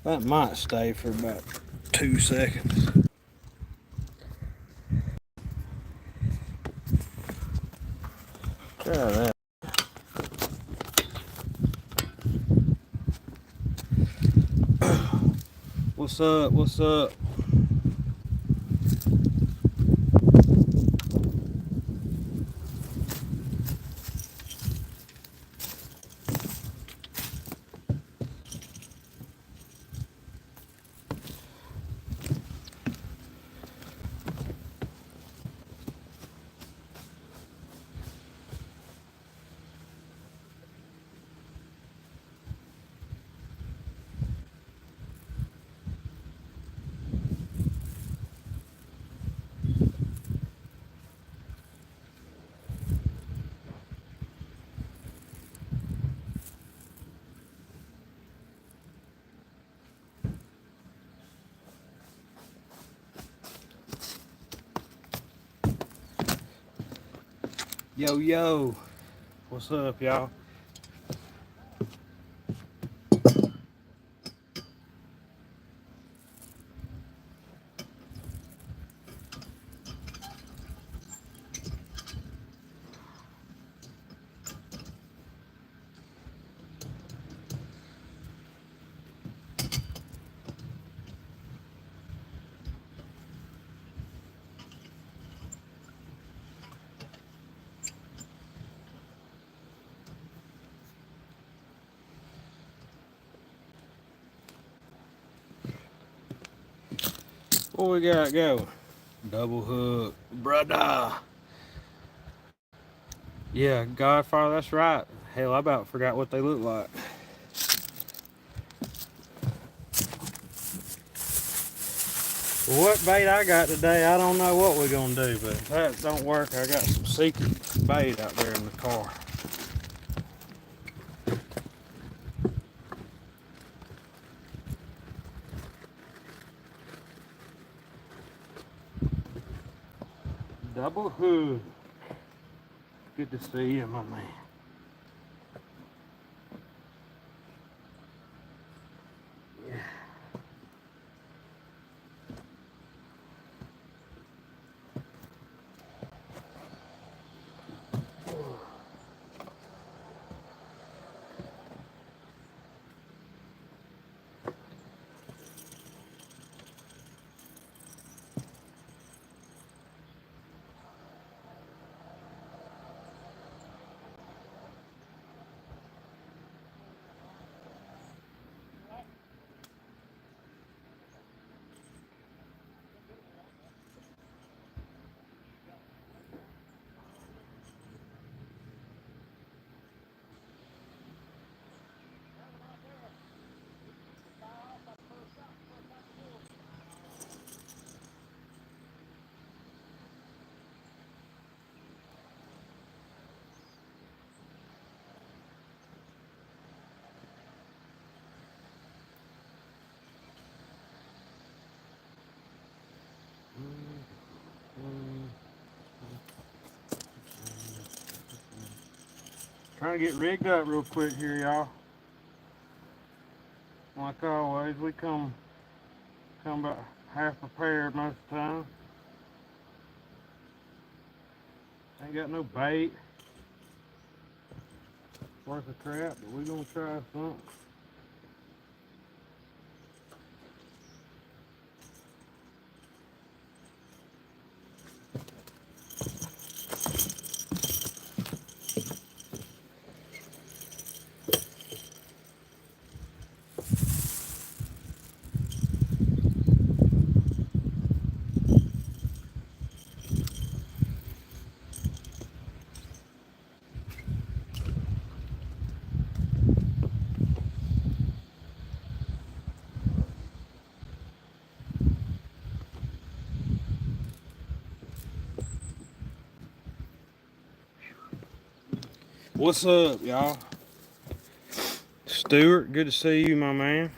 That might stay for about 2 seconds. Try that. What's up? What's up? Yo, yo. What's up, y'all? What we got going? Double hook, brother. Yeah, Godfather, that's right. Hell, I about forgot what they look like. What bait I got today, I don't know what we're gonna do, but if that don't work, I got some secret bait out there in the car. Double hook. Good to see you, my man. Yeah. Trying to get rigged up real quick here, y'all. Like always, we come about half prepared most of the time. Ain't got no bait worth of crap, but we gonna try something. What's up, y'all? Stuart, good to see you, my man.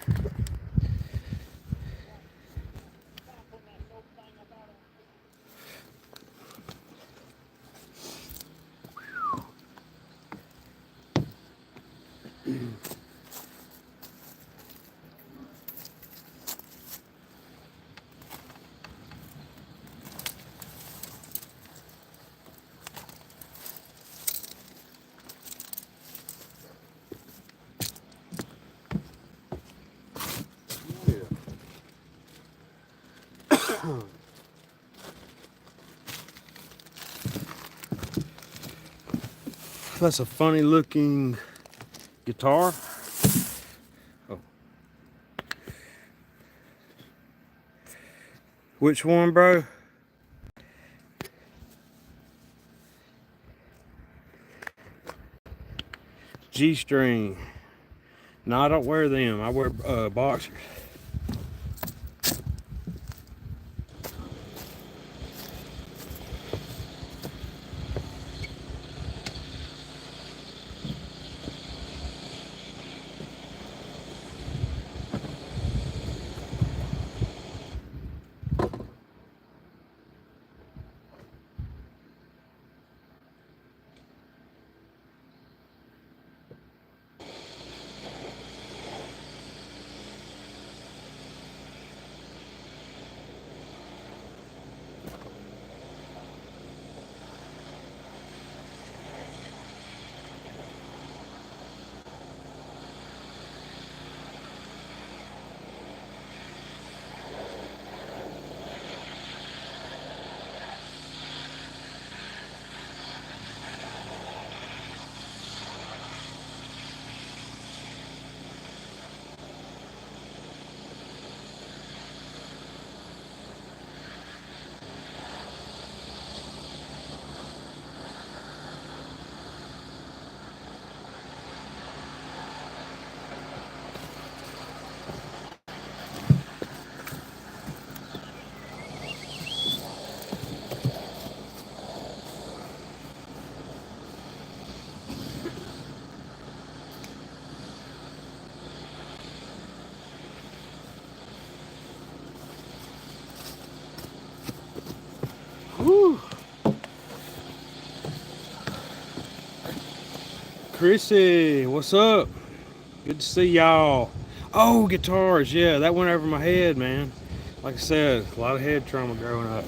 That's a funny looking guitar. Oh. Which one, bro? G-string. No, I don't wear them. I wear boxers. Whew. Chrissy, what's up? Good to see y'all. Oh, guitars, yeah, that went over my head, man. Like I said, a lot of head trauma growing up.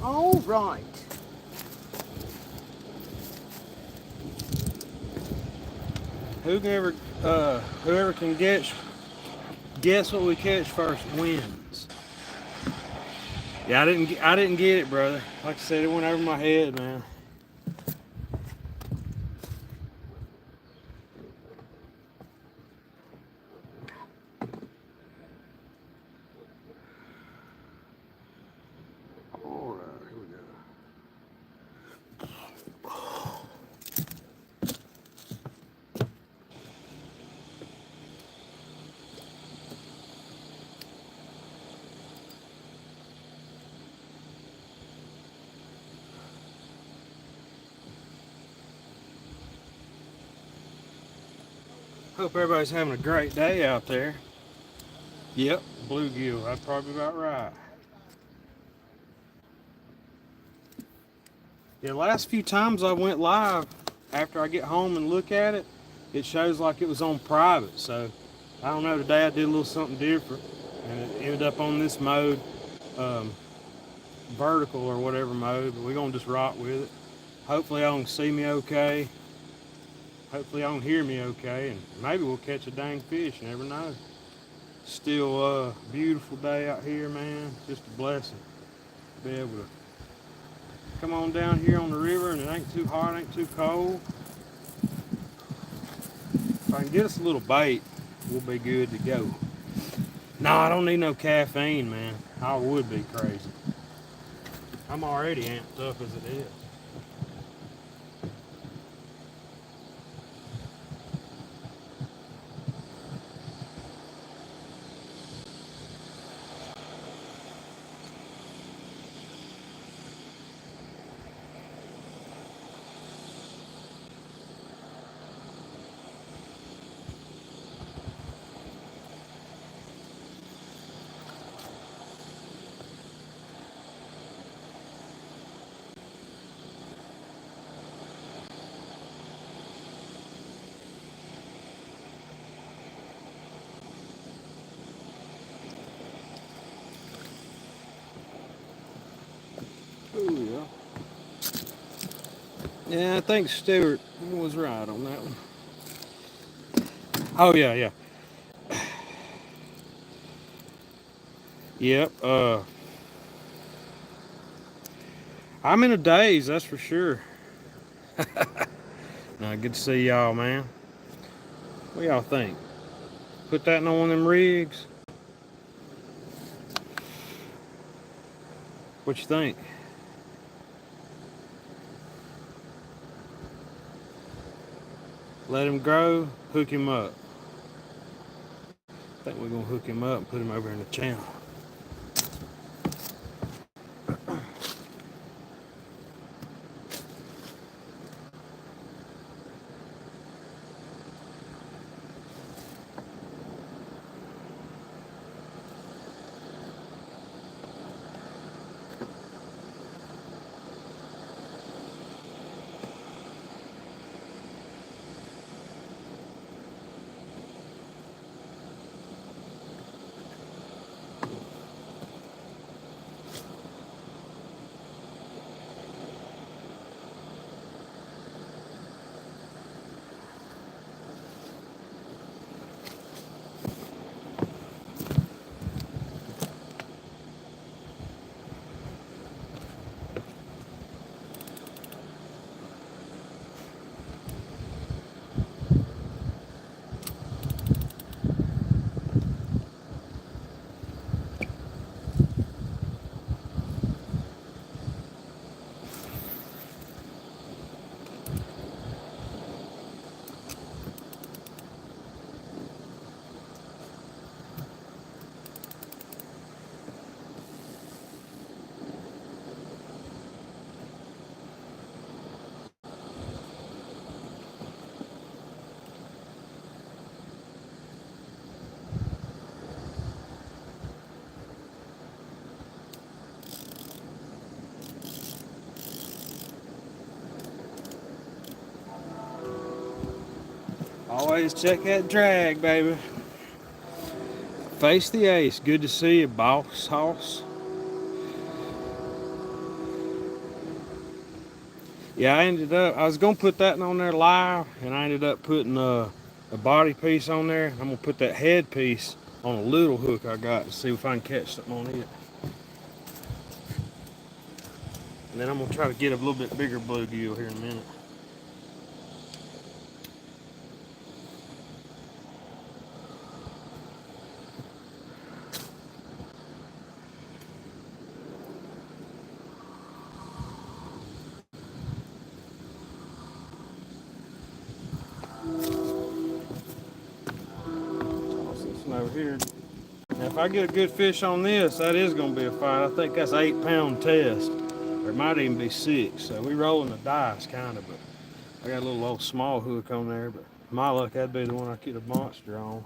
All right. Whoever can guess what we catch first wins. Yeah, I didn't get it, brother. Like I said, it went over my head, man. All right, here we go. Hope everybody's having a great day out there. Yep, bluegill. That's probably about right. Yeah, the last few times I went live, after I get home and look at it, it shows like it was on private. So I don't know. Today I did a little something different, and it ended up on this mode, vertical or whatever mode. But we're gonna just rock with it. Hopefully y'all can see me okay. Hopefully y'all can hear me okay, and maybe we'll catch a dang fish. You never know. Still a beautiful day out here, man. Just a blessing to be able to come on down here on the river, and it ain't too hot, ain't too cold. If I can get us a little bait, we'll be good to go. No, I don't need no caffeine, man. I would be crazy. I'm already amped up as it is. Ooh, yeah. Yeah, I think Stuart was right on that one. Oh, yeah, yeah. Yep. I'm in a daze, that's for sure. Nah, good to see y'all, man. What y'all think? Put that in on one of them rigs? What you think? Let him grow, hook him up. I think we're gonna hook him up and put him over in the channel. Always check that drag, baby. Face the ace. Good to see you, boss hoss. Yeah, I was gonna put that on there live, and I ended up putting a body piece on there. I'm gonna put that head piece on a little hook I got to see if I can catch something on it. And then I'm gonna try to get a little bit bigger bluegill here in a minute. Toss this one over here. Now, if I get a good fish on this, that is gonna be a fight. I think that's 8-pound test, or it might even be 6. So we rolling the dice, kind of. But I got a little old small hook on there. But my luck, that'd be the one I get a monster on.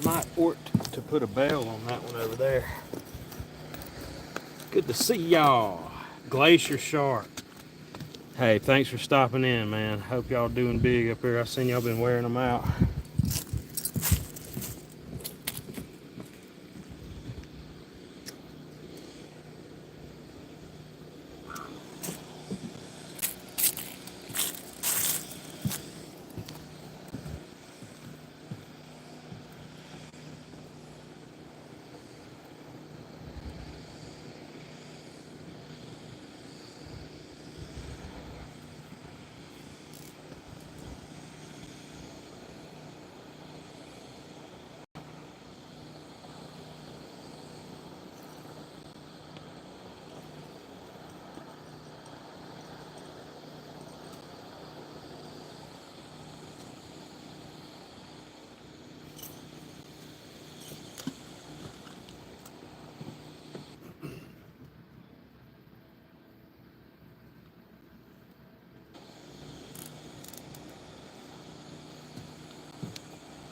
Might ought to put a bell on that one over there. Good to see y'all. Glacier Shark. Hey, thanks for stopping in, man. Hope y'all doing big up here. I seen y'all been wearing them out.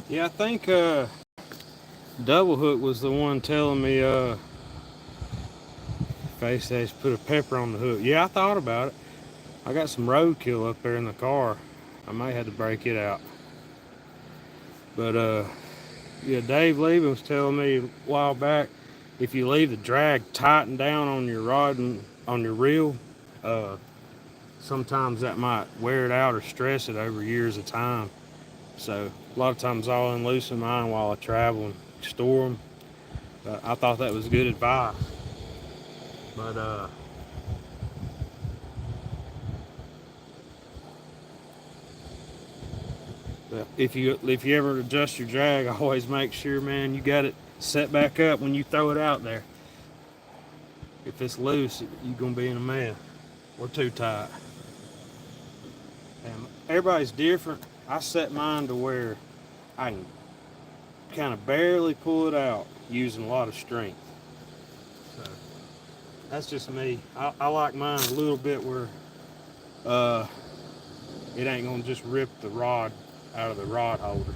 Yeah, I think Double Hook was the one telling me Face Ace put a pepper on the hook. Yeah, I thought about it. I got some roadkill up there in the car. I may have to break it out. But yeah, Dave Levy was telling me a while back, if you leave the drag tightened down on your rod and on your reel, uh, sometimes that might wear it out or stress it over years of time. So a lot of times I'll unloosen mine while I travel and store them. I thought that was good advice. But if you ever adjust your drag, I always make sure, man, you got it set back up when you throw it out there. If it's loose, you're gonna be in a mess or too tight. And everybody's different. I set mine to where I can kind of barely pull it out using a lot of strength. So that's just me. I like mine a little bit where uh, it ain't gonna just rip the rod out of the rod holder.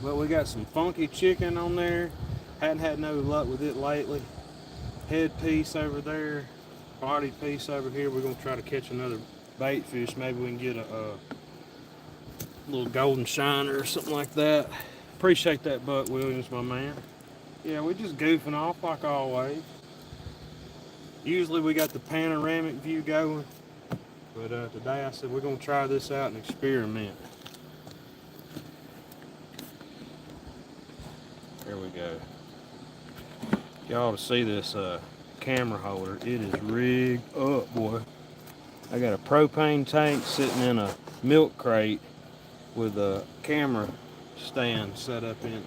But we got some funky chicken on there. Hadn't had no luck with it lately. Head piece over there, body piece over here. We're gonna try to catch another bait fish. Maybe we can get a little golden shiner or something like that. Appreciate that, Buck Williams, my man. Yeah, we just goofing off like always. Usually we got the panoramic view going, but today I said we're gonna try this out and experiment. There we go. Y'all to see this camera holder. It is rigged up, boy. I got a propane tank sitting in a milk crate with a camera stand set up in it.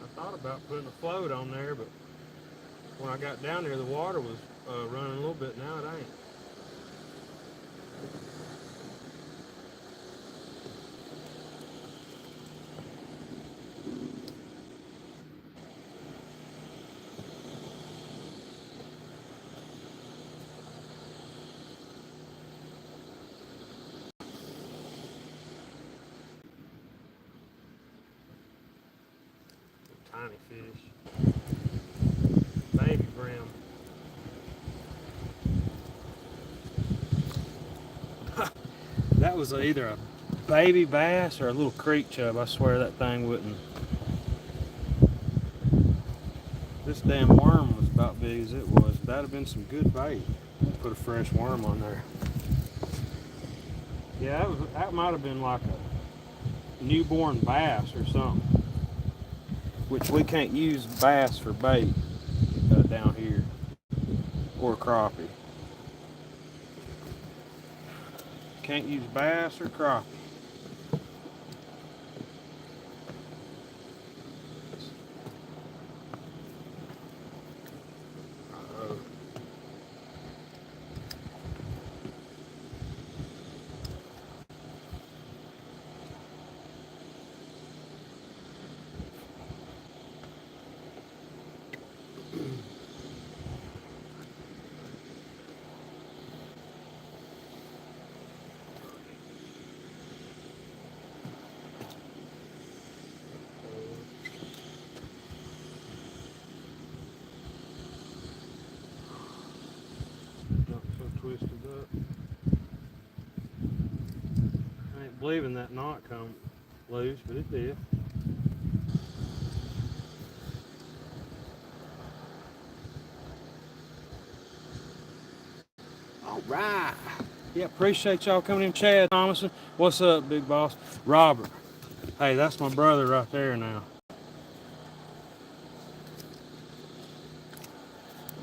I thought about putting a float on there, but when I got down there, the water was running a little bit. Now it ain't. Tiny fish. Baby brim. That was either a baby bass or a little creek chub. I swear that thing wouldn't. This damn worm was about big as it was. That'd have been some good bait. Put a fresh worm on there. Yeah, that might have been like a newborn bass or something. Which we can't use bass for bait down here, or crappie. Can't use bass or crappie. Twisted up. I ain't believing that knot come loose, but it did. All right. Yeah, appreciate y'all coming in. Chad Thomason, what's up, big boss? Robert, hey, that's my brother right there now.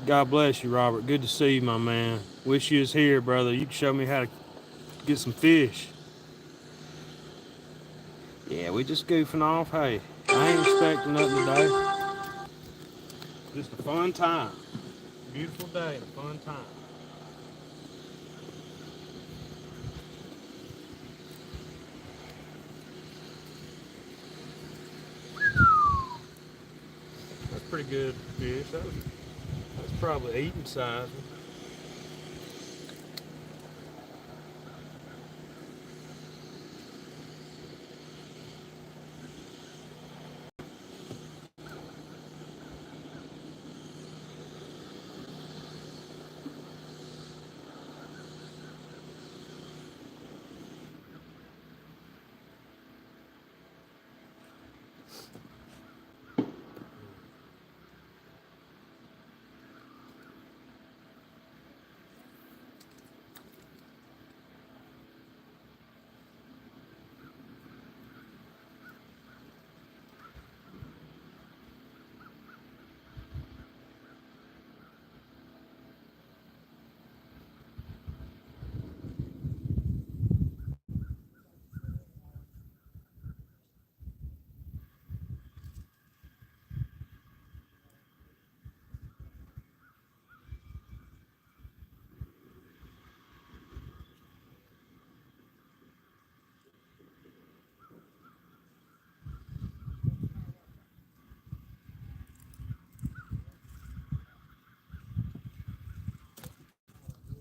God bless you, Robert. Good to see you, my man. Wish you was here, brother. You can show me how to get some fish. Yeah, we just goofing off. Hey, I ain't expecting nothing today. Just a fun time. Beautiful day and a fun time. That's pretty good fish. That's probably eating size.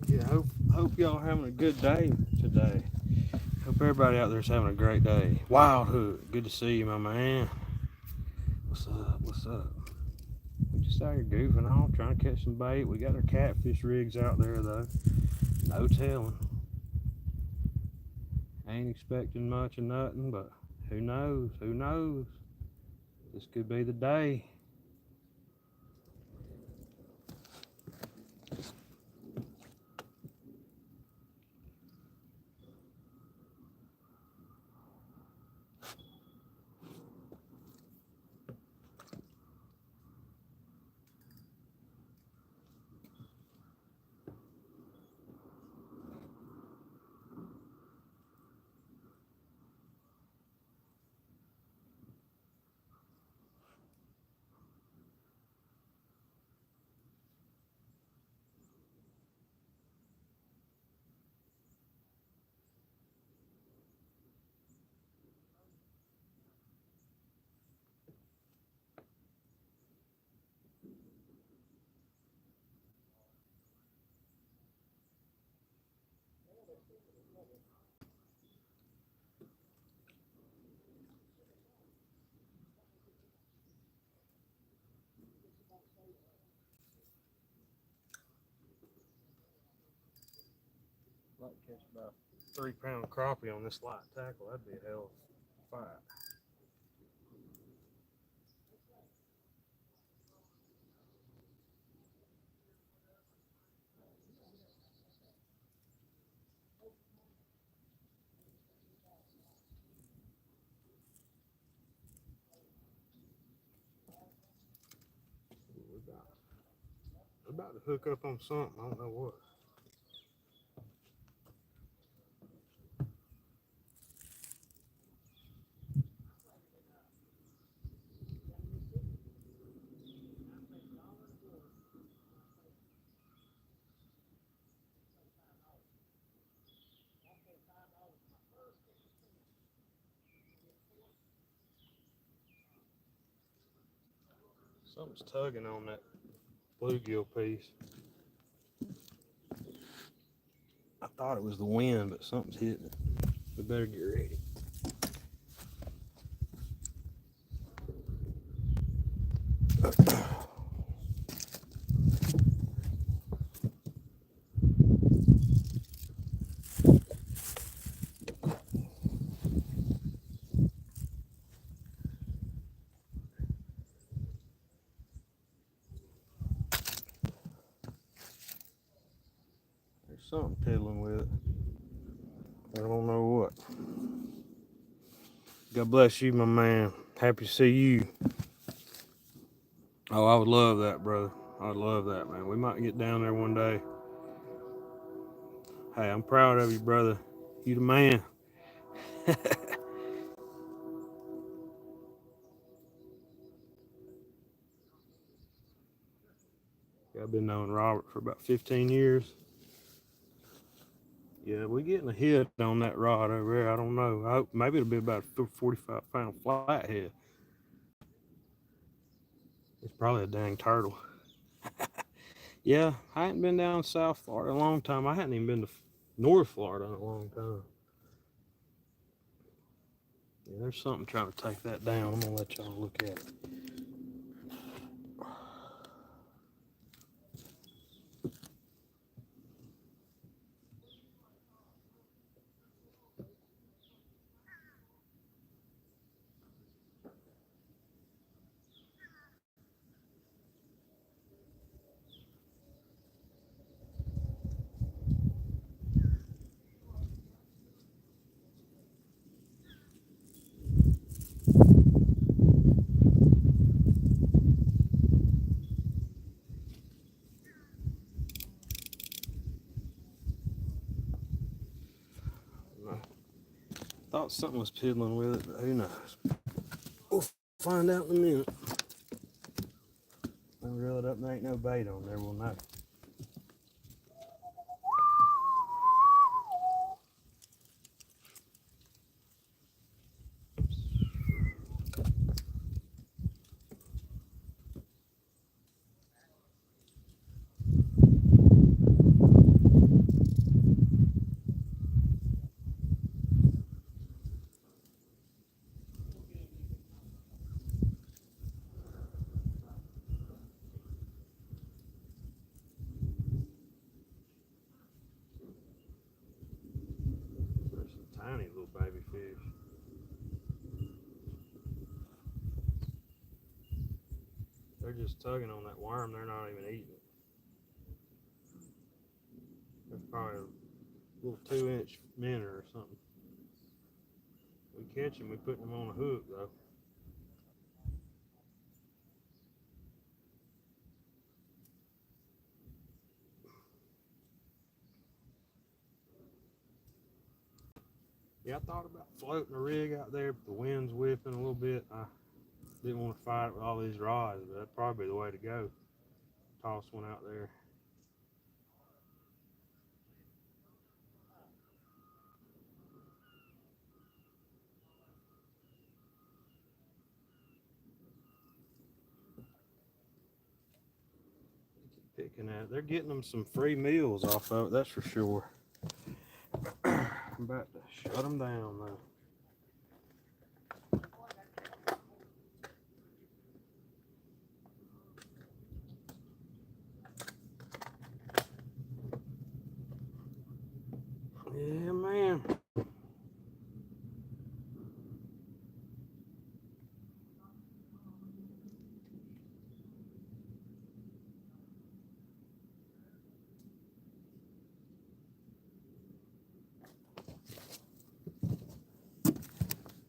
Yeah, hope y'all having a good day today. Hope everybody out there's having a great day. Wild Hook, good to see you, my man. What's up? What's up? We just out here goofing off, trying to catch some bait. We got our catfish rigs out there though. No telling. Ain't expecting much of nothing, but who knows? Who knows? This could be the day. I'd like to catch about 3 pound crappie on this light tackle. That'd be a hell of a fight. We're about to hook up on something. I don't know what. Something's tugging on that bluegill piece. I thought it was the wind, but something's hitting it. We better get ready. There's something piddling with it. I don't know what. God bless you, my man. Happy to see you. Oh, I would love that, brother. I love that, man. We might get down there one day. Hey, I'm proud of you, brother. You the man. I've been knowing Robert for about 15 years. Yeah, we getting a hit on that rod over there. I don't know. Maybe it'll be about a 45-pound flathead. It's probably a dang turtle. Yeah, I hadn't been down South Florida in a long time. I hadn't even been to North Florida in a long time. Yeah, there's something trying to take that down. I'm gonna let y'all look at it. Thought something was piddling with it, but who knows? We'll find out in a minute. I reel it up and there ain't no bait on there, we'll know. There's some tiny little baby fish. They're just tugging on that worm, they're not even eating it. That's probably a little 2-inch minnow or something. We catch them, we put them on a hook though. Yeah, I thought about floating a rig out there, but the wind's whipping a little bit. I didn't want to fight it with all these rods, but that'd probably be the way to go. Toss one out there. Picking at it. They're getting them some free meals off of it, that's for sure. I'm about to shut them down though. Yeah, man.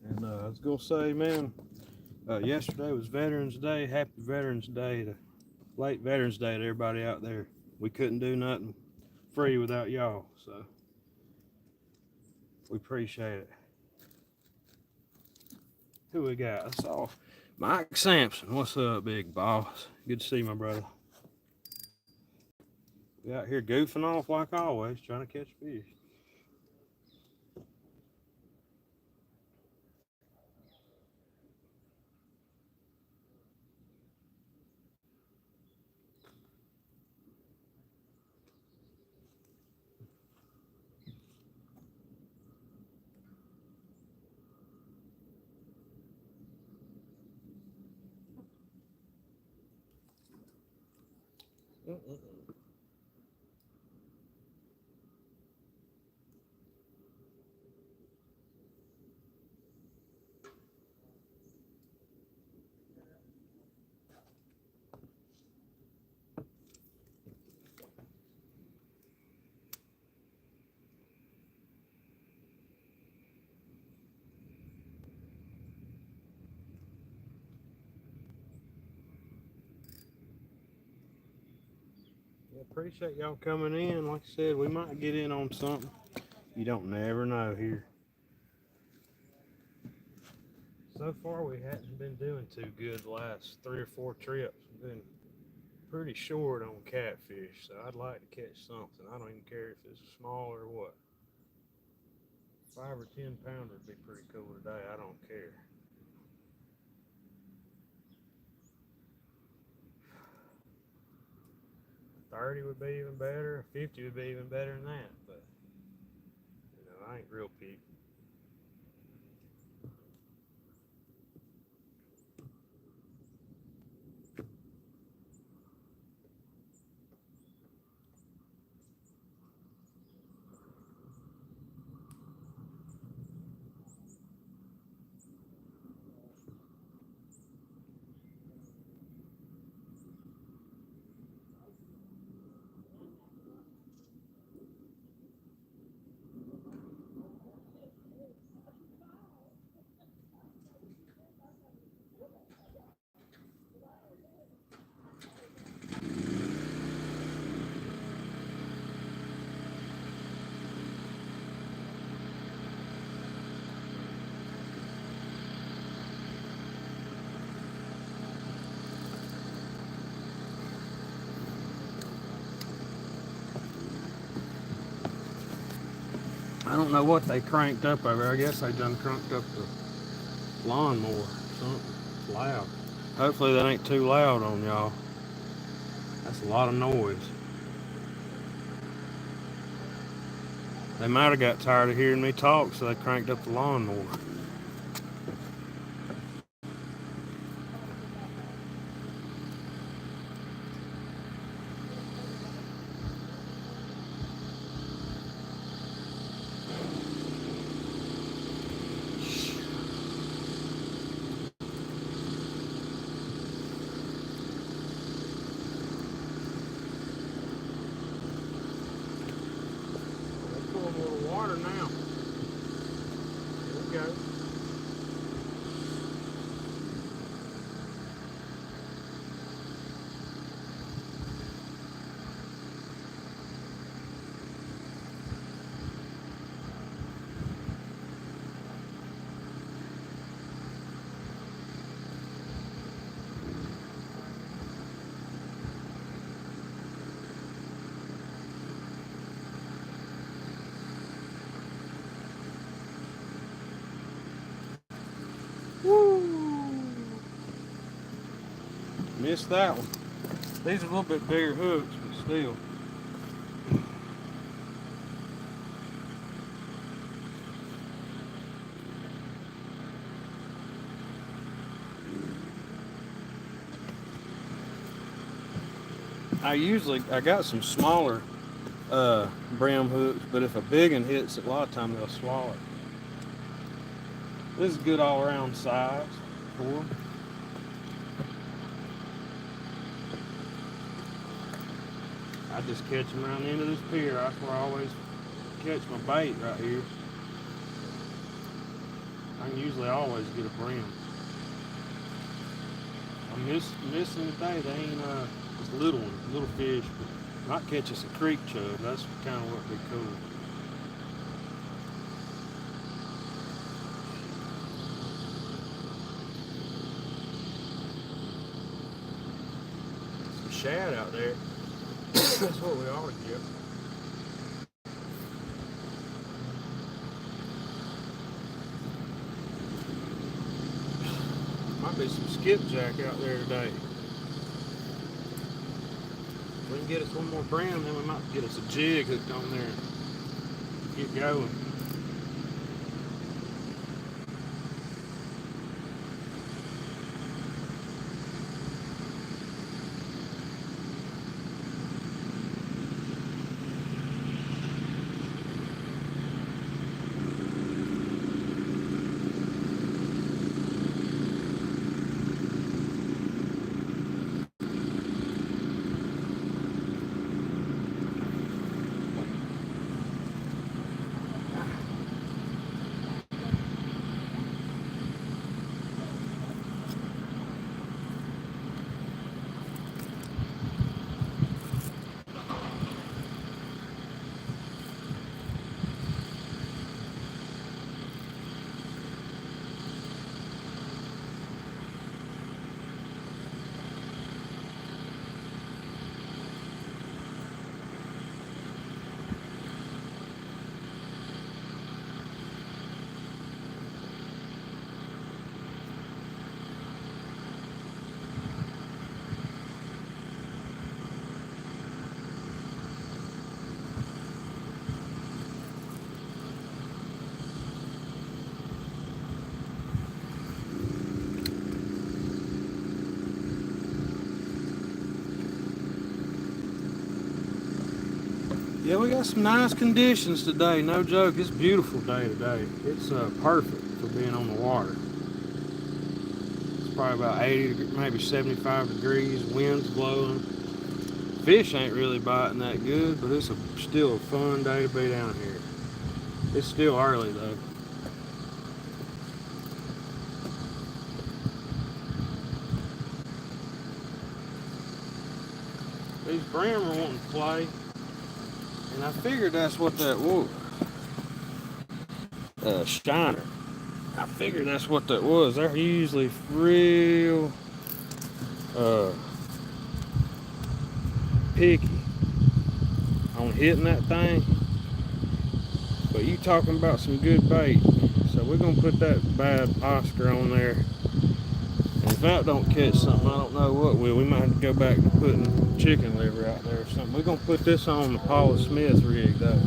And I was gonna say, man, yesterday was Veterans Day. Happy Veterans Day to late Veterans Day to everybody out there. We couldn't do nothing free without y'all, so we appreciate it. Who we got? I saw Mike Sampson. What's up, big boss? Good to see you, my brother. We out here goofing off like always, trying to catch fish. appreciate y'all coming in. Like I said, we might get in on something. You don't never know here. So far, we haven't been doing too good the last 3 or 4 trips. We've been pretty short on catfish, so I'd like to catch something. I don't even care if it's small or what. 5 or 10 pounder would be pretty cool today. I don't care. $30 would be even better. $50 would be even better than that. But I ain't real picky. I don't know what they cranked up over there. I guess they done cranked up the lawnmower or something. It's loud. Hopefully that ain't too loud on y'all. That's a lot of noise. They might have got tired of hearing me talk, so they cranked up the lawnmower. Water now. Here we go. Missed that one. These are a little bit bigger hooks, but still. I got some smaller brim hooks, but if a big one hits it, a lot of times they'll swallow it. This is good all around size for them. I just catch them around the end of this pier. That's where I always catch my bait, right here. I can usually always get a brim. I'm missing today. They ain't just little ones, little fish. But might catch us a creek chub. That's kind of what would be cool. Some shad out there. That's what we always get. Might be some skipjack out there today. If we can get us one more brim, then we might get us a jig hooked on there and get going. Yeah, we got some nice conditions today. No joke, it's a beautiful day today. It's perfect for being on the water. It's probably about 80, maybe 75 degrees. Wind's blowing. Fish ain't really biting that good, but it's still a fun day to be down here. It's still early though. These brim are wanting to play, and I figured that's what that was. Shiner. I figured that's what that was. They're usually real picky on hitting that thing. But you talking about some good bait. So we're gonna put that bad Oscar on there. And if that don't catch something, I don't know what will. We might have to go back to putting chicken liver out there or something. We're gonna put this on the Paula Smith rig though.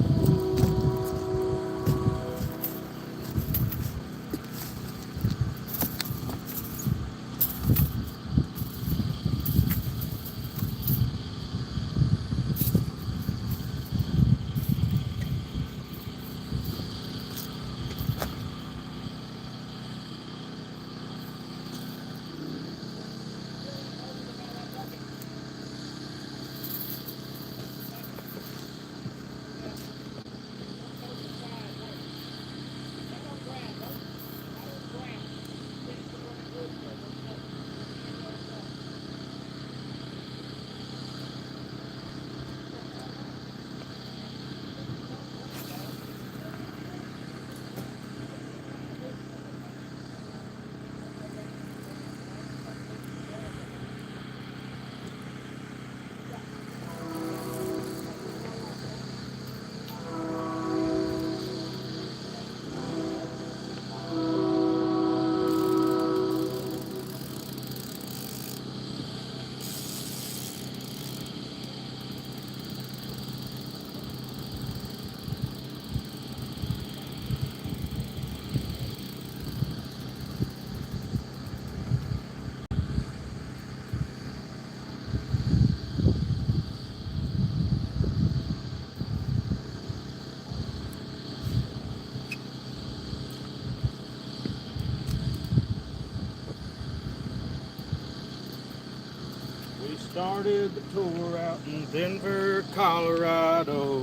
Started the tour out in Denver, Colorado.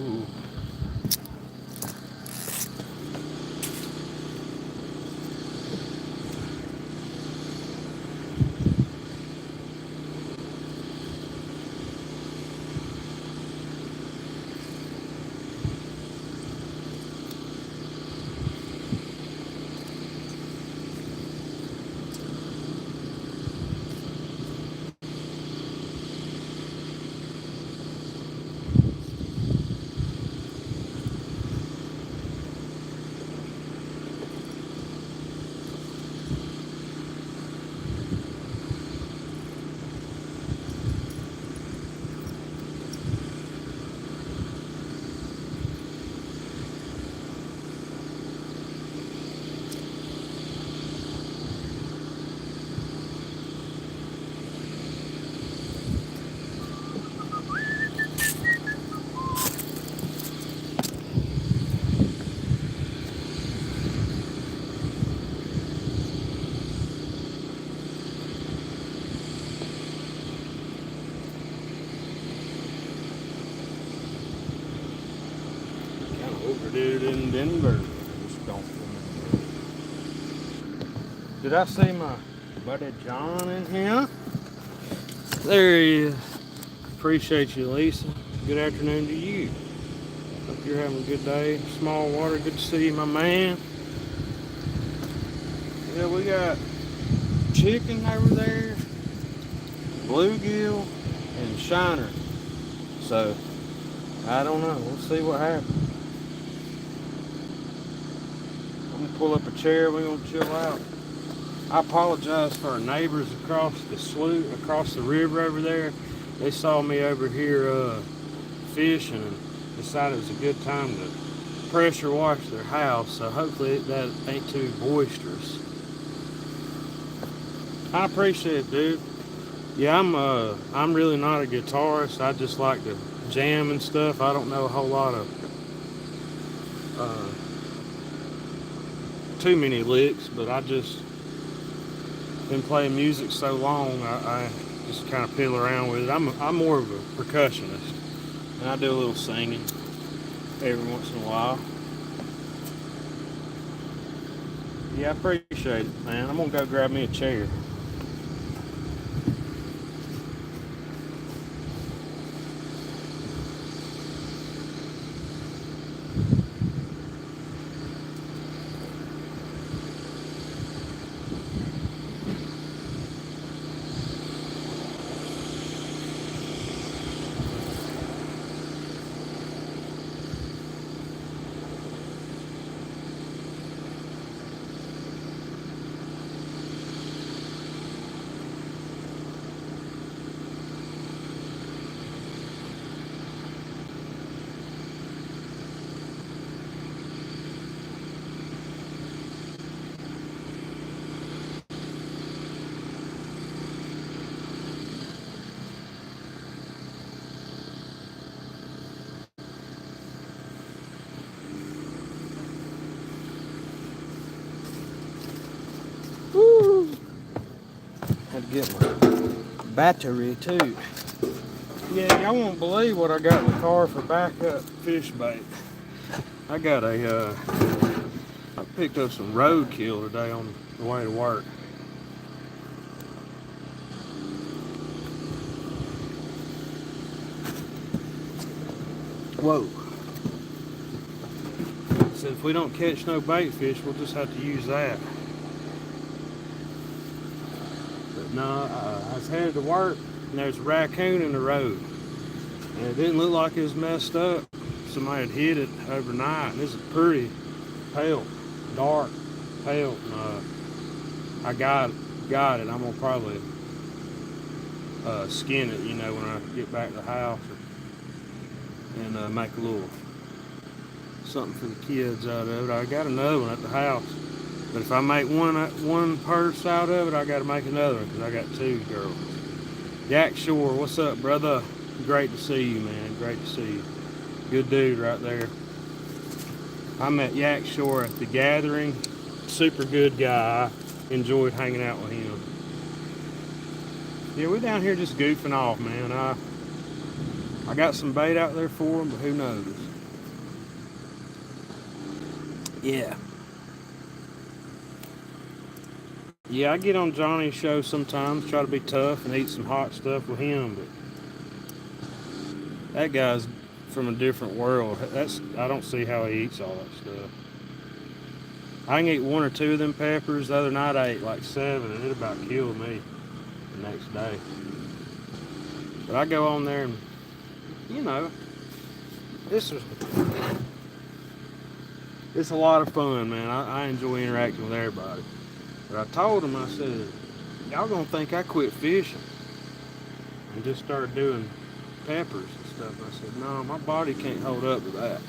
Overdid it in Denver. Just don't remember. Did I see my buddy John in here? There he is. Appreciate you, Lisa. Good afternoon to you. Hope you're having a good day. Small water, good to see you, my man. Yeah, we got chicken over there, bluegill, and shiner. So, I don't know. We'll see what happens. I'm gonna pull up a chair. We're gonna chill out. I apologize for our neighbors across the slough, across the river over there. They saw me over here fishing and decided it was a good time to pressure wash their house. So hopefully that ain't too boisterous. I appreciate it, dude. Yeah, I'm really not a guitarist. I just like to jam and stuff. I don't know a whole lot of uh, too many licks, but I just been playing music so long. I just kind of fiddle around with it. I'm more of a percussionist, and I do a little singing every once in a while. Yeah, I appreciate it, man. I'm gonna go grab me a chair. Woo! Had to get my battery too. Yeah, y'all won't believe what I got in the car for backup fish bait. I got I picked up some roadkill today on the way to work. Whoa. So if we don't catch no bait fish, we'll just have to use that. But no, I was headed to work and there's a raccoon in the road. And it didn't look like it was messed up. Somebody had hit it overnight, and this is pretty pale, dark pale. I got it. I'm gonna probably skin it, when I get back to the house, and make a little something for the kids out of it. I got another one at the house, but if I make one purse out of it, I got to make another one because I got two girls. Jack Shore, what's up, brother? Great to see you, man. Great to see you. Good dude right there. I met Yak Shore at the gathering. Super good guy. I enjoyed hanging out with him. Yeah, we're down here just goofing off, man. I got some bait out there for him, but who knows? Yeah. Yeah, I get on Johnny's show sometimes, try to be tough and eat some hot stuff with him, but that guy's from a different world. I don't see how he eats all that stuff. I can eat one or two of them peppers. The other night I ate like 7 and it about killed me the next day. But I go on there and, this is it's a lot of fun, man. I enjoy interacting with everybody. But I told him, I said, y'all gonna think I quit fishing and just started doing peppers and stuff. I said, no, my body can't hold up to that.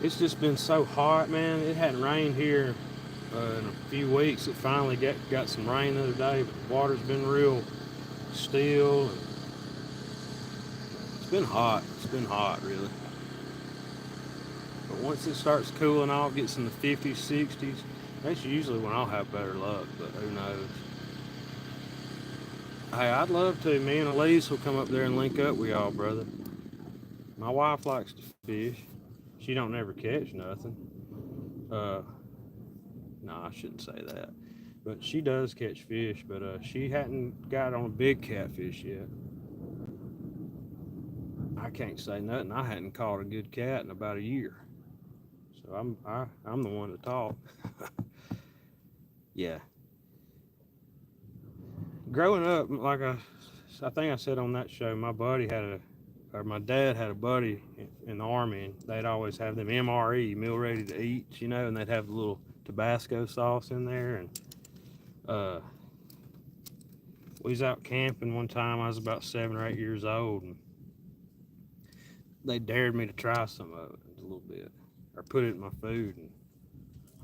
It's just been so hot, man. It hadn't rained here in a few weeks. It finally got some rain the other day, but the water's been real still. And it's been hot. It's been hot, really. But once it starts cooling off, gets in the 50s, 60s, that's usually when I'll have better luck, but who knows. Hey, I'd love to. Me and Elise will come up there and link up with y'all, brother. My wife likes to fish. She don't never catch nothing. No, I shouldn't say that. But she does catch fish, but she hadn't got on a big catfish yet. I can't say nothing. I hadn't caught a good cat in about a year. So I'm the one to talk. Yeah. Growing up, like I think I said on that show, my dad had a buddy in the army, and they'd always have them MRE, meal ready to eat, and they'd have the little Tabasco sauce in there. And we was out camping one time. I was about 7 or 8 years old, and they dared me to try some of it a little bit, or put it in my food, and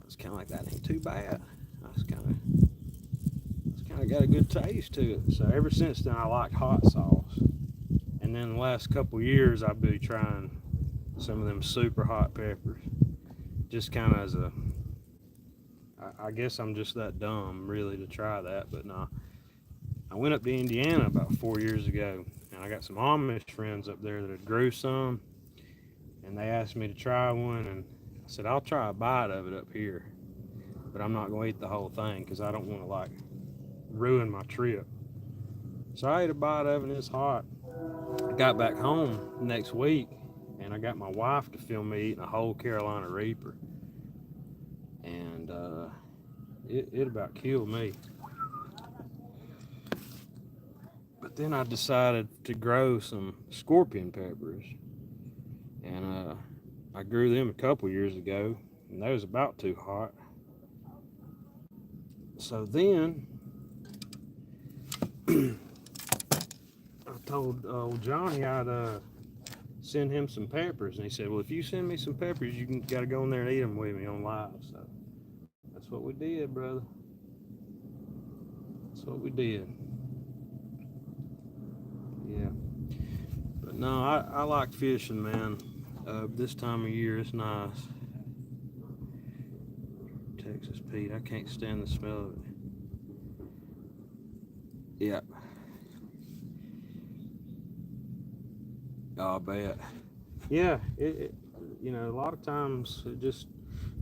I was kind of like, that ain't too bad. I was kind kind of got a good taste to it. So ever since then, I like hot sauce. And then the last couple of years, I've been trying some of them super hot peppers. Just kind of as a, I guess I'm just that dumb really to try that. But no, I went up to Indiana about 4 years ago, and I got some Amish friends up there that had grew some, and they asked me to try one, and I said I'll try a bite of it up here, but I'm not going to eat the whole thing because I don't want to like ruin my trip. So I ate a bite of it, and it's hot. I got back home next week, and I got my wife to film me eating a whole Carolina Reaper, and it about killed me. But then I decided to grow some scorpion peppers, and I grew them a couple years ago, and they was about too hot. So then I told old Johnny I'd send him some peppers, and he said, "Well, if you send me some peppers, you got to go in there and eat them with me on live." So that's what we did, brother. That's what we did. Yeah. But no, I like fishing, man. This time of year, it's nice. Texas Pete, I can't stand the smell of it. Yeah. Oh, I bet. Yeah, a lot of times it just,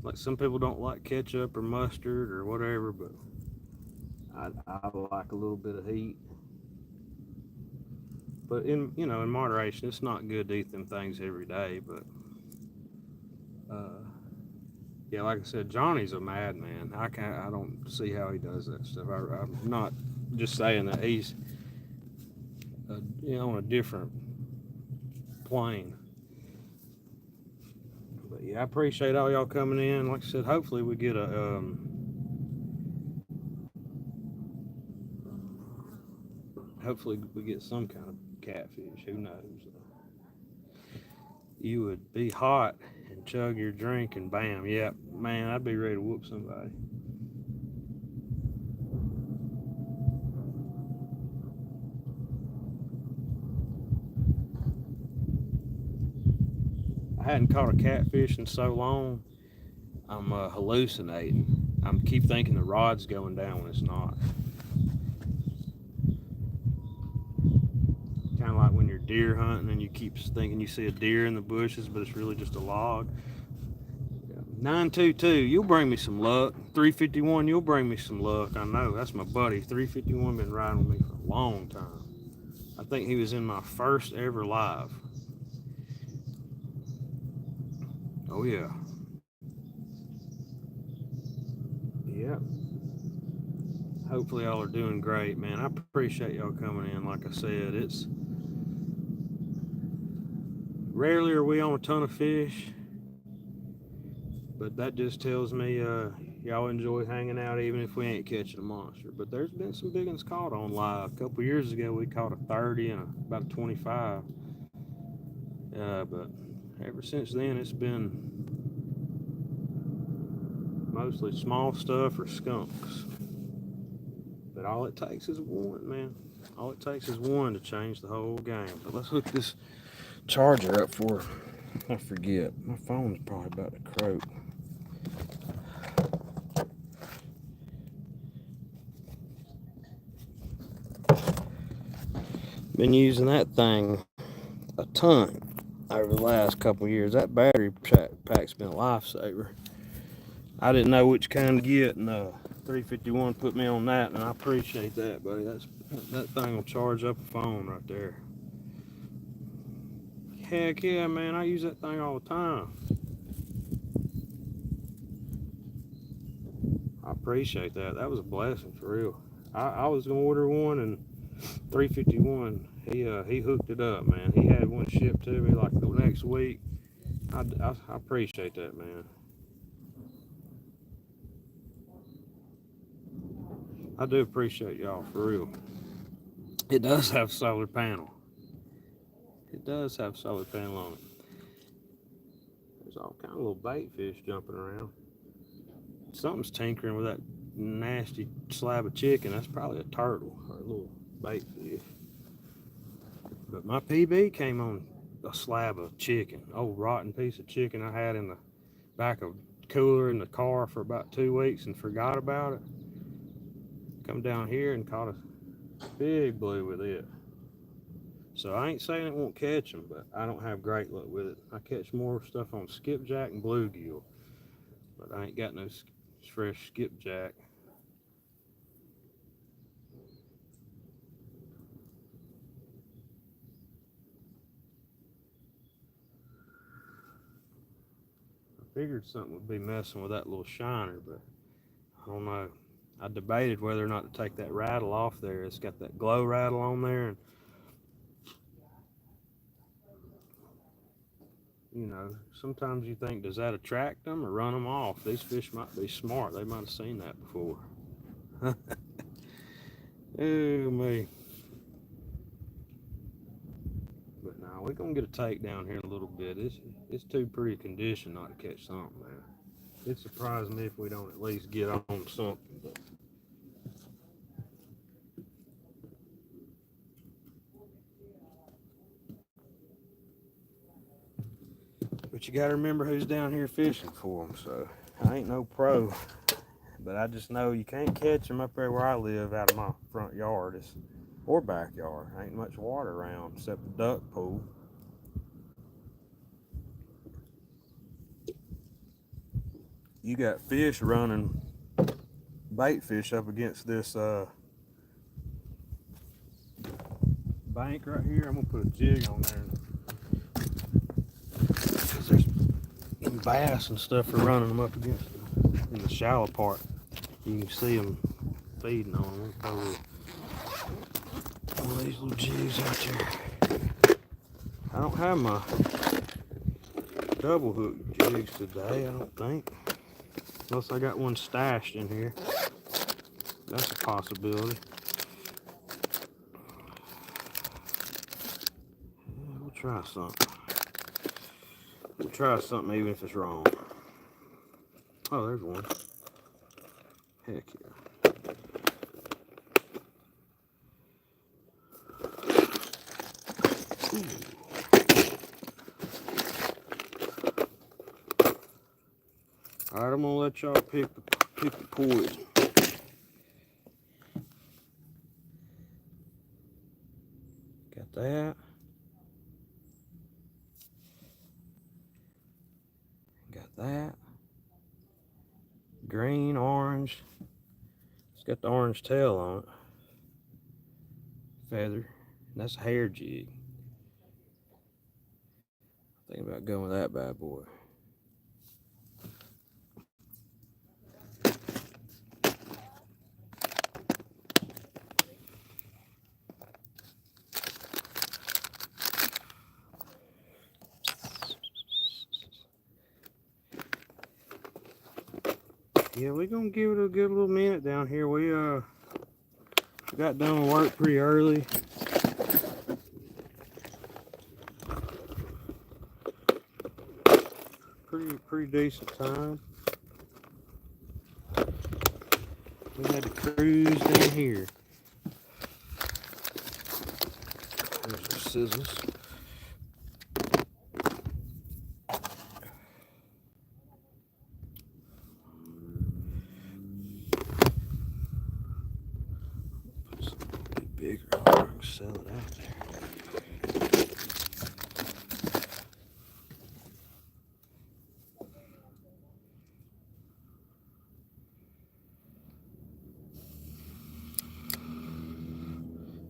like some people don't like ketchup or mustard or whatever, but I like a little bit of heat. But in moderation, it's not good to eat them things every day. But uh, yeah, like I said, Johnny's a madman. I don't see how he does that stuff. I'm not just saying that he's on a different plane. But yeah, I appreciate all y'all coming in. Like I said, hopefully we get hopefully we get some kind of catfish. Who knows? You would be hot and chug your drink and bam, yep, man, I'd be ready to whoop somebody. I hadn't caught a catfish in so long. I'm hallucinating. I'm keep thinking the rod's going down when it's not. Kind of like when you're deer hunting and you keep thinking you see a deer in the bushes, but it's really just a log. 922, you'll bring me some luck. 351, you'll bring me some luck. I know, that's my buddy. 351 been riding with me for a long time. I think he was in my first ever live. Oh yeah. Yep. Hopefully y'all are doing great, man. I appreciate y'all coming in. Like I said, it's rarely are we on a ton of fish, but that just tells me y'all enjoy hanging out even if we ain't catching a monster. But there's been some big ones caught on live. A couple years ago we caught a 30 and about a 25. But ever since then it's been mostly small stuff or skunks. But all it takes is one, man. All it takes is one to change the whole game. But let's hook this charger up for I forget. My phone's probably about to croak. Been using that thing a ton over the last couple of years. That battery pack's been a lifesaver. I didn't know which kind to get, and 351 put me on that, and I appreciate that, buddy. That thing will charge up a phone right there. Heck yeah, man! I use that thing all the time. I appreciate that. That was a blessing for real. I was gonna order one, and 351 he hooked it up, man. He had one shipped to me like the next week. I appreciate that, man. I do appreciate y'all for real. It does have solar panel. It does have solar panel on it. There's all kind of little bait fish jumping around. Something's tinkering with that nasty slab of chicken. That's probably a turtle or a little bait fish. But my PB came on a slab of chicken, old rotten piece of chicken I had in the back of cooler in the car for about 2 weeks and forgot about it. Come down here and caught a big blue with it. So I ain't saying it won't catch them, but I don't have great luck with it. I catch more stuff on skipjack and bluegill, but I ain't got no fresh skipjack. I figured something would be messing with that little shiner, but I don't know. I debated whether or not to take that rattle off there. It's got that glow rattle on there, and you know, sometimes you think, does that attract them or run them off? These fish might be smart. They might have seen that before. Oh, me. But now we're going to get a take down here in a little bit. It's too pretty condition not to catch something, man. It'd surprise me if we don't at least get on something. But you got to remember who's down here fishing for them. So I ain't no pro, but I just know you can't catch them up there where I live out of my front yard or backyard. Ain't much water around except the duck pool. You got fish running, bait fish up against this bank right here. I'm gonna put a jig on there. There's bass and stuff are running them up against in the shallow part. You can see them feeding on them. Probably one of these little jigs out there. I don't have my double hook jigs today, I don't think. Unless I got one stashed in here. That's a possibility. We'll try something. We'll try something even if it's wrong. Oh, there's one. Heck yeah. Ooh. Alright, I'm gonna let y'all pick the poison. Got that. Got that. Green, orange. It's got the orange tail on it. Feather. And that's a hair jig. Thinking about going with that bad boy. Yeah, we're gonna give it a good little minute down here. We got done with work pretty early. Pretty decent time. We had to cruise down here. There's the scissors. Put something a bit bigger on there and sell it out there.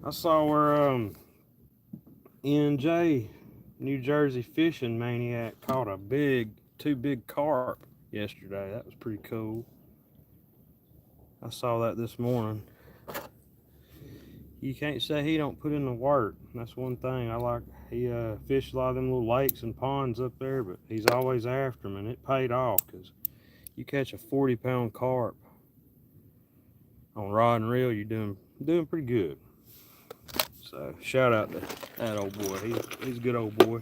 I saw where NJ, New Jersey fishing maniac, caught two big carp yesterday. That was pretty cool. I saw that this morning. You can't say he don't put in the work. That's one thing I like. He fished a lot of them little lakes and ponds up there, but he's always after them, and it paid off because you catch a 40-pound carp on rod and reel, you're doing pretty good. So shout out to that old boy. He's a good old boy.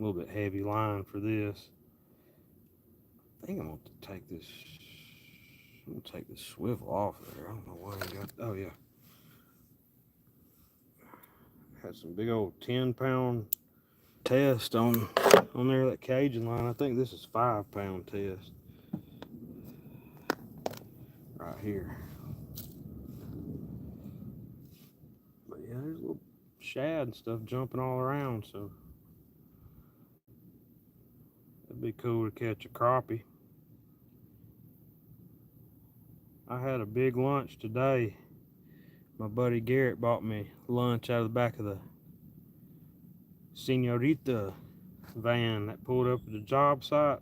little bit heavy line for this. I think I'm gonna take this. I'm gonna take this swivel off there. I don't know why I got. Oh yeah, had some big old 10-pound test on there, that Cajun line. I think this is 5-pound test right here. But yeah, there's little shad and stuff jumping all around, so it'd be cool to catch a crappie. I had a big lunch today. My buddy Garrett bought me lunch out of the back of the Senorita van that pulled up at the job site.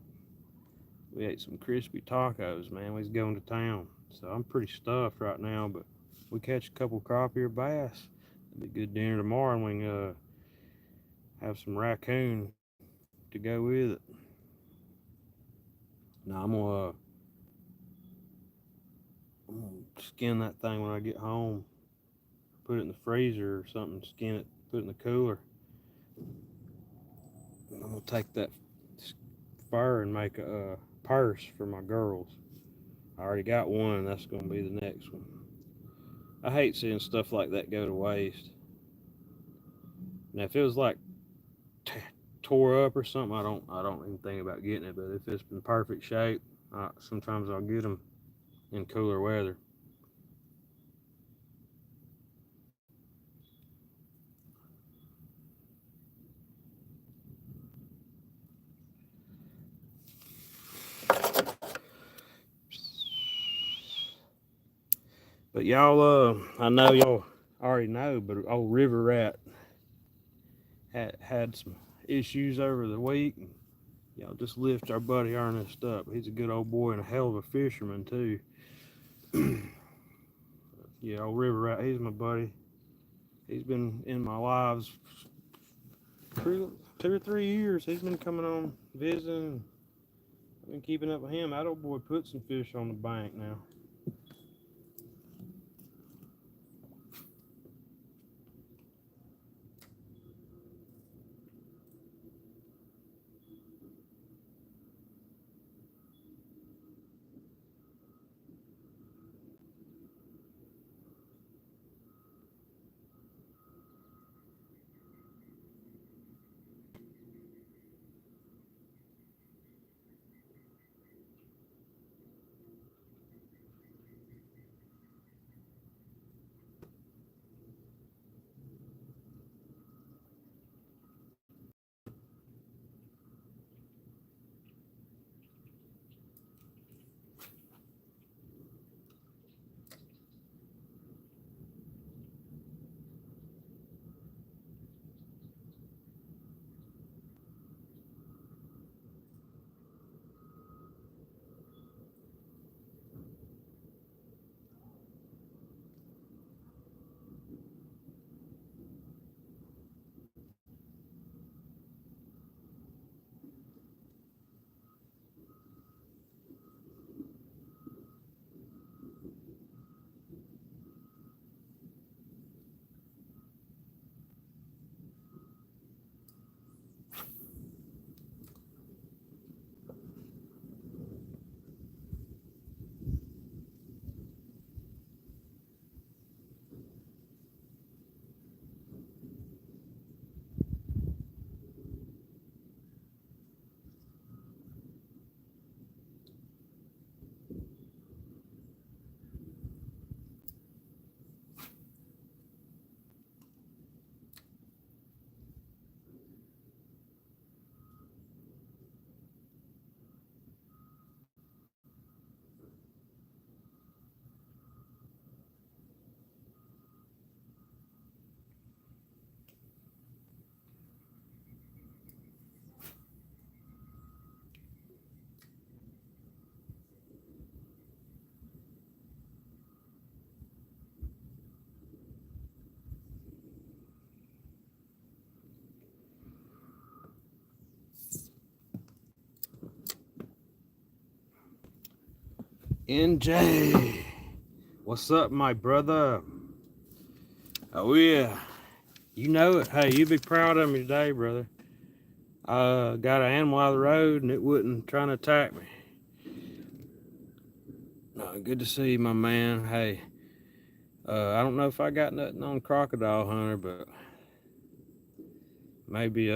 We ate some crispy tacos, man. We was going to town. So I'm pretty stuffed right now, but we catch a couple crappie or bass. It'll be good dinner tomorrow, and we can have some raccoon to go with it. Now I'm gonna skin that thing when I get home. Put it in the freezer or something. Skin it. Put it in the cooler. And I'm gonna take that fur and make a purse for my girls. I already got one, and that's gonna be the next one. I hate seeing stuff like that go to waste. Now, if it was like tore up or something, I don't even think about getting it. But if it's in perfect shape, sometimes I'll get them in cooler weather. But y'all, I know y'all already know, but old River Rat had some issues over the week. And y'all just lift our buddy Ernest up. He's a good old boy and a hell of a fisherman too. Yeah, old River Rat, he's my buddy. He's been in my lives for 2 or 3 years. He's been coming on visiting. I've been keeping up with him. That old boy put some fish on the bank now. NJ, what's up, my brother? Oh yeah, you know it. Hey, you be proud of me today, brother. I got an animal out of the road and it wasn't trying to attack me. Good to see you, my man. Hey, I don't know if I got nothing on Crocodile Hunter, but maybe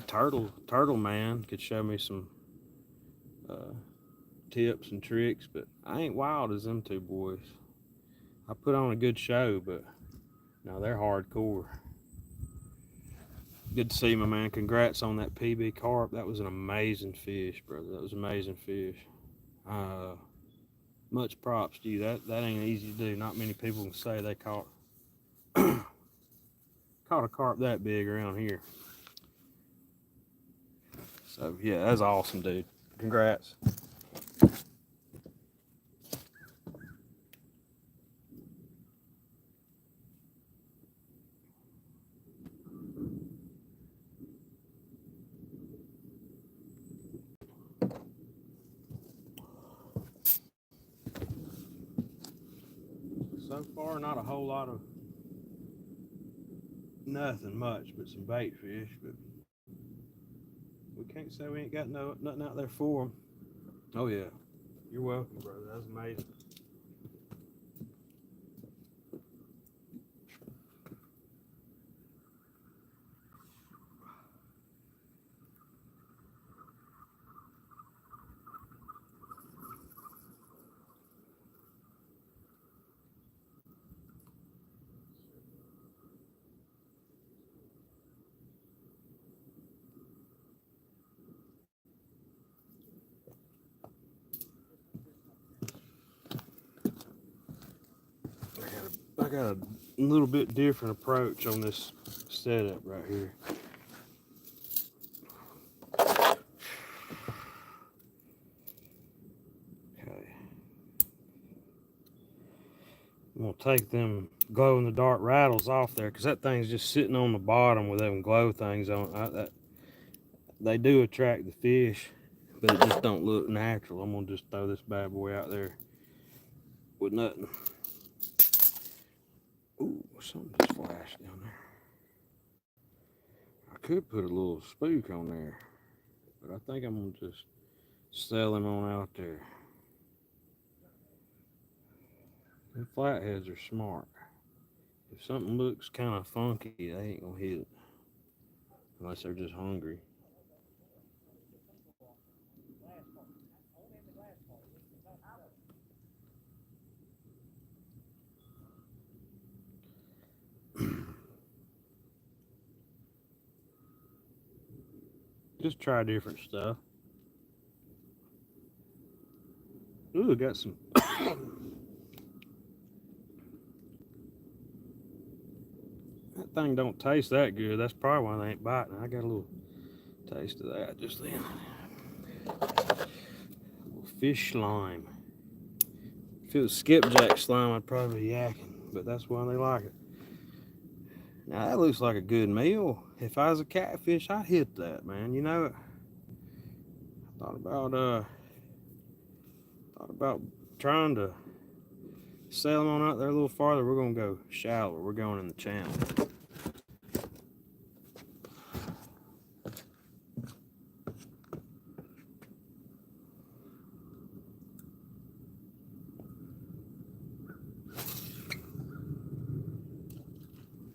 Turtle Man could show me some tips and tricks, but I ain't wild as them two boys. I put on a good show, but no, they're hardcore. Good to see you, my man. Congrats on that PB carp. That was an amazing fish, brother. That was an amazing fish. Much props to you. That ain't easy to do. Not many people can say they caught a carp that big around here. So yeah, that's awesome, dude. Congrats. So far, not a whole lot of nothing much, but some bait fish. But we can't say we ain't got nothing out there for them. Oh yeah, you're welcome, brother. That's amazing. I got a little bit different approach on this setup right here. Okay. I'm gonna take them glow in the dark rattles off there because that thing's just sitting on the bottom with them glow things on. They do attract the fish, but it just don't look natural. I'm gonna just throw this bad boy out there with nothing. Ooh, something just flashed down there. I could put a little spook on there, but I think I'm gonna just sell him on out there. The flatheads are smart. If something looks kind of funky, they ain't gonna hit it unless they're just hungry. Just try different stuff. Ooh, got some. That thing don't taste that good. That's probably why they ain't biting. I got a little taste of that just then. A little fish slime. If it was skipjack slime, I'd probably be yakking, but that's why they like it. Now that looks like a good meal. If I was a catfish, I'd hit that, man. You know, I thought about trying to sail them on out there a little farther. We're gonna go shallower. We're going in the channel.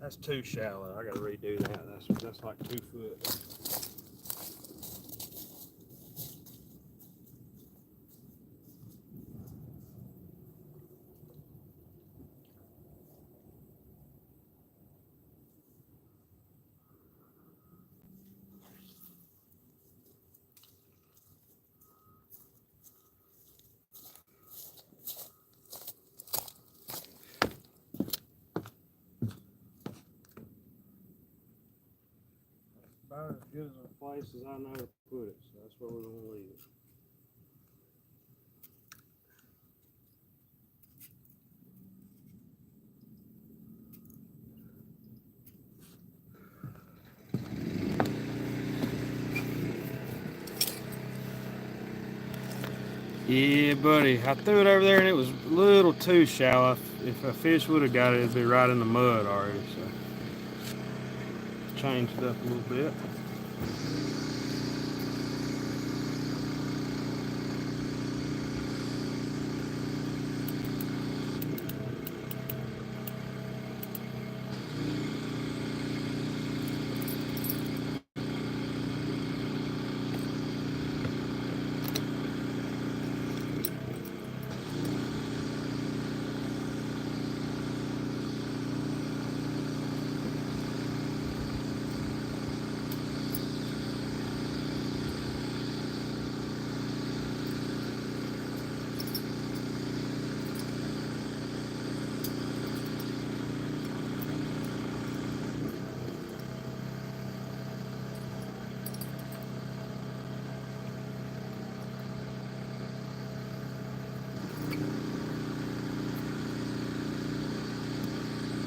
That's too shallow. I gotta redo that. That's like 2 foot. About as good as a place as I know to put it, so that's where we're gonna leave it. Yeah, buddy. I threw it over there and it was a little too shallow. If a fish would have got it, it'd be right in the mud already. So change it up a little bit.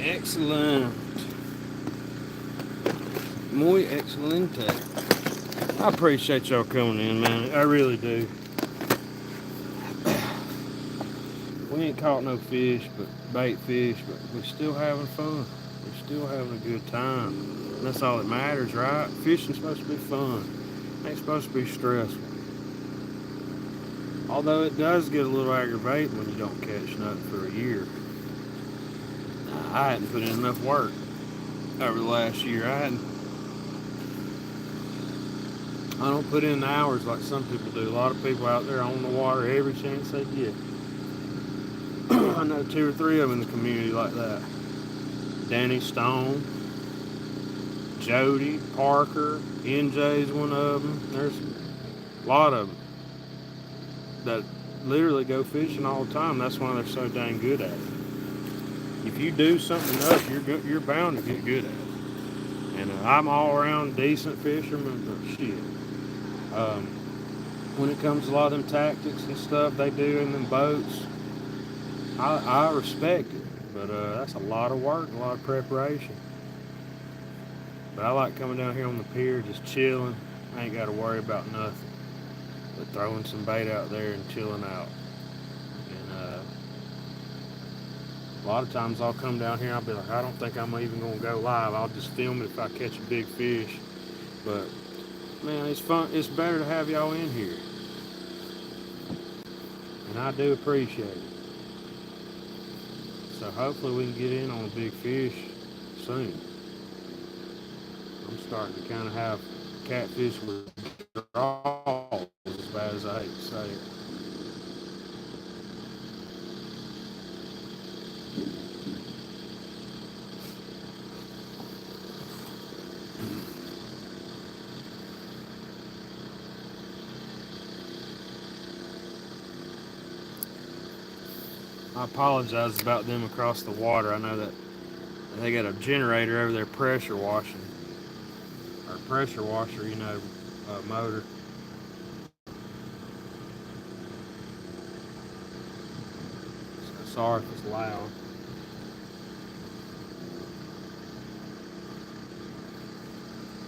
Excellent. Muy excelente. I appreciate y'all coming in, man. I really do. We ain't caught no fish, but bait fish, but we're still having fun. We're still having a good time. And that's all that matters, right? Fishing's supposed to be fun. It ain't supposed to be stressful. Although it does get a little aggravating when you don't catch nothing for a year. I hadn't put in enough work over the last year. I don't put in the hours like some people do. A lot of people out there on the water every chance they get. I know 2 or 3 of them in the community like that. Danny Stone, Jody, Parker, NJ's one of them. There's a lot of them that literally go fishing all the time. That's why they're so dang good at it. If you do something enough, you're bound to get good at it. And I'm all around decent fisherman, but shit. When it comes to a lot of them tactics and stuff they do in them boats, I respect it. But that's a lot of work, a lot of preparation. But I like coming down here on the pier, just chilling. I ain't got to worry about nothing but throwing some bait out there and chilling out. A lot of times I'll come down here and I'll be like, I don't think I'm even going to go live. I'll just film it if I catch a big fish. But, man, it's fun. It's better to have y'all in here. And I do appreciate it. So hopefully we can get in on a big fish soon. I'm starting to kind of have catfish with draws, as bad as I hate to say it. I apologize about them across the water. I know that they got a generator over there pressure washing, or pressure washer, motor. So sorry if it's loud.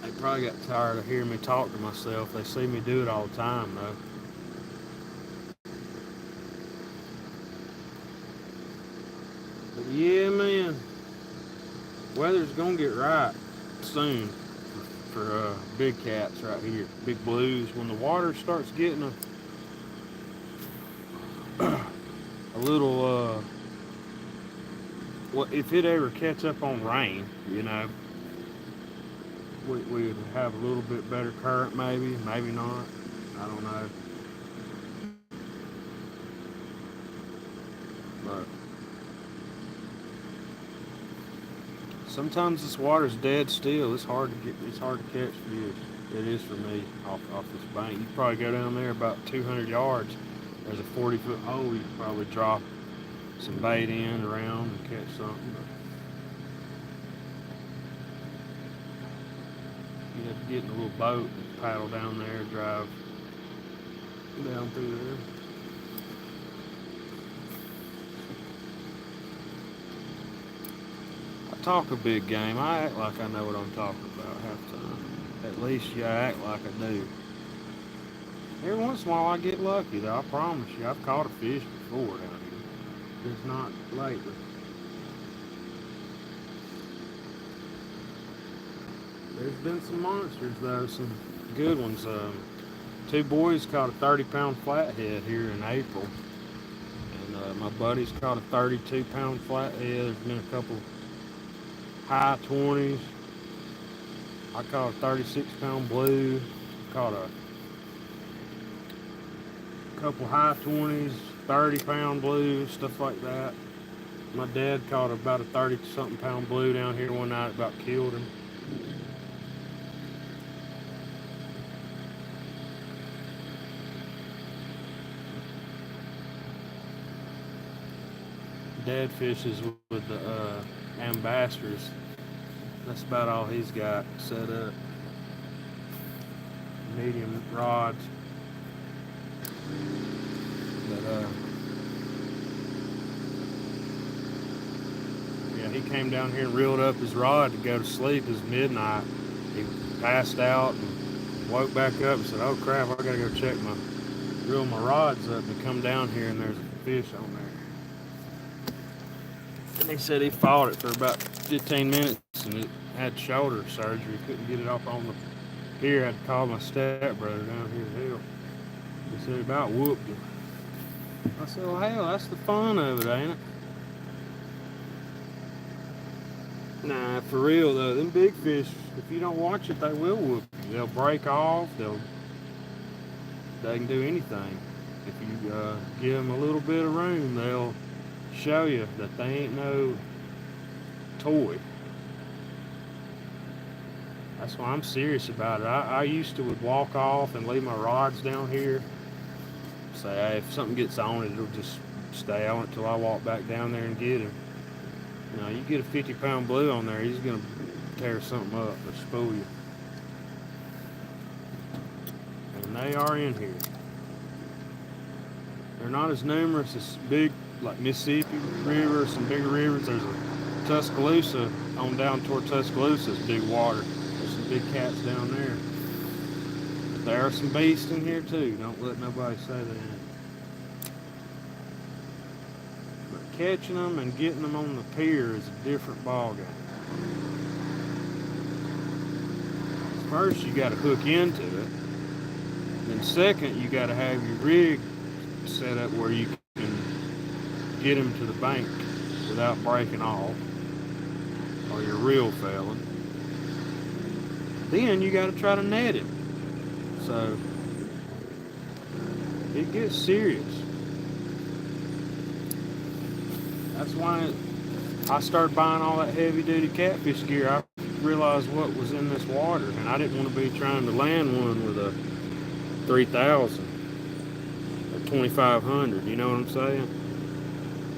They probably got tired of hearing me talk to myself. They see me do it all the time, though. Yeah, man. Weather's gonna get right soon for big cats right here, big blues. When the water starts getting a little, if it ever catch up on rain, we'd have a little bit better current, maybe not. I don't know. But sometimes this water's dead still. It's hard to catch fish. It is for me off this bank. You probably go down there about 200 yards. There's a 40-foot hole. You could probably drop some bait in around and catch something. But you have to get in a little boat and paddle down there, drive down through there. I talk a big game. I act like I know what I'm talking about half the time. At least I act like I do. Every once in a while I get lucky though, I promise you. I've caught a fish before down here. Just not lately. There's been some monsters though, some good ones. Two boys caught a 30-pound flathead here in April, and my buddies caught a 32-pound flathead. There's been a couple high 20s. I caught a 36-pound blue. Caught a couple high 20s, 30-pound blues, stuff like that. My dad caught about a 30-something pound blue down here one night, about killed him. Dad fishes with the ambassadors. That's about all he's got set up. Medium rods. But yeah, he came down here and reeled up his rod to go to sleep. It was midnight. He passed out and woke back up and said, "Oh crap, I gotta go check reel my rods up." And come down here and there's a fish on there. And he said he fought it for about 15 minutes and it had shoulder surgery. Couldn't get it off on the pier. Had to call my stepbrother down here to help. He said he about whooped him. I said, "Well, hell, that's the fun of it, ain't it?" Nah, for real though, them big fish, if you don't watch it, they will whoop you. They'll break off. They can do anything. If you give them a little bit of room, they'll show you that they ain't no toy. That's why I'm serious about it. I used to would walk off and leave my rods down here. Say, hey, if something gets on it, it'll just stay on it till I walk back down there and get him. Now, you get a 50-pound blue on there, he's going to tear something up or spool you. And they are in here. They're not as numerous as big, like Mississippi River, some bigger rivers. There's a Tuscaloosa on down toward Tuscaloosa's big water. There's some big cats down there. But there are some beasts in here too. Don't let nobody say that. But catching them and getting them on the pier is a different ballgame. First, you got to hook into it. Then second, you got to have your rig set up where you can get them to the bank without breaking off, or your reel failing. Then you got to try to net it. So it gets serious. That's why I started buying all that heavy-duty catfish gear. I realized what was in this water, and I didn't want to be trying to land one with a 3,000 or 2,500. You know what I'm saying?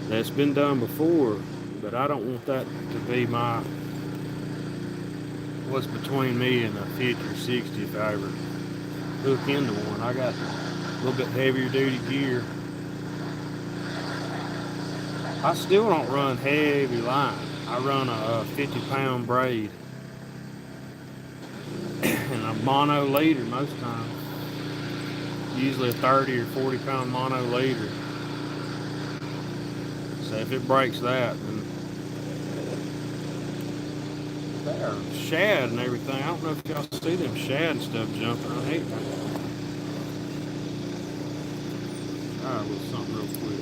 That's been done before, but I don't want that to be what's between me and a 50 or 60 if I ever hook into one. I got a little bit heavier duty gear. I still don't run heavy line. I run a 50-pound braid and a mono leader most times. Usually a 30 or 40-pound mono leader. So if it breaks that, then there are shad and everything. I don't know if y'all see them shad and stuff jumping. I hate that. Try a little something real quick.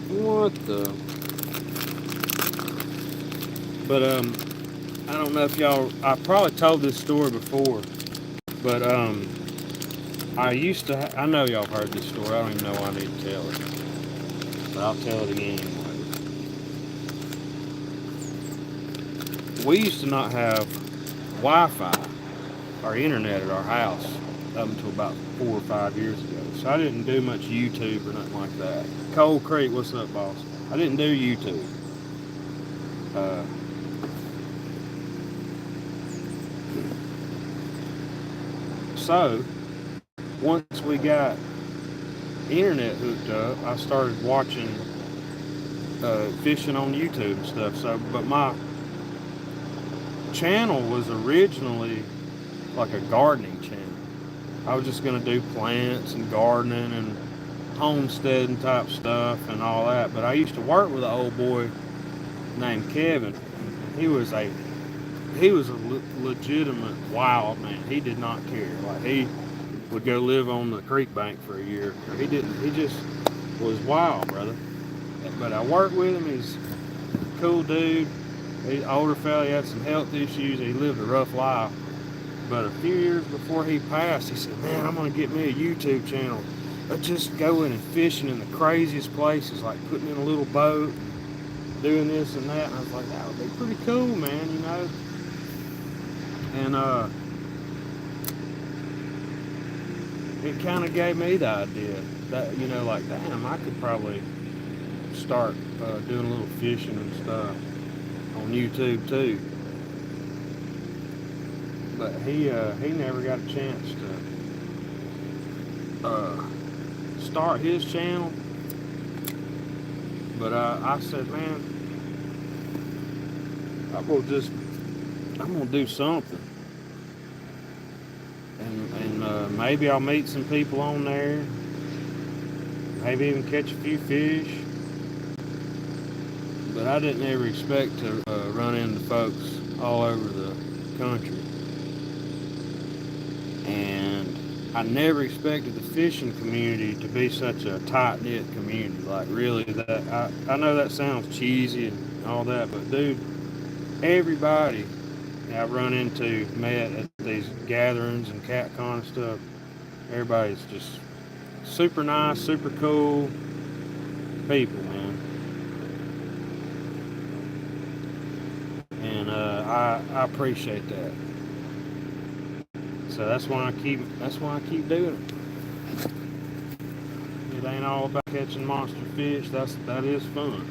What the? But I don't know if y'all, I probably told this story before, but I know y'all heard this story. I don't even know why I need to tell it, but I'll tell it again anyway. We used to not have Wi-Fi or internet at our house up until about 4 or 5 years ago. So I didn't do much YouTube or nothing like that. Cold Creek, what's up, boss? I didn't do YouTube. So once we got internet hooked up, I started watching fishing on YouTube and stuff. So, but my channel was originally like a gardening channel. I was just gonna do plants and gardening and homesteading type stuff and all that. But I used to work with an old boy named Kevin. He was a legitimate wild man. He did not care. Like, he would go live on the creek bank for a year. He didn't. He just was wild, brother. But I worked with him. He's a cool dude. He's an older fella. He had some health issues. He lived a rough life. But a few years before he passed, he said, "Man, I'm gonna get me a YouTube channel. Just going and fishing in the craziest places, like putting in a little boat, doing this and that." And I was like, "That would be pretty cool, man, you know." And it kind of gave me the idea that, you know, like, damn, I could probably start doing a little fishing and stuff on YouTube too. But he never got a chance to start his channel. But I said, man, I'm gonna do something, and maybe I'll meet some people on there, maybe even catch a few fish. But I didn't ever expect to run into folks all over the country, and I never expected the fishing community to be such a tight-knit community. Like, really, that I know that sounds cheesy and all that, but dude, everybody I've run into, met at these gatherings and CatCon and stuff, everybody's just super nice, super cool people, man. And I appreciate that. So that's why I keep doing it. It ain't all about catching monster fish. That is fun.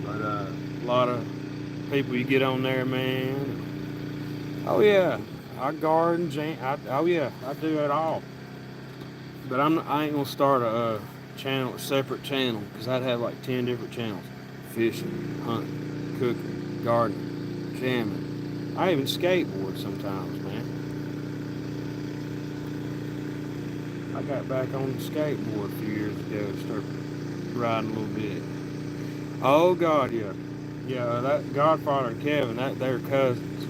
But a lot of people you get on there, man. Oh yeah, I garden, oh yeah, I do it all. But I ain't gonna start a separate channel, because I'd have like 10 different channels: fishing, hunting, cooking, gardening, jamming. I even skateboard sometimes, man. I got back on the skateboard a few years ago and started riding a little bit. Oh God, yeah. Yeah, that Godfather and Kevin, they're cousins.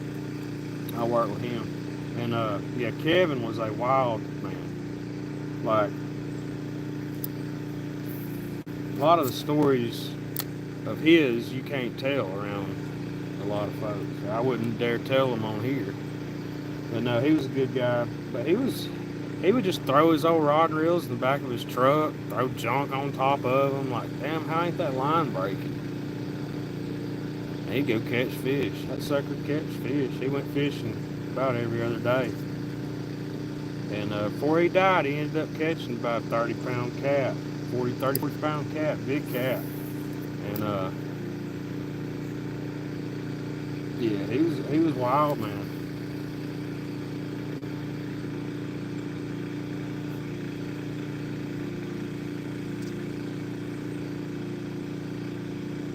I work with him. And yeah, Kevin was a wild man. Like, a lot of the stories of his you can't tell around a lot of folks. I wouldn't dare tell them on here. But no, he was a good guy. But he would just throw his old rod and reels in the back of his truck, throw junk on top of them. Like, damn, how ain't that line breaking? And he'd go catch fish. That sucker catch fish. He went fishing about every other day. And before he died, he ended up catching about a 30-pound cat, 30-40-pound cat, big cat. And yeah, he was wild, man.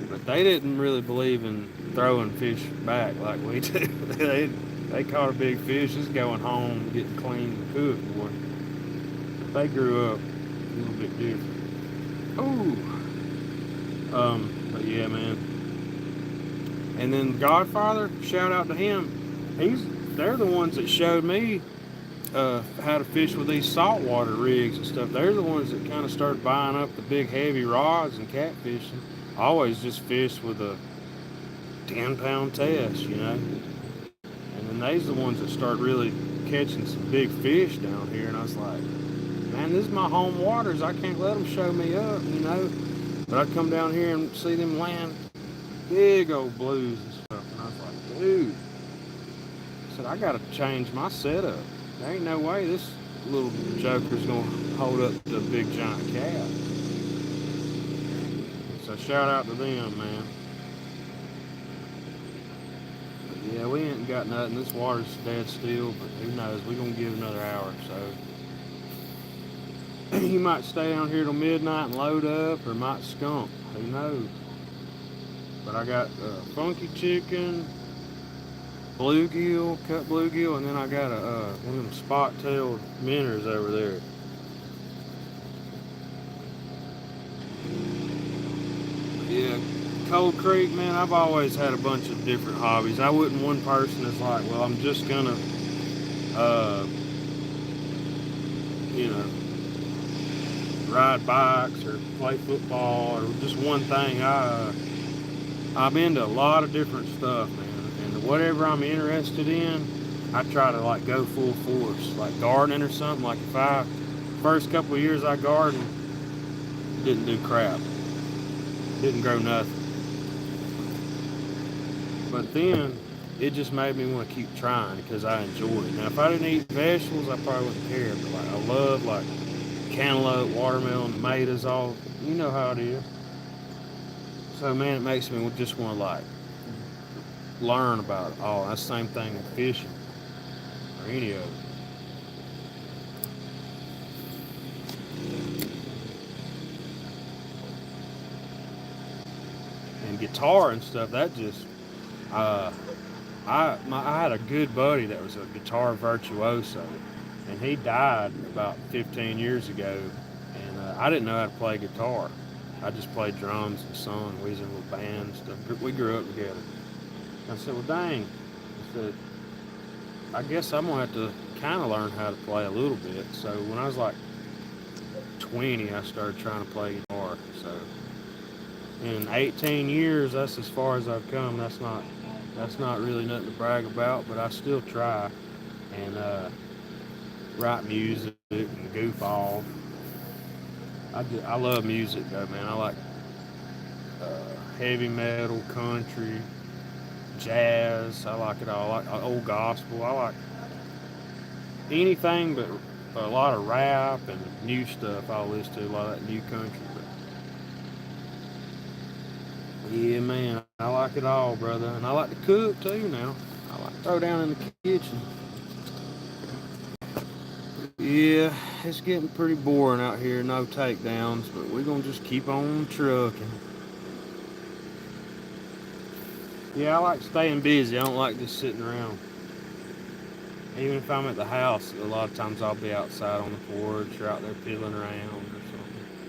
But they didn't really believe in throwing fish back like we do. They caught a big fish, just going home, getting cleaned and cooked, boy. They grew up a little bit different. Ooh. But yeah, man. And then Godfather, shout out to him. They're the ones that showed me how to fish with these saltwater rigs and stuff. They're the ones that kind of started buying up the big heavy rods and catfishing. I always just fished with a 10-pound test, you know. And then they's the ones that started really catching some big fish down here. And I was like, man, this is my home waters. I can't let them show me up, you know. But I'd come down here and see them land big old blues and stuff. And I was like, dude, I said, I got to change my setup. There ain't no way this little joker's going to hold up to a big giant cat. So shout out to them, man. But yeah, we ain't got nothing. This water's dead still, but who knows? We're going to give it another hour or so. You might stay down here till midnight and load up, or might skunk. Who knows? But I got funky chicken, bluegill, cut bluegill, and then I got one of them spot-tailed minnows over there. Yeah, Cold Creek, man. I've always had a bunch of different hobbies. I wasn't one person that's like, well, I'm just gonna, uh, you know, ride bikes or play football or just one thing. I'm into a lot of different stuff, man. And whatever I'm interested in, I try to like go full force. Like gardening or something. Like if I first couple of years I gardened, didn't do crap, didn't grow nothing. But then it just made me want to keep trying because I enjoy it. Now if I didn't eat vegetables, I probably wouldn't care. But like I love like cantaloupe, watermelon, tomatoes, all you know how it is. So man, it makes me just want to like learn about it all. That's the same thing with fishing or any of it. And guitar and stuff. That just uh, I had a good buddy that was a guitar virtuoso, and he died about 15 years ago. And I didn't know how to play guitar. I just played drums and sung. We was in a little band and stuff. We grew up together. I said, well, dang. I said, I guess I'm gonna have to kind of learn how to play a little bit. So when I was like 20, I started trying to play guitar. So in 18 years, that's as far as I've come. That's not really nothing to brag about, but I still try and write music and goof off. I love music though, man. I like heavy metal, country, jazz. I like it all. I like old gospel. I like anything but a lot of rap and new stuff. I'll listen to a lot of that new country. But yeah, man, I like it all, brother. And I like to cook too now. I like to throw down in the kitchen. Yeah, it's getting pretty boring out here. No takedowns, but we're gonna just keep on trucking. Yeah, I like staying busy. I don't like just sitting around. Even if I'm at the house, a lot of times I'll be outside on the porch or out there piddling around or something.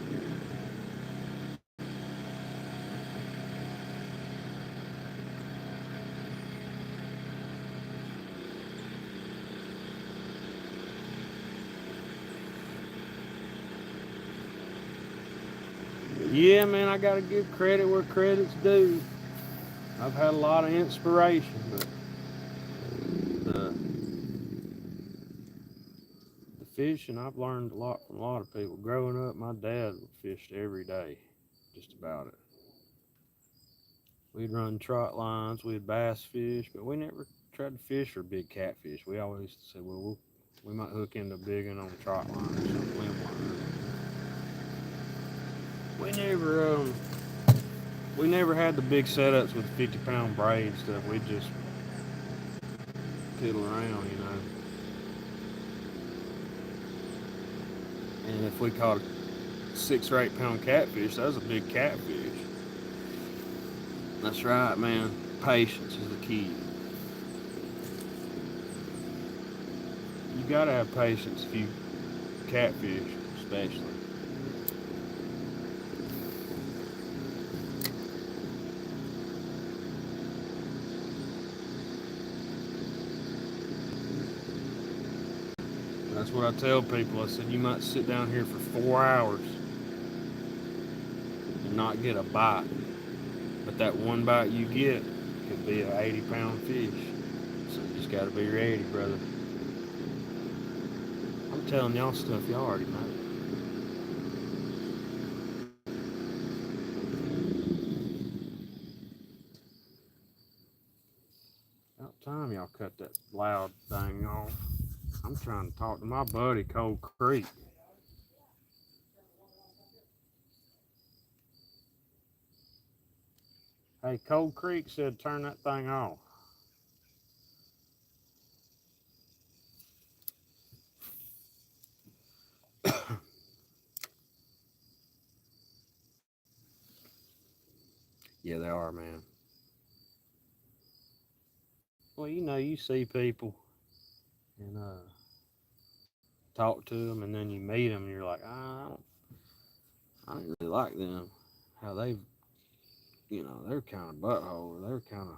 Yeah, man, I gotta give credit where credit's due. I've had a lot of inspiration, but the the fishing, I've learned a lot from a lot of people. Growing up, my dad fished every day, just about it. We'd run trot lines, we'd bass fish, but we never tried to fish for big catfish. We always said, well, we might hook into a big one on a trot line or something. We never, we never had the big setups with 50-pound braid stuff. We just fiddle around, you know. And if we caught a 6 or 8 pound catfish, that was a big catfish. That's right, man. Patience is the key. You gotta have patience if you catfish, especially. That's what I tell people. I said you might sit down here for 4 hours and not get a bite, but that one bite you get could be an 80-pound fish. So you just gotta be ready, brother. I'm telling y'all stuff y'all already know. About time y'all cut that loud thing off. I'm trying to talk to my buddy Cold Creek. Hey, Cold Creek said turn that thing off. Yeah, they are, man. Well, you know, you see people and talk to them, and then you meet them, and you're like, I don't really like them. How they, they're kind of butthole, or they're kind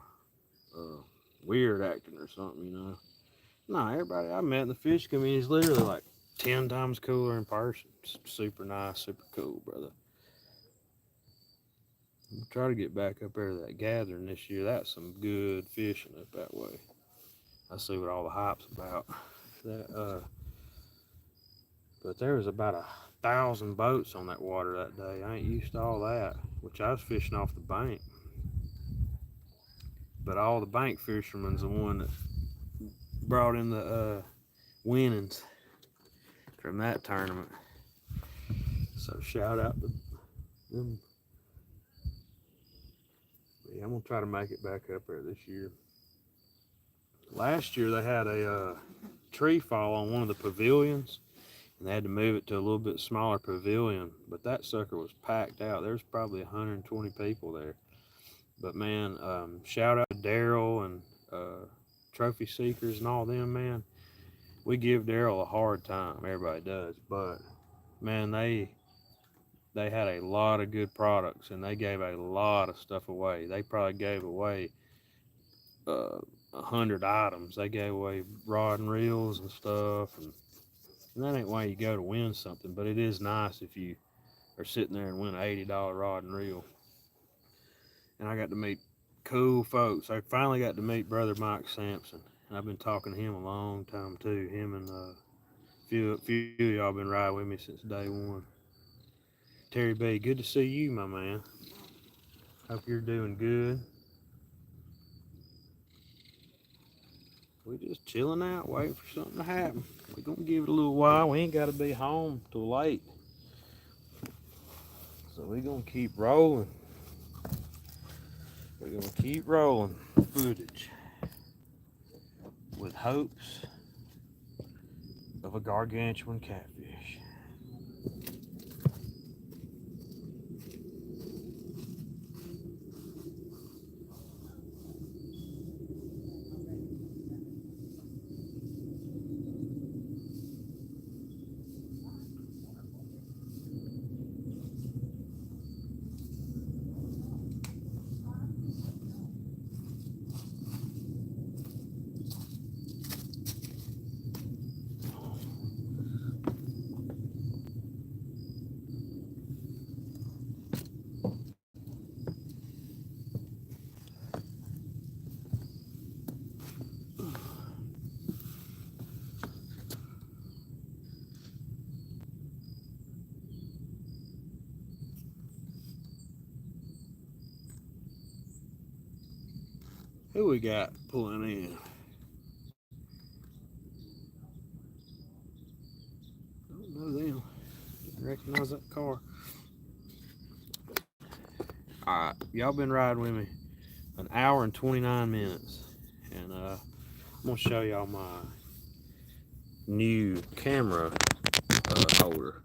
of weird acting or something, you know. Nah, everybody I met in the fish community is literally like 10 times cooler in person. Super nice, super cool, brother. I'm try to get back up there to that gathering this year. That's some good fishing up that way. I see what all the hype's about. That but there was about 1,000 boats on that water that day. I ain't used to all that, which I was fishing off the bank. But all the bank fishermen's the one that brought in the winnings from that tournament. So shout out to them. Yeah, I'm gonna try to make it back up there this year. Last year they had a tree fall on one of the pavilions, and they had to move it to a little bit smaller pavilion. But that sucker was packed out. There's probably 120 people there. But man, shout out to Daryl and Trophy Seekers and all them, man. We give Daryl a hard time. Everybody does, but man, they had a lot of good products, and they gave a lot of stuff away. They probably gave away 100 items. They gave away rod and reels and stuff, and that ain't why you go to win something. But it is nice if you are sitting there and win an $80 rod and reel. And I got to meet cool folks. I finally got to meet Brother Mike Sampson, and I've been talking to him a long time too. Him and few of y'all been riding with me since day one. Terry B, good to see you, my man. Hope you're doing good. We just chilling out, waiting for something to happen. We gonna give it a little while. We ain't gotta be home till late. So we gonna keep rolling. We're gonna keep rolling footage with hopes of a gargantuan catfish. Who we got pulling in? Don't know them. Didn't recognize that car. Alright, y'all been riding with me an hour and 29 minutes. And I'm gonna show y'all my new camera holder.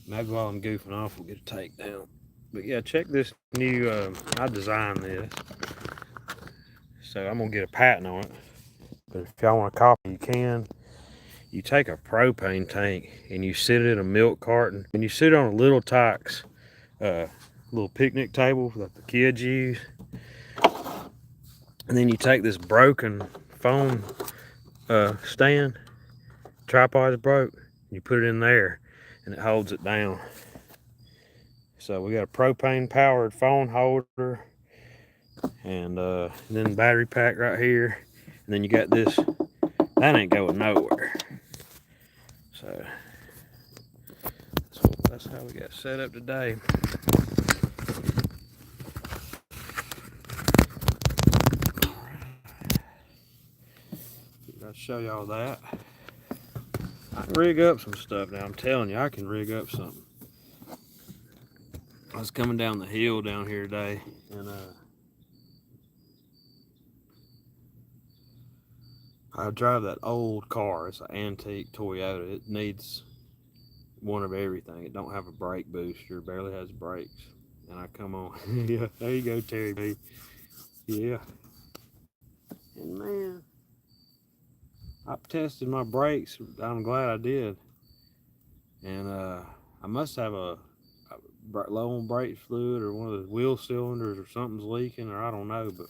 Maybe while I'm goofing off, we'll get a takedown. But yeah, check this new, I designed this. So I'm gonna get a patent on it. But if y'all want a copy, you can. You take a propane tank and you sit it in a milk carton, and you sit it on a little Tikes little picnic table that the kids use. And then you take this broken phone stand, tripod's broke, you put it in there and it holds it down. So we got a propane powered phone holder, and then battery pack right here, and then you got this. That ain't going nowhere. So that's how we got set up today. I'll show y'all that. I can rig up some stuff now. I'm telling you, I can rig up something. I was coming down the hill down here today, and I drive that old car. It's an antique Toyota. It needs one of everything. It don't have a brake booster, barely has brakes. and I come on. Yeah, there you go, Terry B. Yeah. And man, I tested my brakes. I'm glad I did. And I must have a low on brake fluid, or one of the wheel cylinders, or something's leaking, or I don't know. But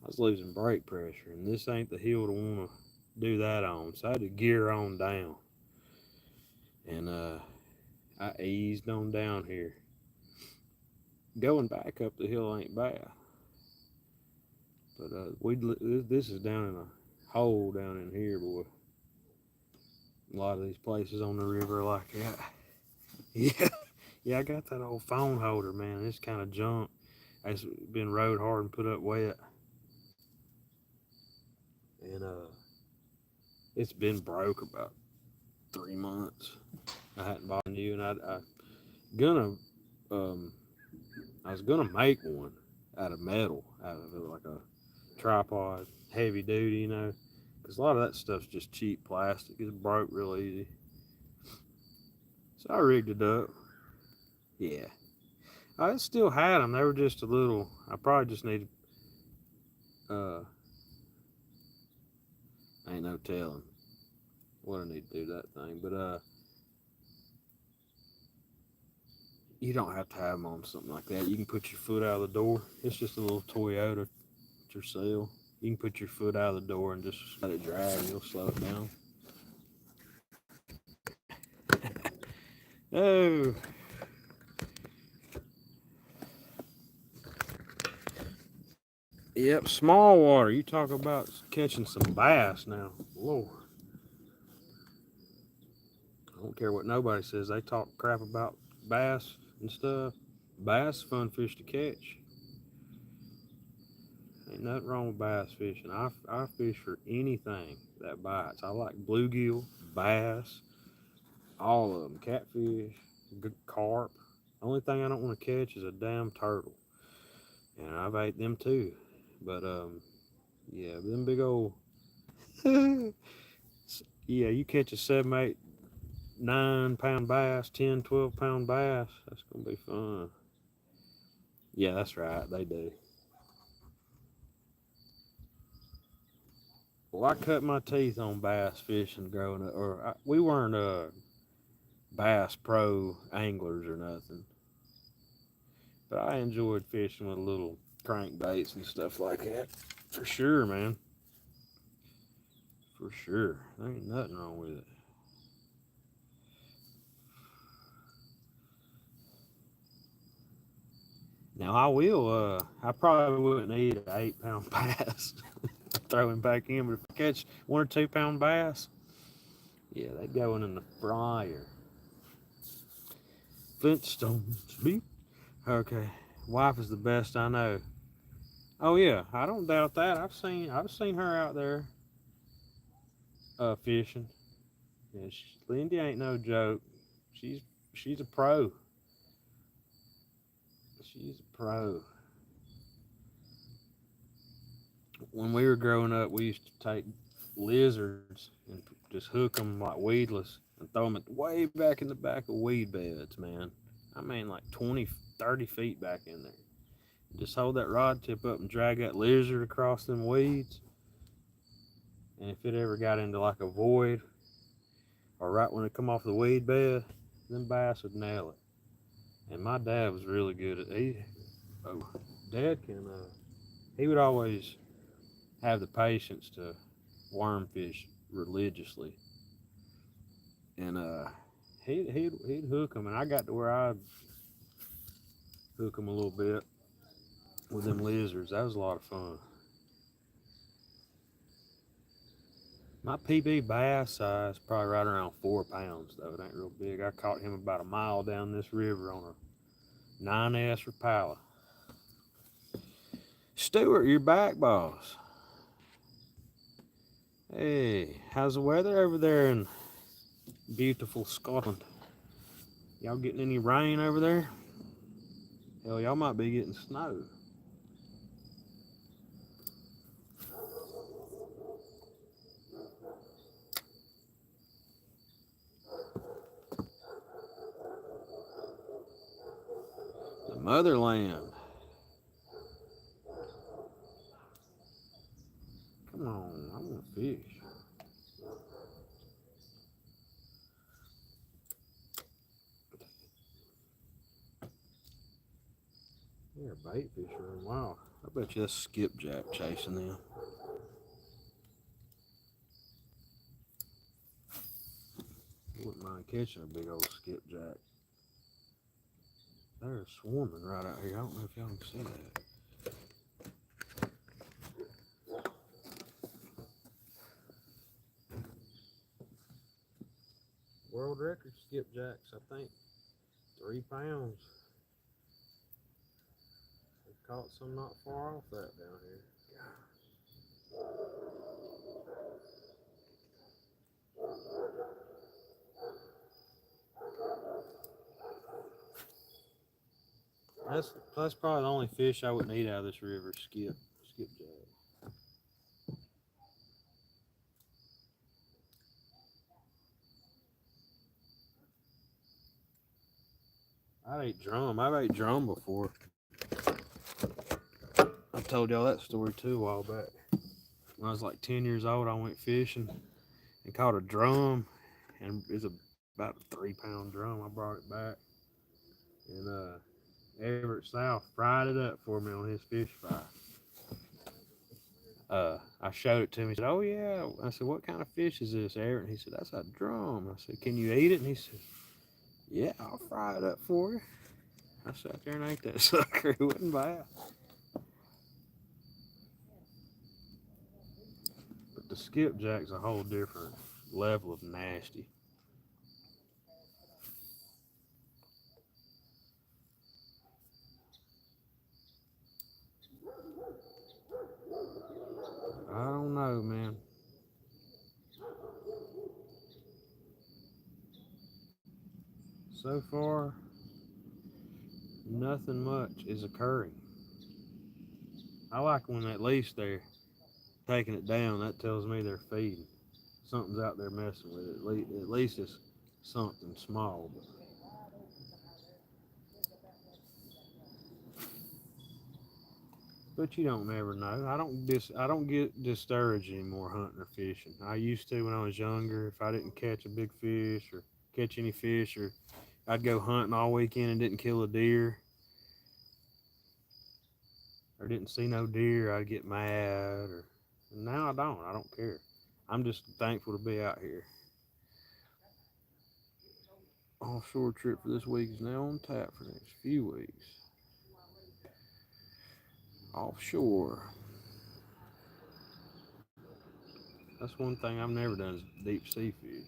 I was losing brake pressure, and this ain't the hill to want to do that on. So I had to gear on down, and I eased on down here. Going back up the hill ain't bad, but this is down in a hole down in here, boy. A lot of these places on the river are like that. Yeah, yeah, I got that old phone holder, man. It's kind of junk. It's been rode hard and put up wet, and it's been broke about 3 months. I hadn't bought new, and gonna um, I was gonna make one out of metal, out of like a tripod, heavy duty, because a lot of that stuff's just cheap plastic. It's broke real easy. So I rigged it up. Yeah, I still had them. They were just a little. I probably just needed. Ain't no telling what I need to do that thing, but you don't have to have them on something like that. You can put your foot out of the door. It's just a little Toyota Tercel. You can put your foot out of the door and just let it drag, and you'll slow it down. Oh. Yep, small water. You talk about catching some bass now. Lord. I don't care what nobody says. They talk crap about bass and stuff. Bass, fun fish to catch. Ain't nothing wrong with bass fishing. I fish for anything that bites. I like bluegill, bass, all of them. Catfish, good carp. Only thing I don't want to catch is a damn turtle. And I've ate them too. But yeah, them big old yeah, you catch a 7, 8, 9 pound bass, 10, 12 pound bass. That's gonna be fun. Yeah, that's right. They do. Well, I cut my teeth on bass fishing growing up. We weren't bass pro anglers or nothing, but I enjoyed fishing with little crankbaits and stuff like that. For sure, man. For sure. There ain't nothing wrong with it. Now I probably wouldn't eat an 8 pound bass. Throw him back in, but if I catch 1 or 2 pound bass, yeah, they going in the fryer. Flintstones, beep. Okay, wife is the best I know. Oh yeah, I don't doubt that. I've seen her out there fishing. Yeah, Lindy ain't no joke. She's she's a pro. She's a pro. When we were growing up, we used to take lizards and just hook them like weedless and throw them way back in the back of weed beds, man. I mean, like 20, 30 feet back in there. Just hold that rod tip up and drag that lizard across them weeds. And if it ever got into like a void or right when it come off the weed bed, them bass would nail it. And my dad was really good at oh, dad can he would always have the patience to worm fish religiously, and he'd hook them, and I got to where I'd hook them a little bit with them lizards. That was a lot of fun. My PB bass size probably right around 4 pounds though. It ain't real big. I caught him about a mile down this river on a 9S Rapala. Stuart, you're back, boss. Hey, how's the weather over there in beautiful Scotland? Y'all getting any rain over there? Hell, y'all might be getting snow. Motherland. Come on, I want to fish. They're bait fish running wild. I bet you that's skipjack chasing them. Wouldn't mind catching a big old skipjack. They're swarming right out here. I don't know if y'all can see that. World record skipjacks, I think. 3 pounds. They caught some not far off that down here. That's probably the only fish I would eat out of this river. Skipjack. I've ate drum before. I told y'all that story too a while back. When I was like 10 years old, I went fishing and caught a drum, and it was about a 3-pound drum. I brought it back, and Everett South fried it up for me on his fish fry. I showed it to him. He said, "Oh yeah." I said, "What kind of fish is this, Everett?" And he said, "That's a drum." I said, "Can you eat it?" And he said, "Yeah, I'll fry it up for you." I sat there and ate that sucker. It wasn't bad. But the skipjack's a whole different level of nasty. I don't know, man. So far, nothing much is occurring. I like when at least they're taking it down. That tells me they're feeding. Something's out there messing with it. At least it's something small. But you don't never know. I don't get discouraged anymore hunting or fishing. I used to when I was younger. If I didn't catch a big fish or catch any fish, or I'd go hunting all weekend and didn't kill a deer or didn't see no deer, I'd get mad. Or now I don't. I don't care. I'm just thankful to be out here. Offshore trip for this week is now on tap for the next few weeks. Offshore. That's one thing I've never done is deep sea fish.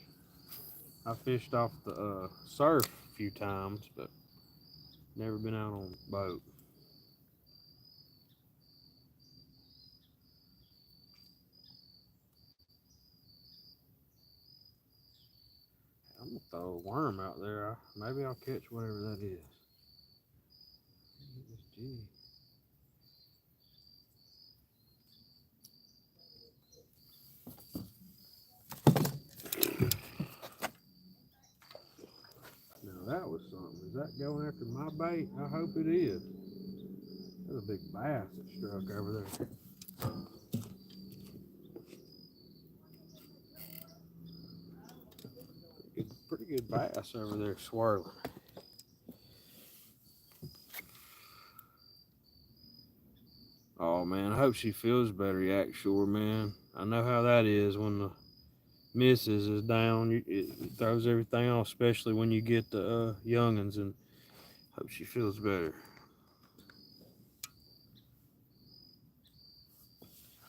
I fished off the surf a few times, but never been out on a boat. I'm gonna throw a worm out there. Maybe I'll catch whatever that is. Gee. Now that was something. Is that going after my bait? I hope it is. There's a big bass that struck over there. Pretty good bass over there swirling. Oh man, I hope she feels better, Yak Shore, man. I know how that is when the missus is down. It throws everything off, especially when you get the youngins, and hope she feels better.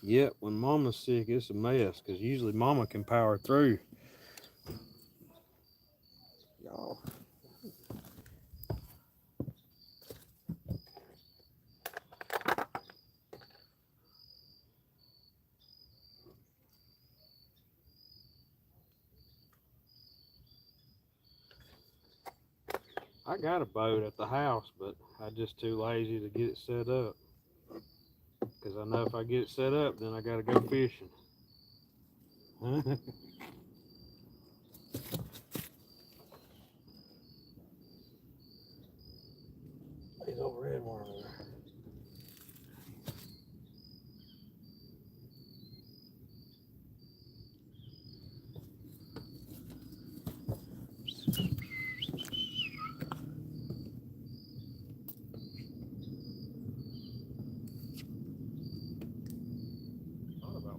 Yep, when mama's sick, it's a mess, because usually mama can power through. Y'all. I got a boat at the house, but I'm just too lazy to get it set up. Because I know if I get it set up, then I got to go fishing. He's over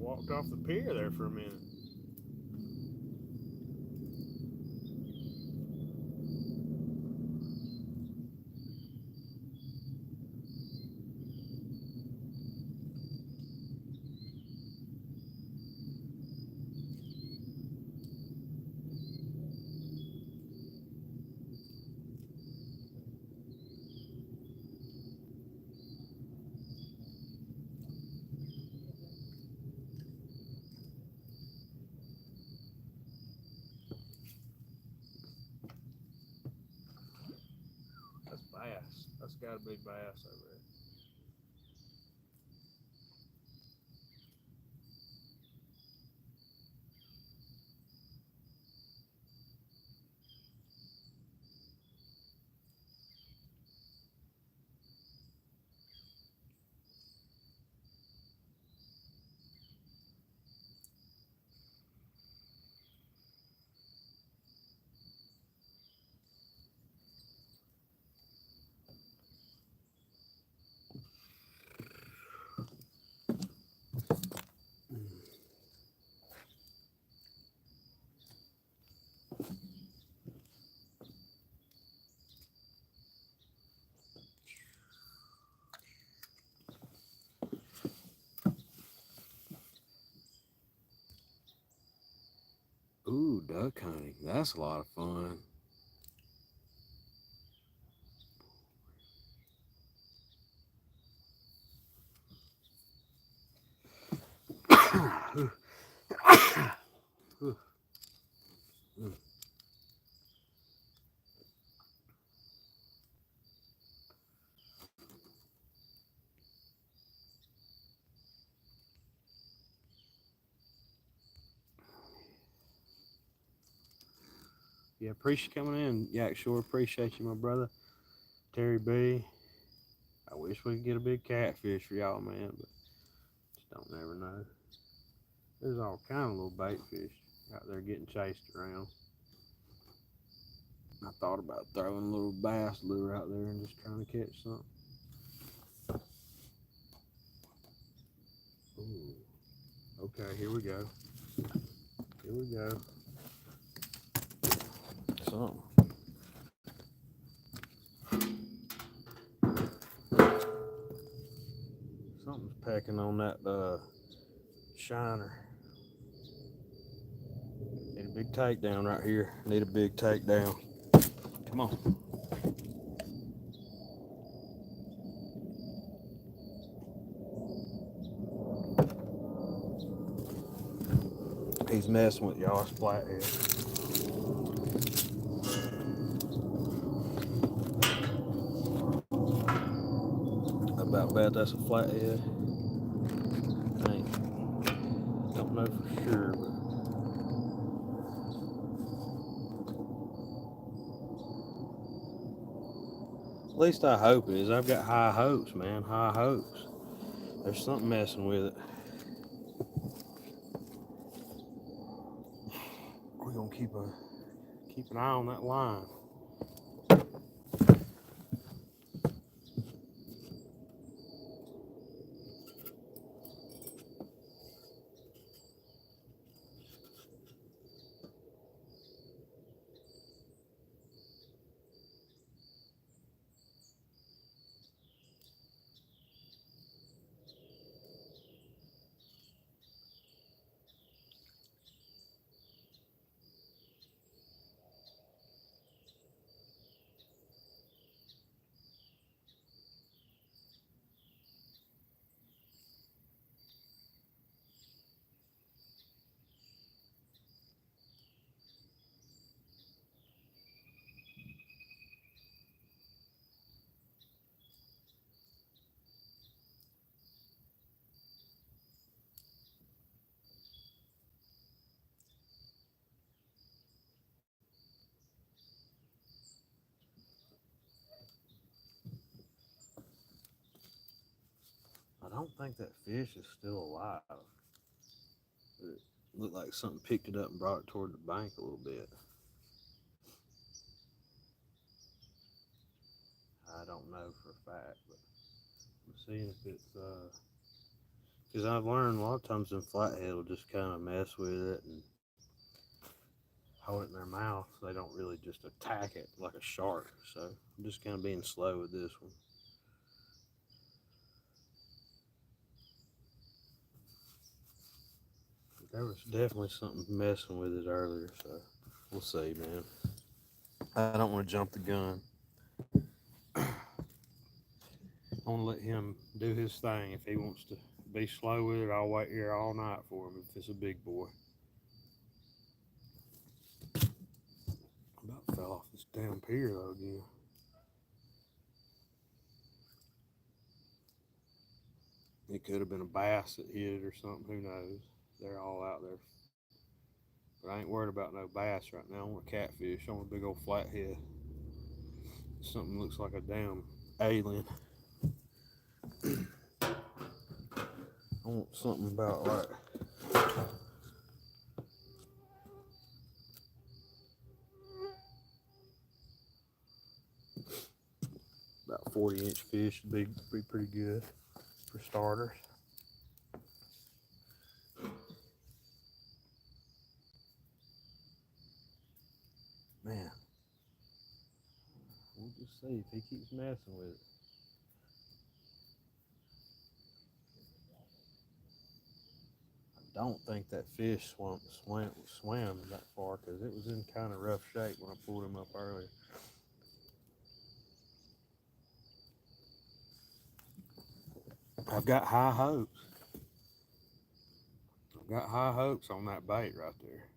walked off the pier there for a minute. That's bass. That's got to be bass over there. Ooh, duck hunting. That's a lot of fun. Yeah, appreciate you coming in. Yak Shore, appreciate you, my brother. Terry B. I wish we could get a big catfish for y'all, man, but just don't never know. There's all kind of little bait fish out there getting chased around. I thought about throwing a little bass lure out there and just trying to catch something. Ooh. Okay, here we go. Here we go. Something. Something's pecking on that shiner. Need a big takedown right here. Need a big takedown. Come on. He's messing with y'all. It's flathead. About bet that's a flathead. Don't know for sure, but at least I hope it is. I've got high hopes, man. High hopes. There's something messing with it. We're gonna keep an eye on that line. I don't think that fish is still alive. It looked like something picked it up and brought it toward the bank a little bit. I don't know for a fact, but I'm seeing if it's Because I've learned a lot of times them flathead will just kind of mess with it and hold it in their mouth. They don't really just attack it like a shark. So I'm just kind of being slow with this one. There was definitely something messing with it earlier, so we'll see, man. I don't want to jump the gun. I want to let him do his thing. If he wants to be slow with it, I'll wait here all night for him if it's a big boy. About fell off this damn pier though again. It could have been a bass that hit it or something. Who knows? They're all out there. But I ain't worried about no bass right now. I want a catfish. I want a big old flathead. Something looks like a damn alien. I want something about like about 40-inch fish would be pretty good for starters. Man, we'll just see if he keeps messing with it. I don't think that fish swam that far because it was in kind of rough shape when I pulled him up earlier. I've got high hopes. I've got high hopes on that bait right there.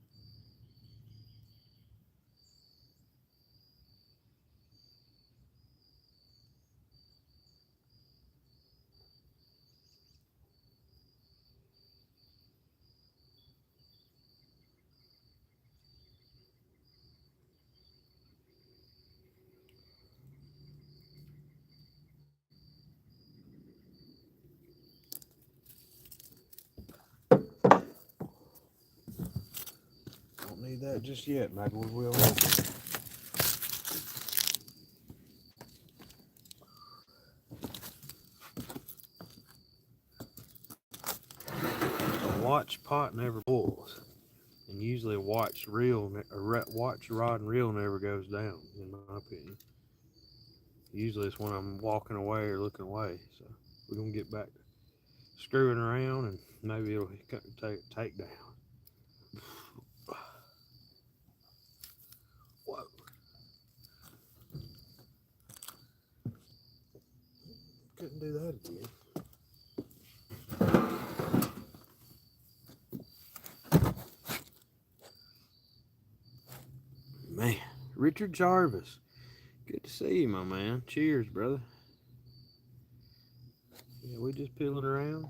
Don't need that just yet, maybe we will. A watch pot never boils, and usually a watch rod and reel never goes down, in my opinion. Usually it's when I'm walking away or looking away. So we're gonna get back to screwing around and maybe it'll take down. Whoa. Couldn't do that again. Man, Richard Jarvis. Good to see you, my man. Cheers, brother. Yeah, we just peeling around.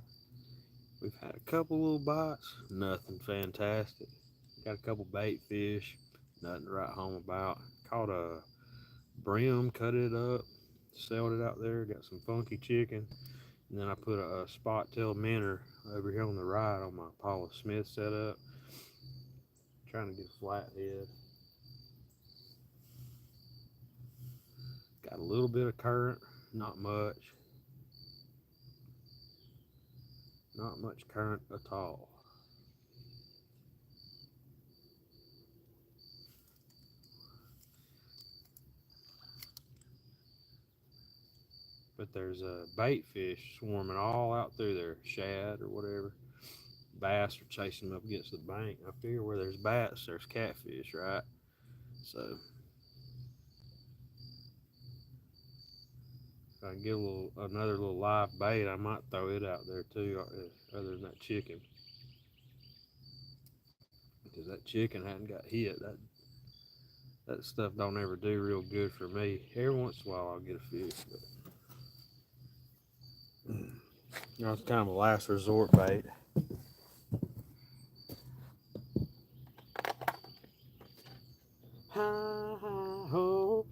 We've had a couple little bites, nothing fantastic. Got a couple bait fish, nothing to write home about. Caught a brim, cut it up, sold it out there. Got some funky chicken, and then I put a spot-tailed minnow over here on the right on my Paula Smith setup. Trying to get a flathead. Got a little bit of current, not much. Not much current at all. But there's a bait fish swarming all out through there, shad or whatever. Bass are chasing them up against the bank. I figure where there's bats, there's catfish, right? So if I can get another little live bait, I might throw it out there too, other than that chicken. Because that chicken hadn't got hit. That stuff don't ever do real good for me. Every once in a while I'll get a fish, but it's kind of a last resort bait. High hopes.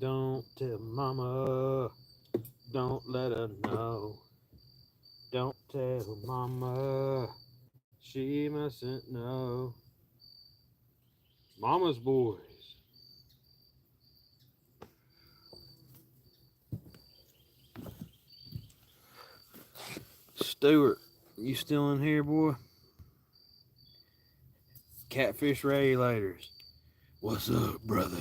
Don't tell mama, don't let her know. Don't tell mama, she mustn't know. Mama's boys. Stewart, you still in here, boy? Catfish regulators. What's up, brother?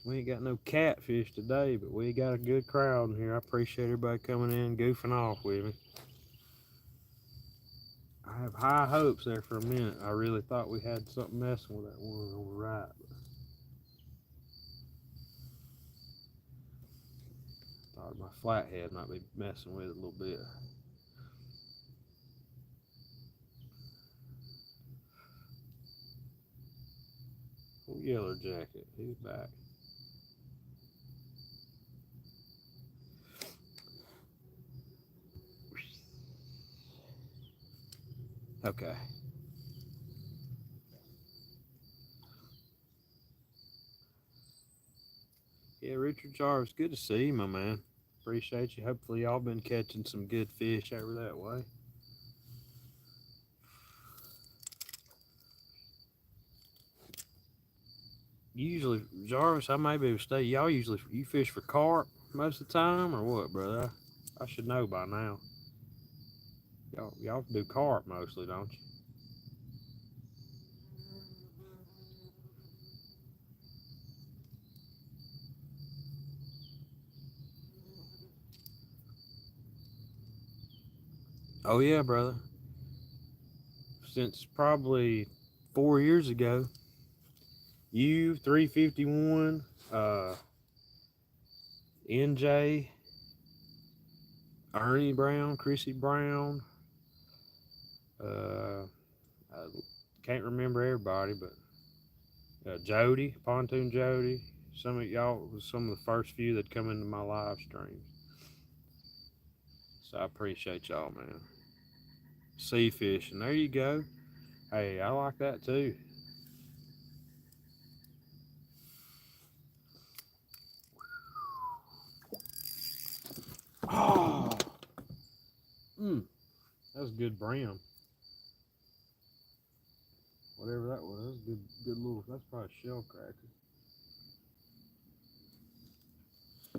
We ain't got no catfish today, but we got a good crowd in here. I appreciate everybody coming in, goofing off with me. I have high hopes there for a minute. I really thought we had something messing with that one on the right. But thought my flathead might be messing with it a little bit. Oh, Yellow Jacket, he's back. Okay. Yeah, Richard Jarvis, good to see you, my man. Appreciate you. Hopefully, y'all been catching some good fish over that way. Usually, Jarvis, I may be mistaken. Y'all usually you fish for carp most of the time, or what, brother? I should know by now. Y'all do carp mostly, don't you? Oh yeah, brother. Since probably 4 years ago, you 351, NJ, Ernie Brown, Chrissy Brown. I can't remember everybody, but Jody, Pontoon Jody. Some of y'all was some of the first few that come into my live streams. So I appreciate y'all, man. Sea fishing, there you go. Hey, I like that too. Oh, that was good brim. Whatever that was, good little. That's probably a shell cracker.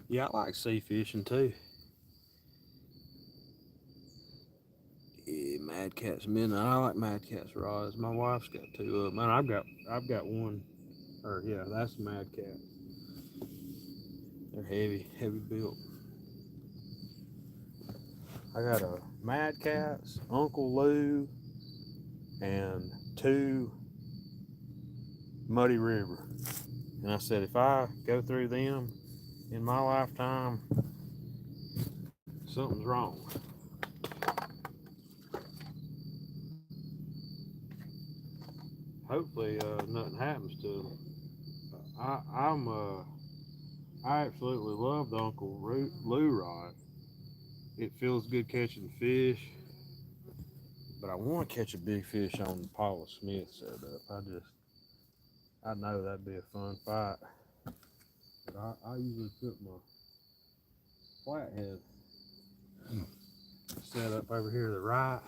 Yeah, I like sea fishing too. Yeah, Mad Cat's Midnight. I like Mad Cat's rods. My wife's got two of them. Man, I've got one. Or yeah, that's Mad Cat. They're heavy built. I got a Mad Cat's, Uncle Lou, and two Muddy River. And I said, if I go through them in my lifetime, something's wrong. Hopefully, nothing happens to them. I absolutely love the Uncle Lou rod. It feels good catching fish, but I want to catch a big fish on the Paula Smith setup. I know that'd be a fun fight. But I usually put my flathead set up over here to the right.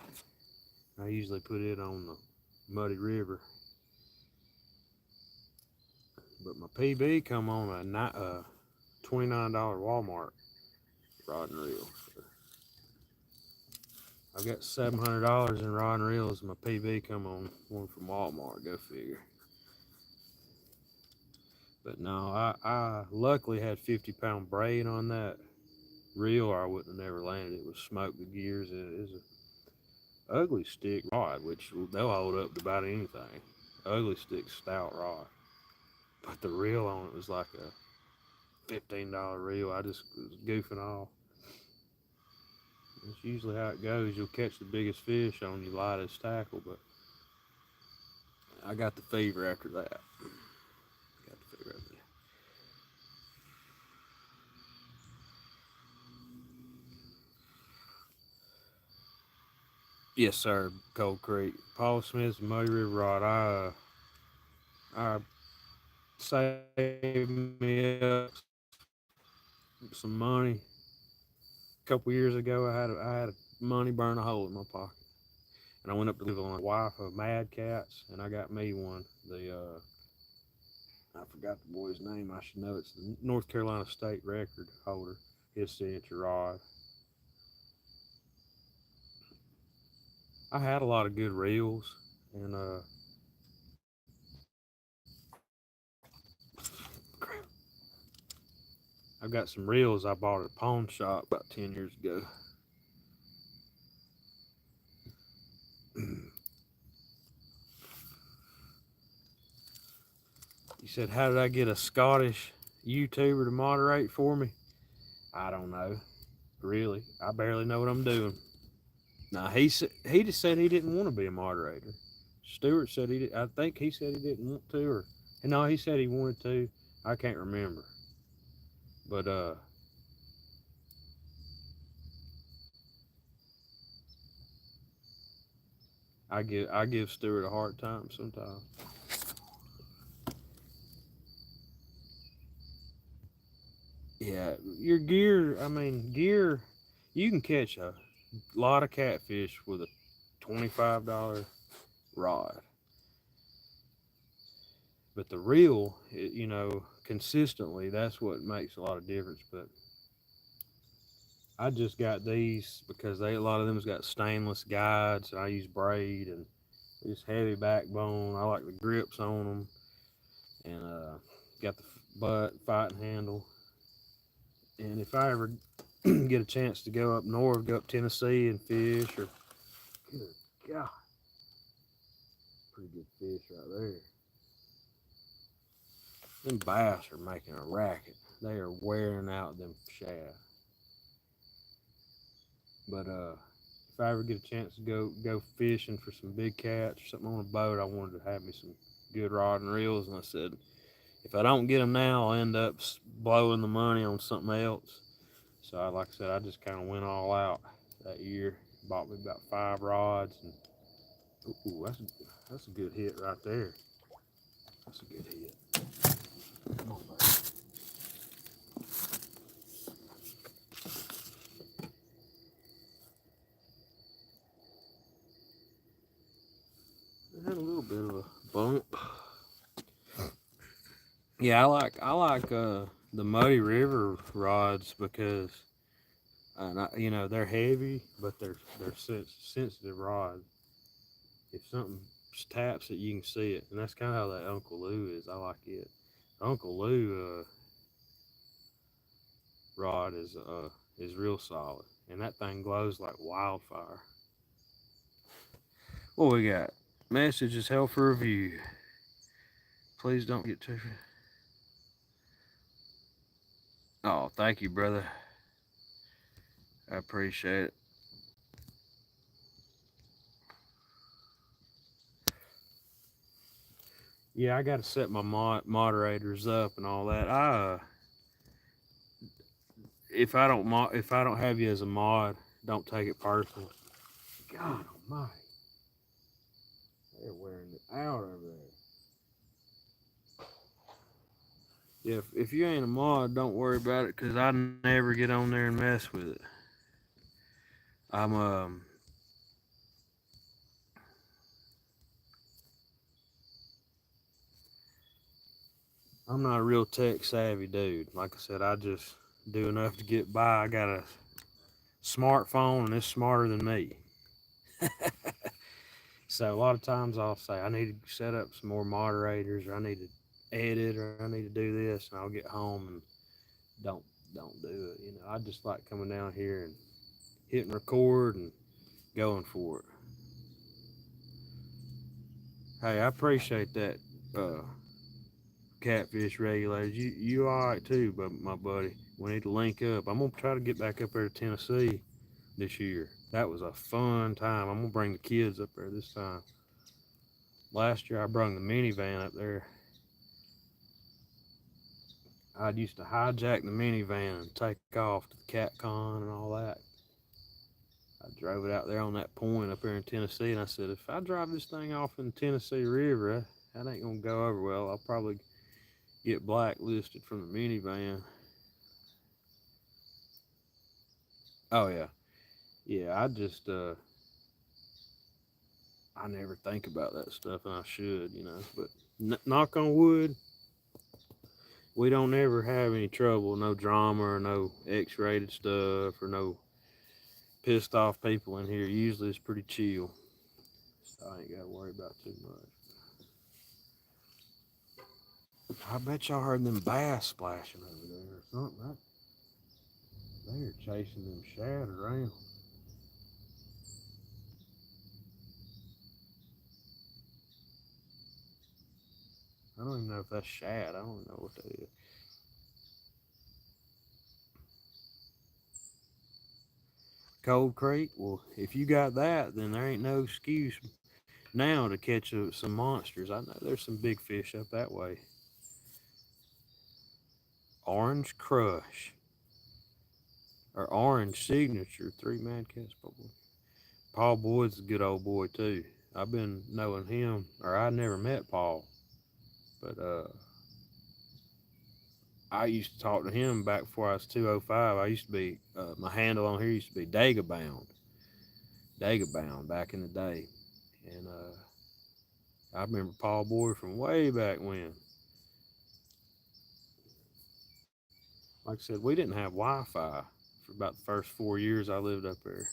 I usually put it on the Muddy River. But my PB come on a $29 Walmart rod and reel. I've got $700 in rod and reels. My PB come on one from Walmart. Go figure. But no, I luckily had 50-pound braid on that reel, or I wouldn't have never landed. It was smoked the gears. It is an ugly stick rod, which they'll hold up to about anything. Ugly stick, stout rod. But the reel on it was like a $15 reel. I just was goofing off. That's usually how it goes. You'll catch the biggest fish on your lightest tackle, but I got the fever after that. Got the fever after that. Yes, sir. Cold Creek, Paul Smith's Muddy River rod. I saved me up some money a couple years ago. I had money burn a hole in my pocket, and I went up to live on a wife of Mad Cats, and I got me one. I forgot the boy's name. I should know. It's the North Carolina state record holder. His signature rod. I had a lot of good reels, and crap. I've got some reels I bought at a pawn shop about 10 years ago. You said, how did I get a Scottish YouTuber to moderate for me? I don't know. Really, I barely know what I'm doing. Now he just said he didn't want to be a moderator. Stuart said he did. I think he said he didn't want to, or no, he said he wanted to. I can't remember. But I give Stuart a hard time sometimes. Yeah, your gear. I mean, gear. You can catch a lot of catfish with a $25 rod, but the reel, consistently, that's what makes a lot of difference. But I just got these because a lot of them's got stainless guides, and I use braid and it's heavy backbone. I like the grips on them, and got the butt fighting handle. And if I ever get a chance to go up north, go up Tennessee and fish, or good God, pretty good fish right there. Them bass are making a racket. They are wearing out them shafts. But if I ever get a chance to go fishing for some big cats or something on a boat, I wanted to have me some good rod and reels. And I said, if I don't get them now, I'll end up blowing the money on something else. So, like I said, I just kind of went all out that year. Bought me about 5 rods, and ooh, that's a good hit right there. That's a good hit. Come on, baby. It had a little bit of a bump. Yeah, I like the Muddy River rods because they're heavy, but they're sensitive rods. If something taps it, you can see it, and that's kind of how that Uncle Lou is. I like it. Uncle Lou rod is real solid, and that thing glows like wildfire. What we got? Message is hell for review. Please don't get too. Oh, thank you, brother. I appreciate it. Yeah, I got to set my moderators up and all that. If I don't have you as a mod, don't take it personal. God Almighty, they're wearing it out over there. Yeah, if you ain't a mod, don't worry about it, cause I never get on there and mess with it. I'm I'm not a real tech savvy dude. Like I said, I just do enough to get by. I got a smartphone and it's smarter than me. So a lot of times I'll say I need to set up some more moderators, or I need to edit, or I need to do this, and I'll get home and don't don't do it. I just like coming down here and hitting record and going for it. Hey, I appreciate that, uh, catfish regulators. You all right too, but my buddy. We need to link up. I'm gonna try to get back up there to Tennessee this year. That was a fun time. I'm gonna bring the kids up there this time. Last year I brought the minivan up there. I used to hijack the minivan and take off to the CatCon and all that. I drove it out there on that point up there in Tennessee, and I said, if I drive this thing off in the Tennessee River, that ain't gonna go over well. I'll probably get blacklisted from the minivan. Oh yeah, yeah. I never think about that stuff, and I should. But knock on wood, we don't ever have any trouble, no drama, or no X-rated stuff, or no pissed off people in here. Usually, it's pretty chill. I ain't got to worry about too much. I bet y'all heard them bass splashing over there or something. They're chasing them shad around. I don't even know if that's shad. I don't know what that is. Cold Creek, well, if you got that, then there ain't no excuse now to catch some monsters. I know there's some big fish up that way. Orange Crush or Orange Signature, 3 man cast. Paul Boyd's a good old boy too. I've been knowing him, or I never met Paul, but I used to talk to him back before I was 205. I used to be my handle on here used to be Dagabound back in the day, and I remember Paul Boyd from way back when. Like I said, we didn't have Wi-Fi for about the first 4 years I lived up there.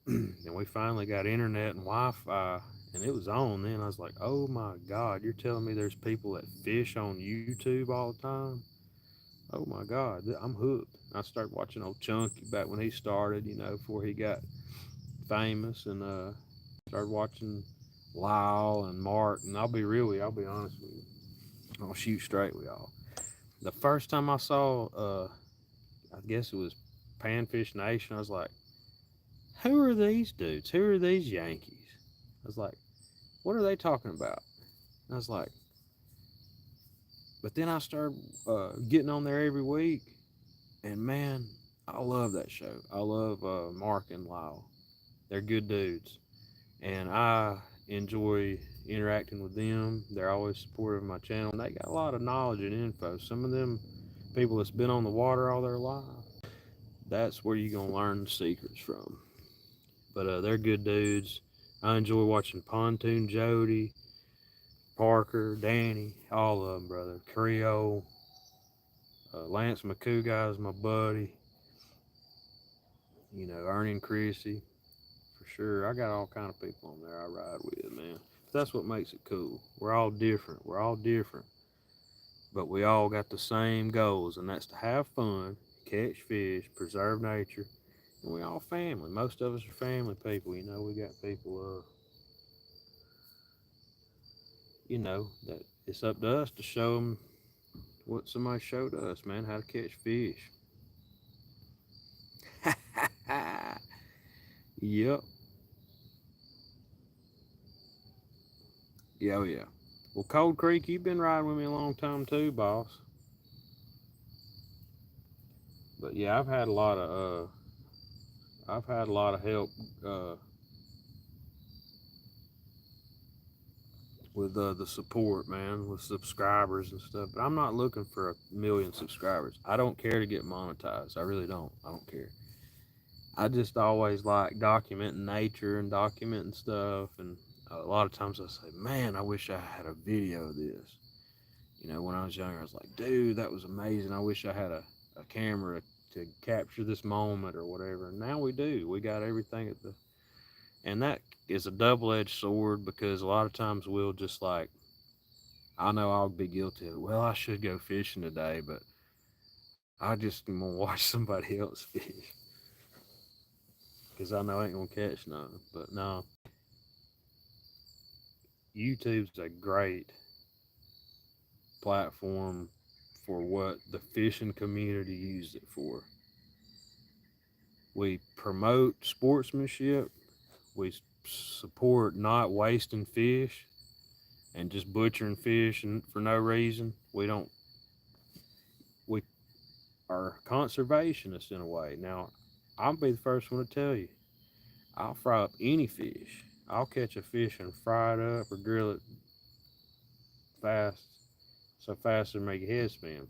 And we finally got internet and Wi-Fi, and it was on then. I was like, oh my God, you're telling me there's people that fish on YouTube all the time? Oh my God, I'm hooked. I started watching old Chunky back when he started, before he got famous, and started watching Lyle and Mark. And I'll be real with you, I'll be honest with you. I'll shoot straight with y'all. The first time I saw, I guess it was Panfish Nation, I was like, who are these dudes? Who are these Yankees? I was like, what are they talking about? And I was like, but then I started getting on there every week, and man, I love that show. I love Mark and Lyle. They're good dudes, and I enjoy interacting with them. They're always supportive of my channel, and they got a lot of knowledge and info. Some of them people that's been on the water all their life, that's where you're gonna learn the secrets from. But they're good dudes. I enjoy watching Pontoon Jody, Parker, Danny, all of them, brother. Creole, Lance McCoo guy's my buddy. Ernie and Chrissy, for sure. I got all kind of people on there I ride with, man. That's what makes it cool. We're all different. But we all got the same goals, and that's to have fun, catch fish, preserve nature, and we all family. Most of us are family people. We got people, that it's up to us to show them what somebody showed us, man, how to catch fish. Yep. Yeah, oh yeah. Well, Cold Creek, you've been riding with me a long time too, boss. But yeah, I've had a lot of help uh, with the support, man, with subscribers and stuff. But I'm not looking for 1 million subscribers. I don't care to get monetized. I really don't. I don't care. I just always like documenting nature and documenting stuff. And a lot of times I say, man, I wish I had a video of this. When I was younger, I was like, dude, that was amazing. I wish I had a camera to capture this moment or whatever. And now we do. We got everything and that is a double-edged sword, because a lot of times we'll just like, I know I'll be guilty of it. Well, I should go fishing today, but I just am gonna watch somebody else fish because I know I ain't gonna catch none. But no, YouTube's a great platform for what the fishing community used it for. We promote sportsmanship. We support not wasting fish and just butchering fish and for no reason. We are conservationists in a way. Now, I'll be the first one to tell you, I'll fry up any fish. I'll catch a fish and fry it up or grill it fast, so fast it'll make your head spin.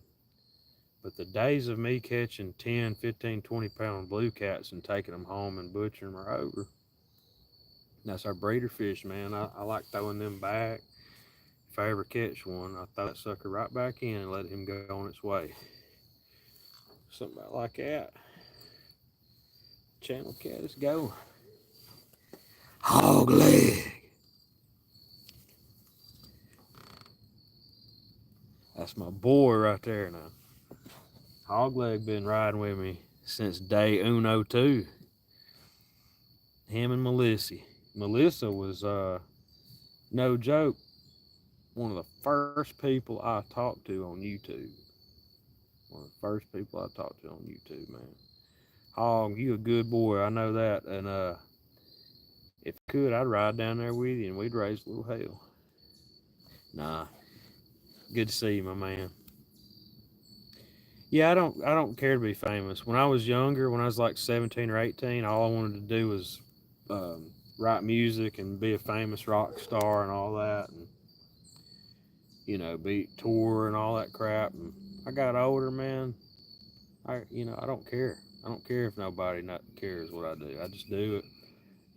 But the days of me catching 10, 15, 20 pound blue cats and taking them home and butchering them are over. That's our breeder fish, man. I like throwing them back. If I ever catch one, I throw that sucker right back in and let him go on its way. Something about like that. Channel cat is going. Hog leg. That's my boy right there now. Hogleg been riding with me since day uno too. Him and Melissa. Melissa was no joke, one of the first people I talked to on YouTube. One of the first people I talked to on YouTube, man. Hog, you a good boy, I know that. And if I could, I'd ride down there with you and we'd raise a little hell. Nah, good to see you, my man. Yeah, I don't care to be famous. When I was younger, when I was like 17 or 18, all I wanted to do was write music and be a famous rock star and all that, and be tour and all that crap. And I got older, man. I don't care. I don't care if nobody not cares what I do. I just do it.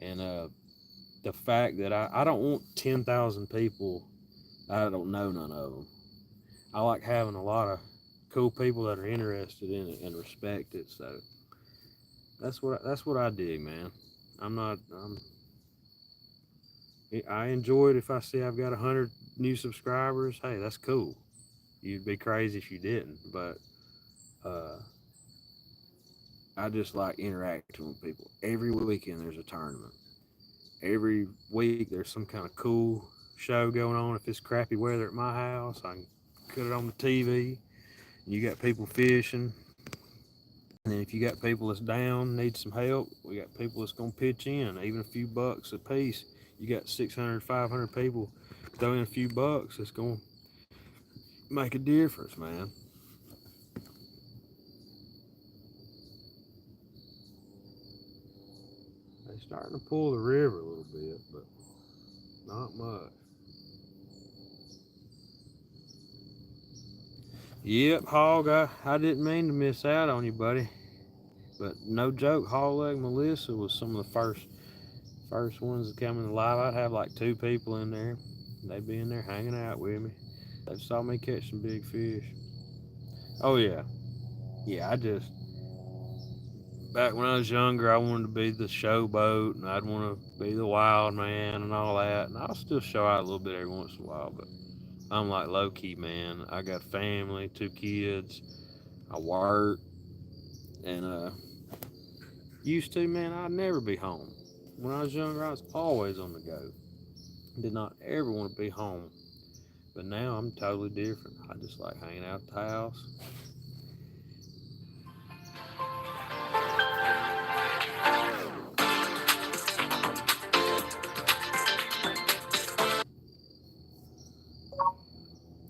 And the fact that I don't want 10,000 people. I don't know none of them. I like having a lot of cool people that are interested in it and respect it. So that's what I dig, man. I'm not. I enjoy it if I see I've got 100 new subscribers. Hey, that's cool. You'd be crazy if you didn't. But uh, I just like interacting with people. Every weekend there's a tournament. Every week there's some kind of cool show going on. If it's crappy weather at my house, I can put it on the TV. And you got people fishing. And then if you got people that's down, need some help, we got people that's gonna pitch in, even a few bucks a piece. You got 600, 500 people throw in a few bucks. It's gonna make a difference, man. They're starting to pull the river a little bit, but not much. Yep, Hog, I didn't mean to miss out on you, buddy. But no joke, Hog Leg Melissa was some of the first ones that come in the live. I'd have like two people in there. They'd be in there hanging out with me. They saw me catch some big fish. Oh yeah, yeah. I just back when I was younger, I wanted to be the showboat, and I'd want to be the wild man and all that. And I'll still show out a little bit every once in a while, but I'm like low key, man. I got a family, two kids. I work, and used to, man. I'd never be home. When I was younger, I was always on the go. Did not ever want to be home. But now I'm totally different. I just like hanging out at the house.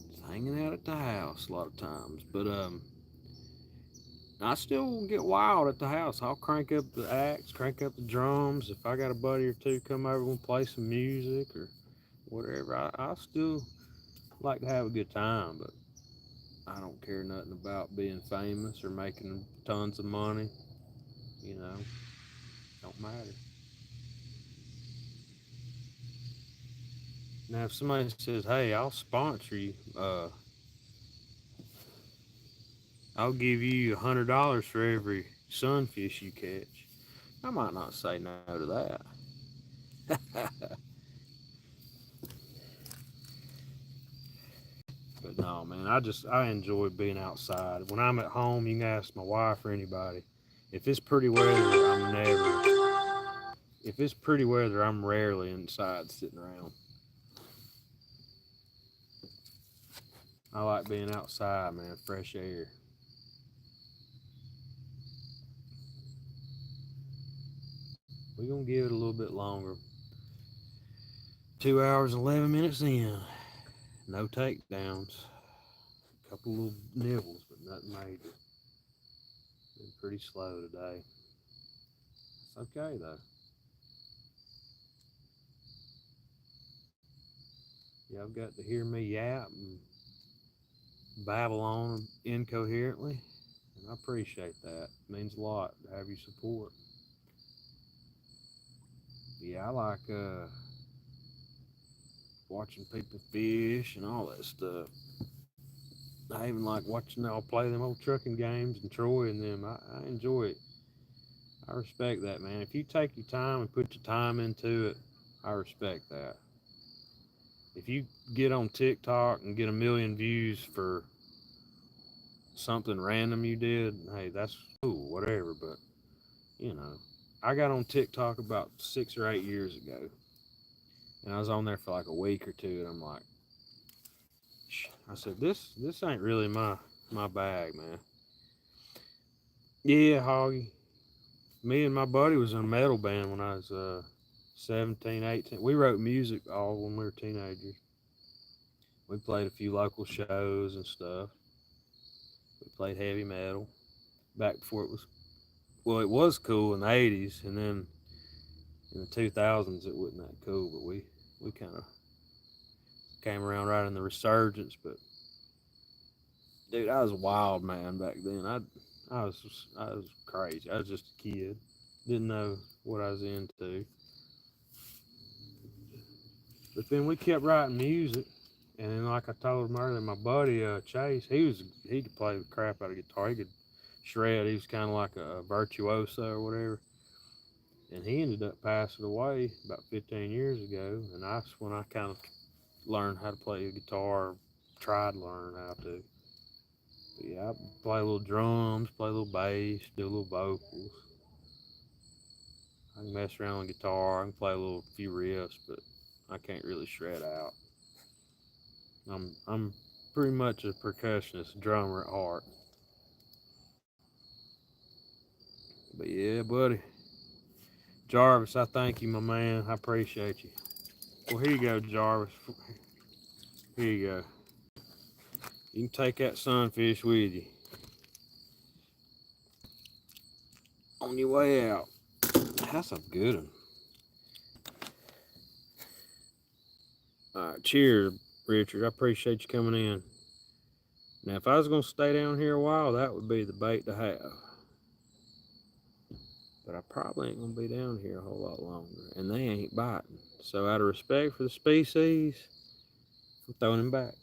Just hanging out at the house a lot of times. But I still get wild at the house. I'll crank up the axe, crank up the drums. If I got a buddy or two come over and play some music or whatever, I still like to have a good time. But I don't care nothing about being famous or making tons of money. You know, don't matter. Now, if somebody says, "Hey, I'll sponsor you," I'll give you $100 for every sunfish you catch. I might not say no to that. But no, man, I enjoy being outside. When I'm at home, you can ask my wife or anybody. If it's pretty weather, I'm never. If it's pretty weather, I'm rarely inside sitting around. I like being outside, man, fresh air. We're gonna give it a little bit longer. 2 hours and 11 minutes in. No takedowns. A couple little nibbles, but nothing major. Been pretty slow today. It's okay though. Y'all got to hear me yap and babble on incoherently, and I appreciate that. It means a lot to have your support. Yeah, I like watching people fish and all that stuff. I even like watching y'all play them old trucking games and Troy and them. I enjoy it. I respect that, man. If you take your time and put your time into it, I respect that. if you get on TikTok and get 1 million views for something random you did, hey, that's cool, whatever. But you know, I got on TikTok about 6 or 8 years ago, and I was on there for like a week or two, and I'm like, I said, this ain't really my bag, man. Yeah, Hoggy. Me and my buddy was in a metal band when I was 17, 18. We wrote music all when we were teenagers. We played a few local shows and stuff. We played heavy metal back before it was, well, it was cool in the 80s, and then in the 2000s it wasn't that cool, but we kind of came around right in the resurgence. But dude, I was a wild man back then. I was crazy. I was just a kid, didn't know what I was into. But then we kept writing music, and then like I told him earlier, my buddy Chase, he could play the crap out of guitar. He could shred. He was kind of like a virtuoso or whatever. And he ended up passing away about 15 years ago, and that's when I kind of learned how to play the guitar, tried to learn how to. But yeah, I play a little drums, play a little bass, do a little vocals. I can mess around on guitar. I can play a little few riffs, but I can't really shred out. I'm pretty much a percussionist, drummer at heart. But yeah, buddy, Jarvis, I thank you, my man. I appreciate you. Well, here you go, Jarvis. Here you go. You can take that sunfish with you on your way out. That's a good one. All right, cheers, Richard. I appreciate you coming in. Now, if I was going to stay down here a while, that would be the bait to have. But I probably ain't going to be down here a whole lot longer, and they ain't biting. So, out of respect for the species, I'm throwing him back.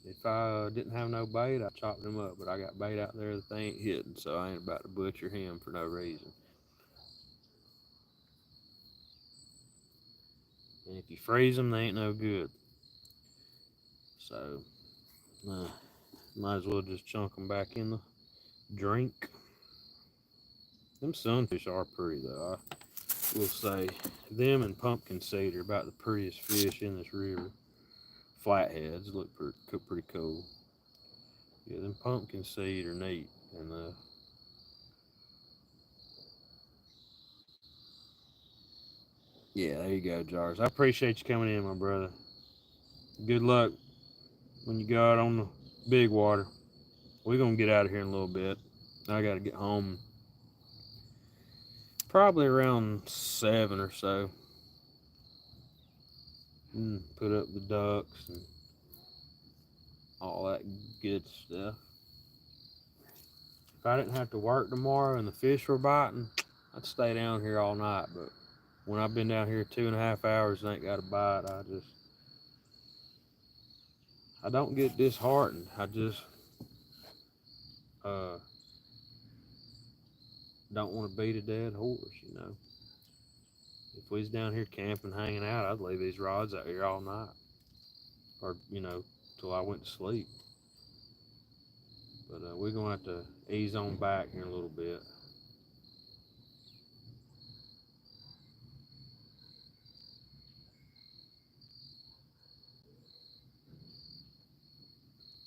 If I didn't have no bait, I'd chop him up. But I got bait out there that they ain't hitting, so I ain't about to butcher him for no reason. And if you freeze them, they ain't no good. So, might as well just chunk them back in the drink. Them sunfish are pretty, though. I will say, them and pumpkin seed are about the prettiest fish in this river. Flatheads look pretty cool. Yeah, them pumpkin seed are neat. And yeah, there you go, Jars. I appreciate you coming in, my brother. Good luck when you go out on the big water. We're gonna get out of here in a little bit. I gotta get home probably around 7 or so. And put up the ducks and all that good stuff. If I didn't have to work tomorrow and the fish were biting, I'd stay down here all night. But when I've been down here 2.5 hours and ain't got a bite, I don't get disheartened. I just uh, don't want to beat a dead horse. If we was down here camping, hanging out, I'd leave these rods out here all night, or till I went to sleep. But we're gonna have to ease on back here in a little bit.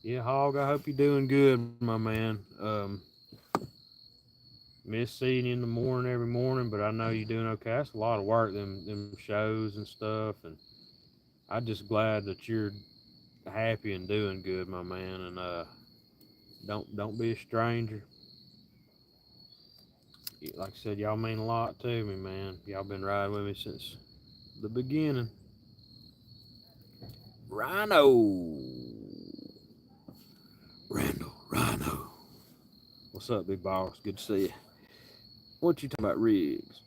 Yeah, Hog, I hope you're doing good, my man. Miss seeing you in the morning every morning, but I know you're doing okay. That's a lot of work, them shows and stuff, and I'm just glad that you're happy and doing good, my man. And don't be a stranger. Like I said, y'all mean a lot to me, man. Y'all been riding with me since the beginning. Rhino, Randall, Rhino. What's up, big boss? Good to see you. What you talking about, rigs?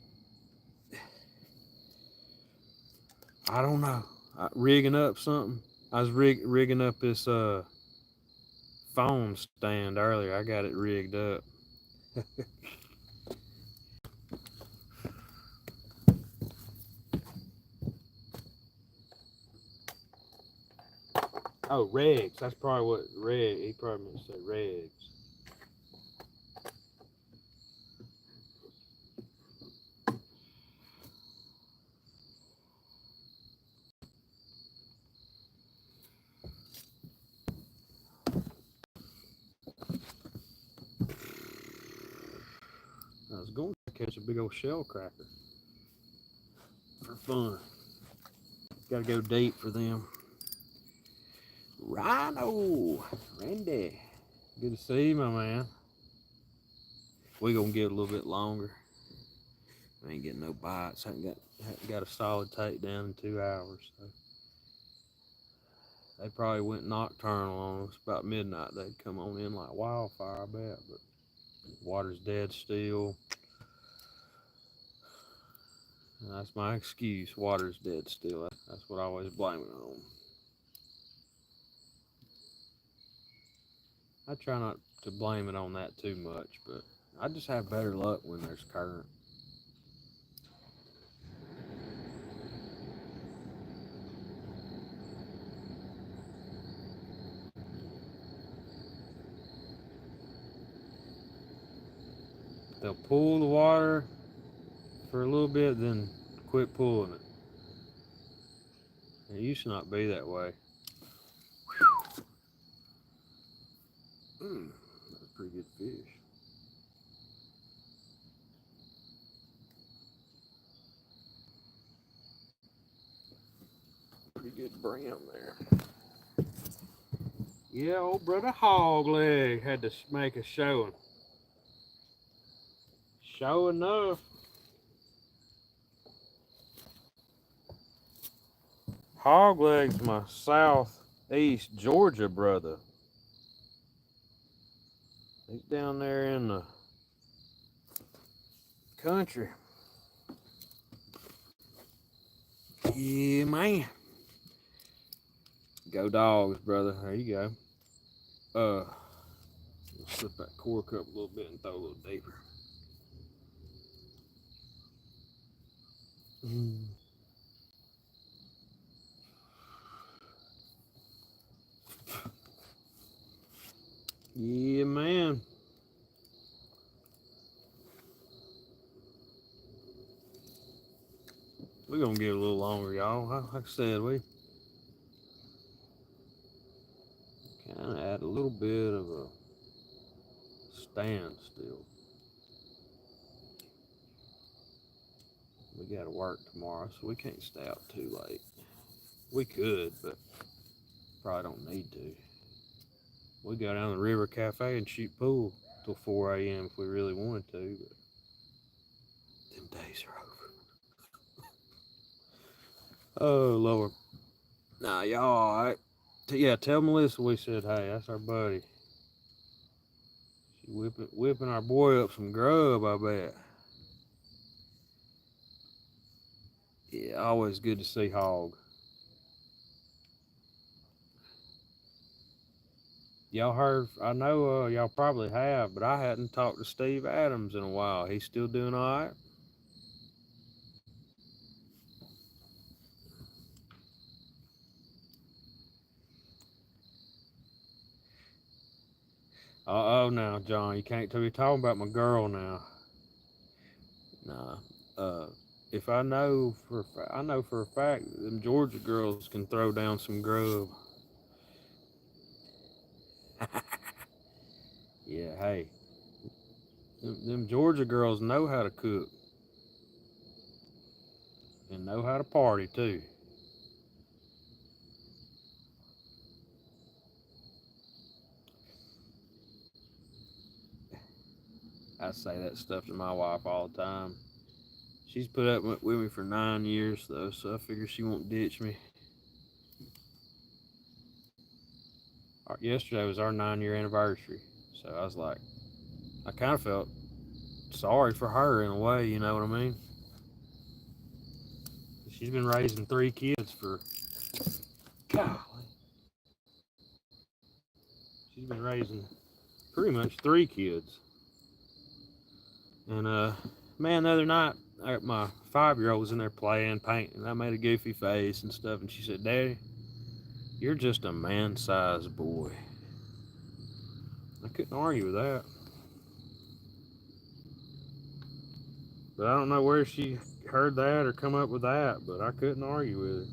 I don't know. Rigging up something. I was rigging up this phone stand earlier. I got it rigged up. Oh, Regs. That's probably what Reg. He probably meant to say Regs. I was going to catch a big old shell cracker for fun. Got to go deep for them. Rhino, Randy, good to see you, my man. We gonna get a little bit longer. I ain't getting no bites. Haven't got a solid takedown in 2 hours. So they probably went nocturnal on us about midnight. They'd come on in like wildfire, I bet. But water's dead still. And that's my excuse. Water's dead still. That's what I always blame it on. I try not to blame it on that too much, but I just have better luck when there's current. They'll pull the water for a little bit, then quit pulling it. It used to not be that way. That's a pretty good fish. Pretty good brim there. Yeah, old brother Hog Leg had to make a showing. Sure enough. Hog Leg's my southeast Georgia brother. He's down there in the country. Yeah, man. Go Dogs, brother. There you go. Slip that cork up a little bit and throw a little deeper. Yeah, man. We're gonna get a little longer, y'all. Like I said, we kind of at a little bit of a standstill. We gotta work tomorrow, so we can't stay out too late. We could, but probably don't need to. We go down to the River Cafe and shoot pool till 4 a.m. if we really wanted to, but them days are over. Oh, Lord. Nah, y'all alright? Yeah, tell Melissa we said hey. That's our buddy. She whipping our boy up some grub, I bet. Yeah, always good to see Hog. Y'all heard, I know y'all probably have, but I hadn't talked to Steve Adams in a while. He's still doing alright? Oh, now, John, you can't be talking about my girl now. Nah. If I know for a fact that them Georgia girls can throw down some grub. Yeah, hey. Them Georgia girls know how to cook. And know how to party, too. I say that stuff to my wife all the time. She's put up with me for 9 years, though, so I figure she won't ditch me. Yesterday was our 9-year anniversary, so I was like, I kind of felt sorry for her in a way, you know what I mean? She's been raising 3 kids for, golly, she's been raising pretty much 3 kids. And man, the other night, my 5-year-old was in there playing, painting. I made a goofy face and stuff, and she said, "Daddy, you're just a man-sized boy." I couldn't argue with that, but I don't know where she heard that or come up with that, but I couldn't argue with it.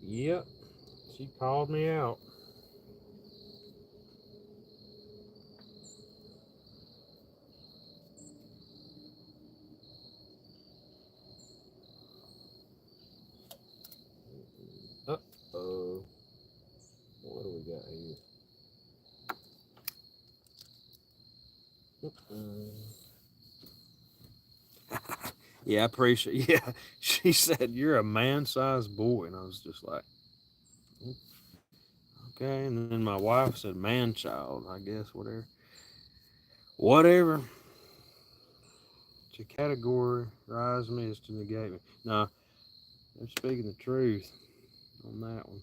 Yep, she called me out. Uh oh, what do we got here? Yeah, I appreciate. Yeah, she said you're a man-sized boy, and I was just like, okay. And then my wife said man-child. I guess whatever to categorize me is to negate me. No, they're speaking the truth on that one.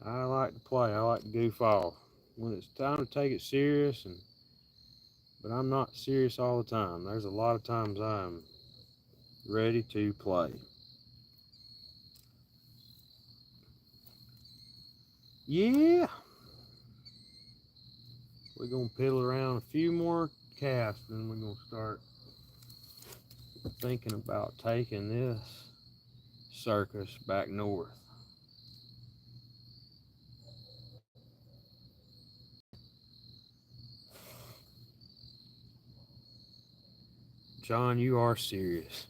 I like to play. I like to goof off when it's time to take it serious, but I'm not serious all the time. There's a lot of times I'm ready to play. Yeah, we're gonna piddle around a few more casts, and we're gonna start thinking about taking this circus back north. John, you are serious.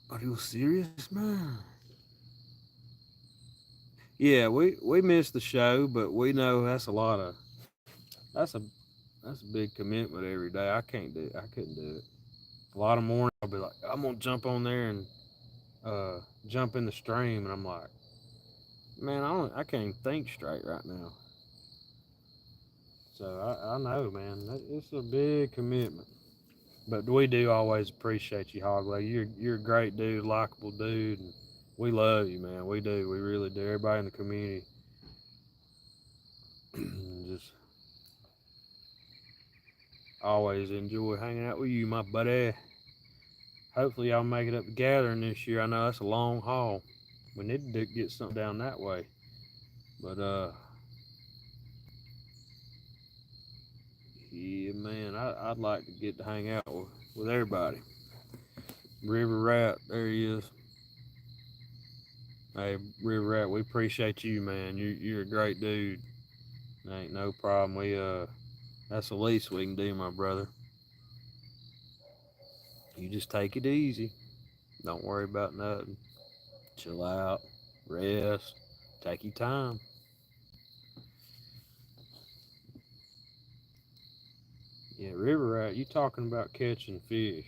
Are you serious, man? Yeah, we missed the show, but we know that's a that's a big commitment every day. I couldn't do it. A lot of mornings I'll be like, I'm gonna jump on there and uh jump in the stream, and I'm like, man, I can't even think straight right now. So I know, man, it's a big commitment. But we do always appreciate you, Hogleg. You're a great dude, likable dude, and we love you, man. We do, we really do. Everybody in the community just always enjoy hanging out with you, my buddy. Hopefully, y'all make it up to Gathering this year. I know that's a long haul. We need to get something down that way. But yeah, man, I'd like to get to hang out with everybody. River Rat, there he is. Hey, River Rat, we appreciate you, man. You're a great dude. Ain't no problem. That's the least we can do, my brother. You just take it easy. Don't worry about nothing. Chill out, rest, take your time. Yeah, River Rat, you talking about catching fish?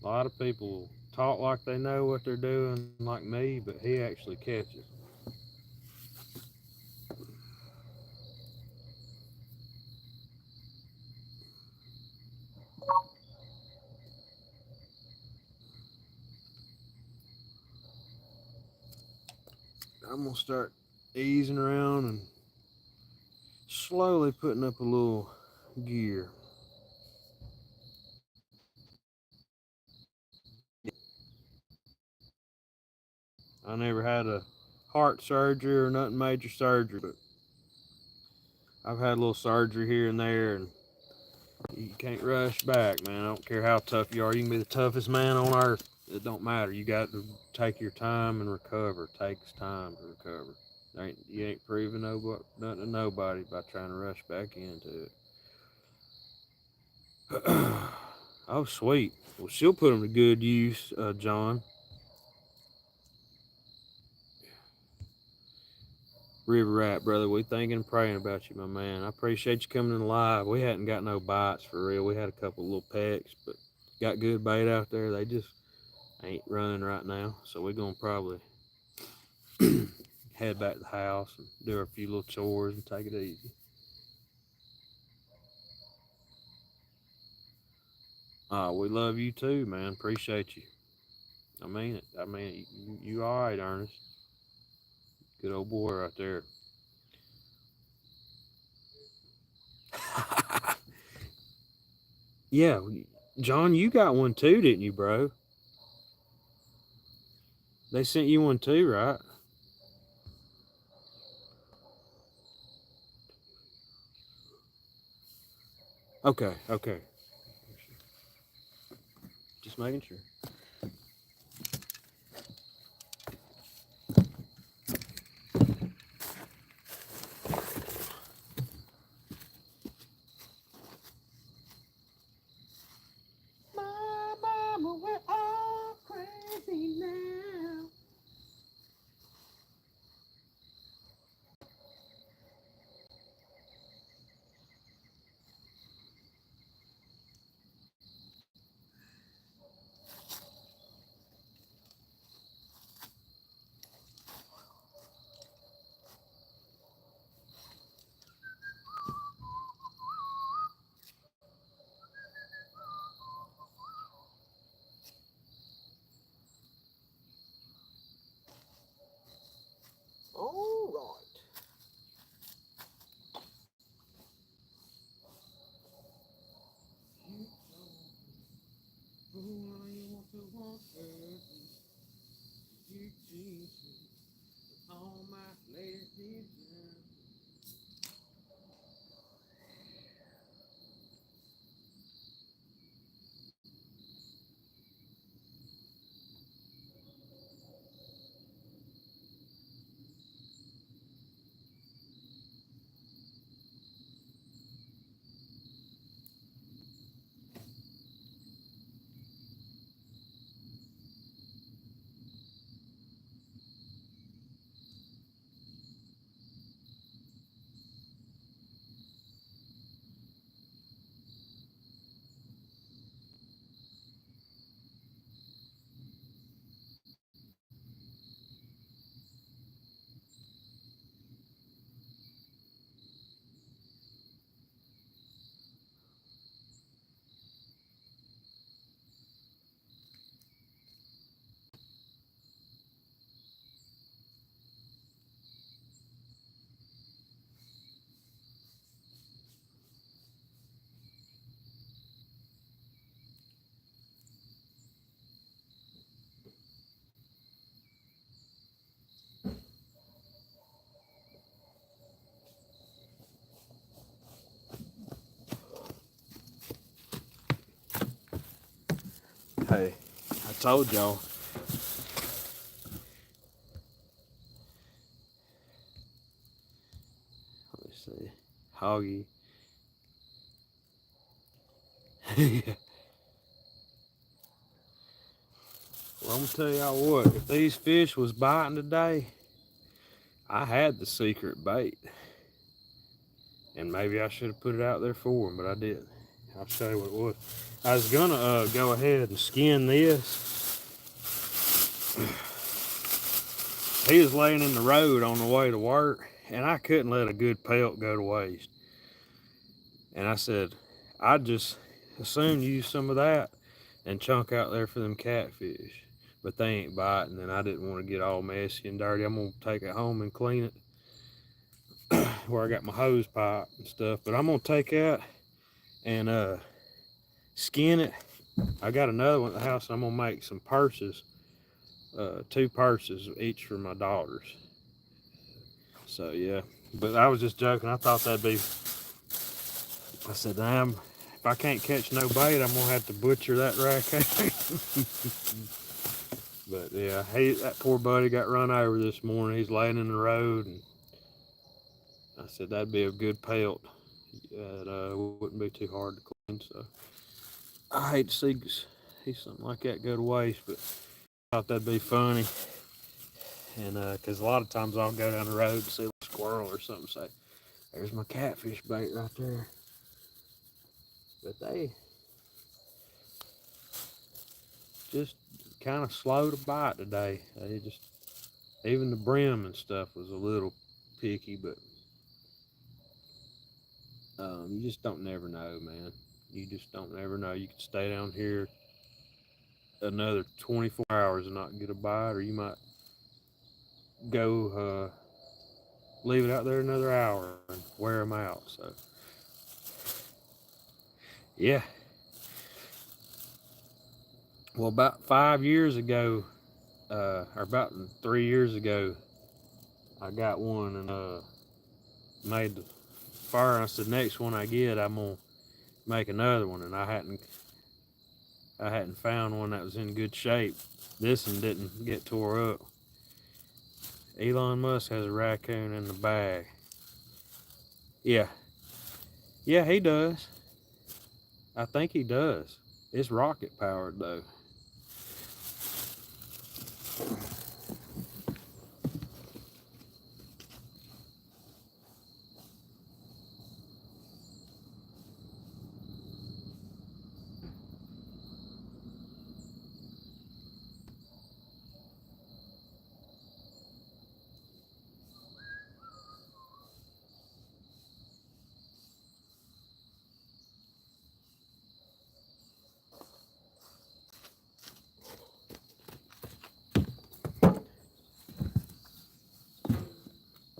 A lot of people talk like they know what they're doing, like me, but he actually catches. I'm gonna start easing around and slowly putting up a little gear. I never had a heart surgery or nothing major surgery, but I've had a little surgery here and there, and you can't rush back, man. I don't care how tough you are. You can be the toughest man on earth. It don't matter. You got to take your time and recover. It takes time to recover. You ain't proving nothing to nobody by trying to rush back into it. Oh, sweet. Well, she'll put them to good use, John. River Rat, brother, we thinking and praying about you, my man. I appreciate you coming in live. We hadn't got no bites for real. We had a couple little pecks, but got good bait out there. They just ain't running right now. So we're gonna probably head back to the house and do a few little chores and take it easy. We love you too, man. Appreciate you. I mean it. I mean, you all right, Ernest? Good old boy right there. Yeah, John, you got one too, didn't you, bro? They sent you one too, right? Okay, okay. Just making sure. My mama, we're all crazy now. All right. Hey, I told y'all. Let me see. Hoggy. Yeah. Well, I'm gonna tell y'all what. If these fish was biting today, I had the secret bait, and maybe I should have put it out there for them, but I didn't. I'll show you what it was. I was gonna go ahead and skin this. He was laying in the road on the way to work, and I couldn't let a good pelt go to waste. And I said, I'd just as soon use some of that and chunk out there for them catfish. But they ain't biting, and I didn't want to get all messy and dirty. I'm gonna take it home and clean it where I got my hose pipe and stuff. But I'm gonna take that and skin it. I got another one at the house, and I'm gonna make some purses, two purses each for my daughters. So yeah, but I was just joking. I thought that'd be. I said, damn, if I can't catch no bait, I'm gonna have to butcher that raccoon. But yeah, that poor buddy got run over this morning. He's laying in the road, and I said that'd be a good pelt. It wouldn't be too hard to clean. So I hate to see something like that go to waste, but I thought that'd be funny. And because a lot of times I'll go down the road and see a squirrel or something, say, "There's my catfish bait right there." But they just kind of slow to bite today. They just even the brim and stuff was a little picky, but you just don't never know, man. You just don't ever know. You could stay down here another 24 hours and not get a bite, or you might go leave it out there another hour and wear them out. So, yeah. Well, about 5 years ago, or about 3 years ago, I got one and made the fire. And I said, next one I get, I'm gonna make another one, and I hadn't found one that was in good shape. This one didn't get tore up. Elon Musk has a raccoon in the bag. Yeah, yeah, he does. I think he does. It's rocket powered though.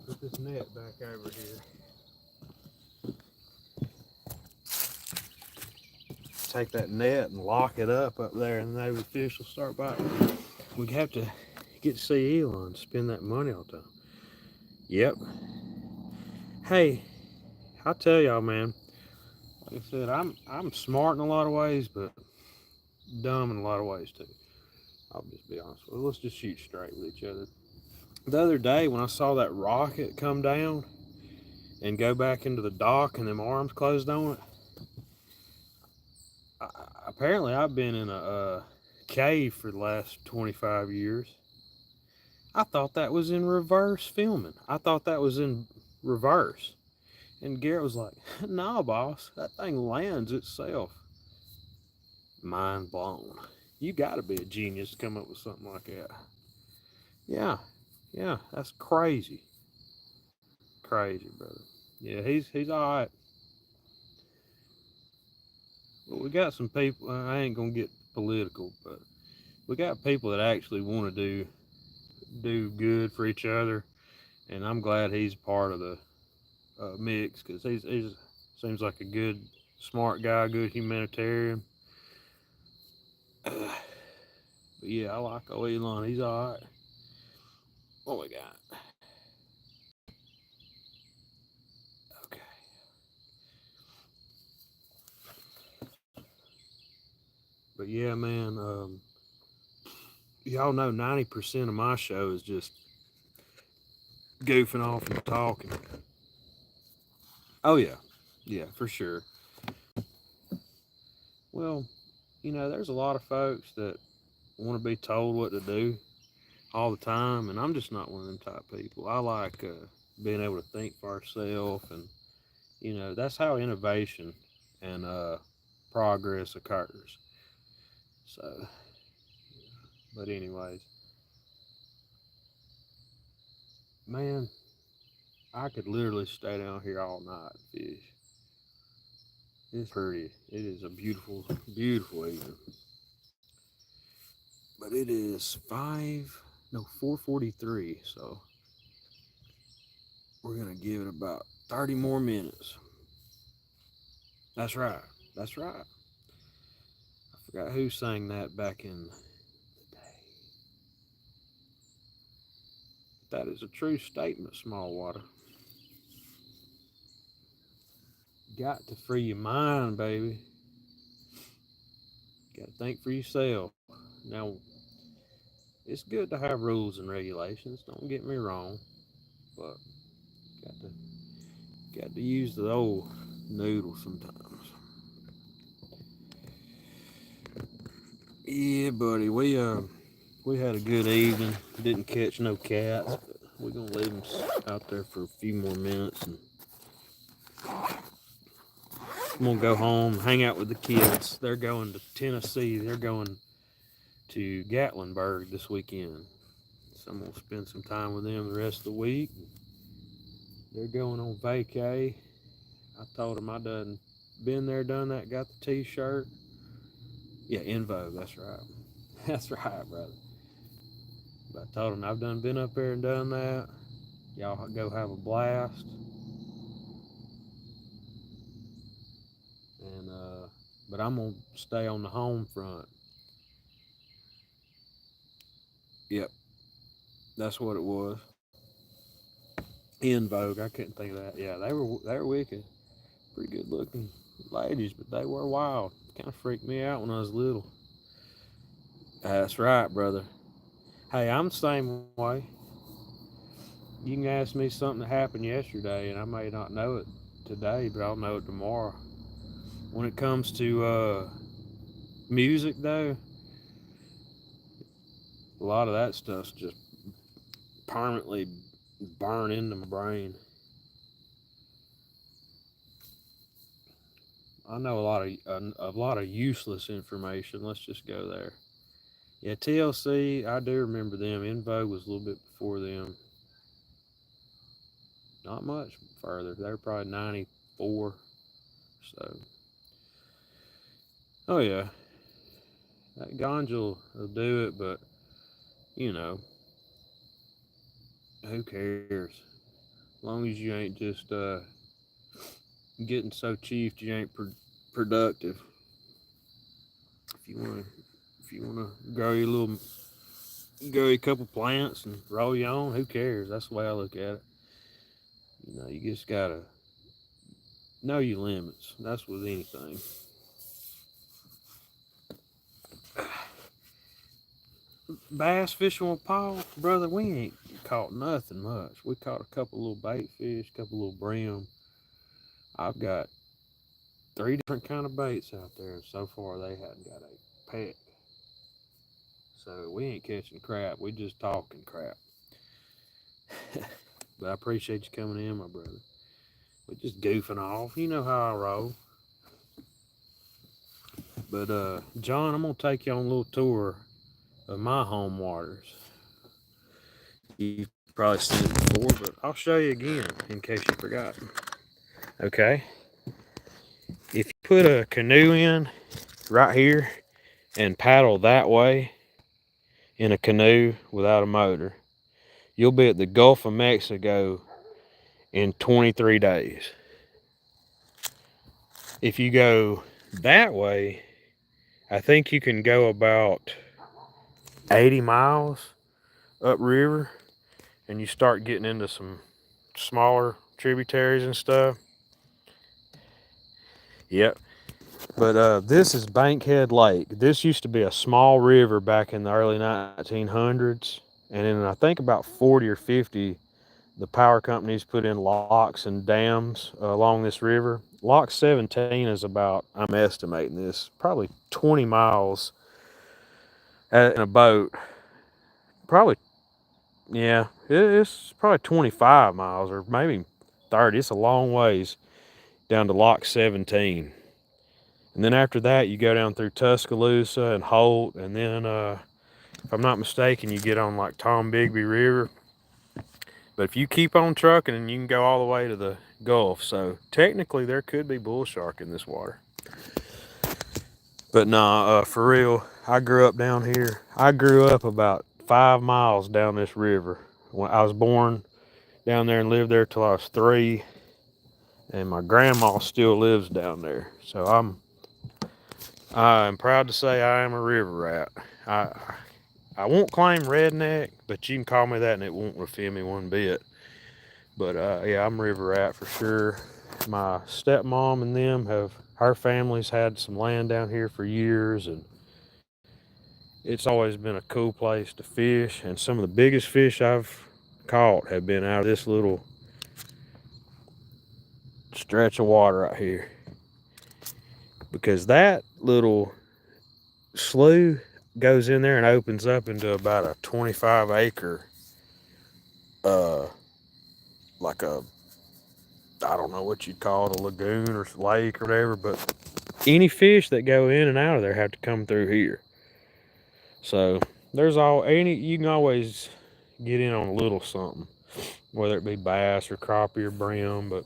Put this net back over here. Take that net and lock it up there, and maybe the fish will start biting. We have to get to see Elon, spend that money all the time. Yep. Hey, I tell y'all, man. Like I said, I'm smart in a lot of ways, but dumb in a lot of ways too. I'll just be honest with you. Let's just shoot straight with each other. The other day when I saw that rocket come down and go back into the dock and them arms closed on it, apparently I've been in a cave for the last 25 years. I thought that was in reverse filming. I thought that was in reverse. And Garrett was like, nah, boss, that thing lands itself. Mind blown. You got to be a genius to come up with something like that. Yeah, yeah, that's crazy. Crazy, brother. Yeah, he's all right. But we got some people, I ain't going to get political, but we got people that actually want to do good for each other. And I'm glad he's part of the mix because he's seems like a good, smart guy, good humanitarian. But yeah, I like old Elon. He's all right. What we got? Okay. But yeah, man. Y'all know 90% of my show is just goofing off and talking. Oh yeah, yeah, for sure. Well, there's a lot of folks that want to be told what to do all the time, and I'm just not one of them type of people. I like being able to think for ourselves, and that's how innovation and progress occurs. So, but anyways, man, I could literally stay down here all night and fish. It's pretty. It is a beautiful, beautiful evening. But it is 4:43. So we're gonna give it about 30 more minutes. That's right. That's right. I forgot who sang that back in the day. That is a true statement, small water. Got to free your mind, baby. Got to think for yourself. Now, it's good to have rules and regulations. Don't get me wrong, but got to use the old noodle sometimes. Yeah, buddy. We had a good evening. Didn't catch no cats, but we're gonna leave them out there for a few more minutes, and I'm gonna go home, hang out with the kids. They're going to Tennessee. They're going to Gatlinburg this weekend, so I'm gonna spend some time with them the rest of the week. They're going on vacay. I told them I done been there, done that, got the t-shirt. Yeah, In Vogue, that's right. That's right, brother. But I told him I've been up there and done that. Y'all go have a blast. And but I'm gonna stay on the home front. Yep, that's what it was. In Vogue, I couldn't think of that. Yeah, they were wicked, pretty good looking ladies, but they were wild. Kind of freaked me out when I was little. That's right, brother. Hey, I'm the same way. You can ask me something that happened yesterday, and I may not know it today, but I'll know it tomorrow. When it comes to music, though, a lot of that stuff's just permanently burned into my brain. I know a lot of useless information. Let's just go there. Yeah, TLC, I do remember them. In Vogue was a little bit before them. Not much further. They were probably 94. So, oh yeah, that ganja will do it, but you know, who cares? As long as you ain't just getting so chiefed you ain't productive. If you wanna, if you wanna grow a couple plants and roll your own, who cares? That's the way I look at it. You just gotta know your limits. That's with anything. Bass fishing with Paul, brother, we ain't caught nothing much. We caught a couple little bait fish, a couple little brim. I've got three different kind of baits out there, and so far they hadn't got a peck. So we ain't catching crap. We just talking crap. But I appreciate you coming in, my brother. We just goofing off. You know how I roll. But John, I'm gonna take you on a little tour of my home waters. You've probably seen it before, but I'll show you again in case you forgot. Okay. If you put a canoe in right here and paddle that way in a canoe without a motor, you'll be at the Gulf of Mexico in 23 days. If you go that way, I think you can go about 80 miles upriver and you start getting into some smaller tributaries and stuff. Yep. But this is Bankhead Lake. This used to be a small river back in the early 1900s. And in, I think, about 40 or 50, the power companies put in locks and dams along this river. Lock 17 is about, I'm estimating this, probably 20 miles in a boat. Probably, yeah, it's probably 25 miles or maybe 30. It's a long ways down to Lock 17. And then after that, you go down through Tuscaloosa and Holt, and then, if I'm not mistaken, you get on like Tombigbee River. But if you keep on trucking, and you can go all the way to the Gulf. So technically, there could be bull shark in this water. But nah, for real, I grew up down here. I grew up about 5 miles down this river. When I was born down there and lived there till I was 3, and my grandma still lives down there. So I'm proud to say I am a river rat. I won't claim redneck, but you can call me that and it won't offend me one bit. But yeah, I'm a river rat for sure. My stepmom and them our family's had some land down here for years, and it's always been a cool place to fish. And some of the biggest fish I've caught have been out of this little stretch of water right here. Because that little slough goes in there and opens up into about a 25-acre, uh, like a, I don't know what you'd call it, a lagoon or lake or whatever, but any fish that go in and out of there have to come through here. So you can always get in on a little something, whether it be bass or crappie or brim. But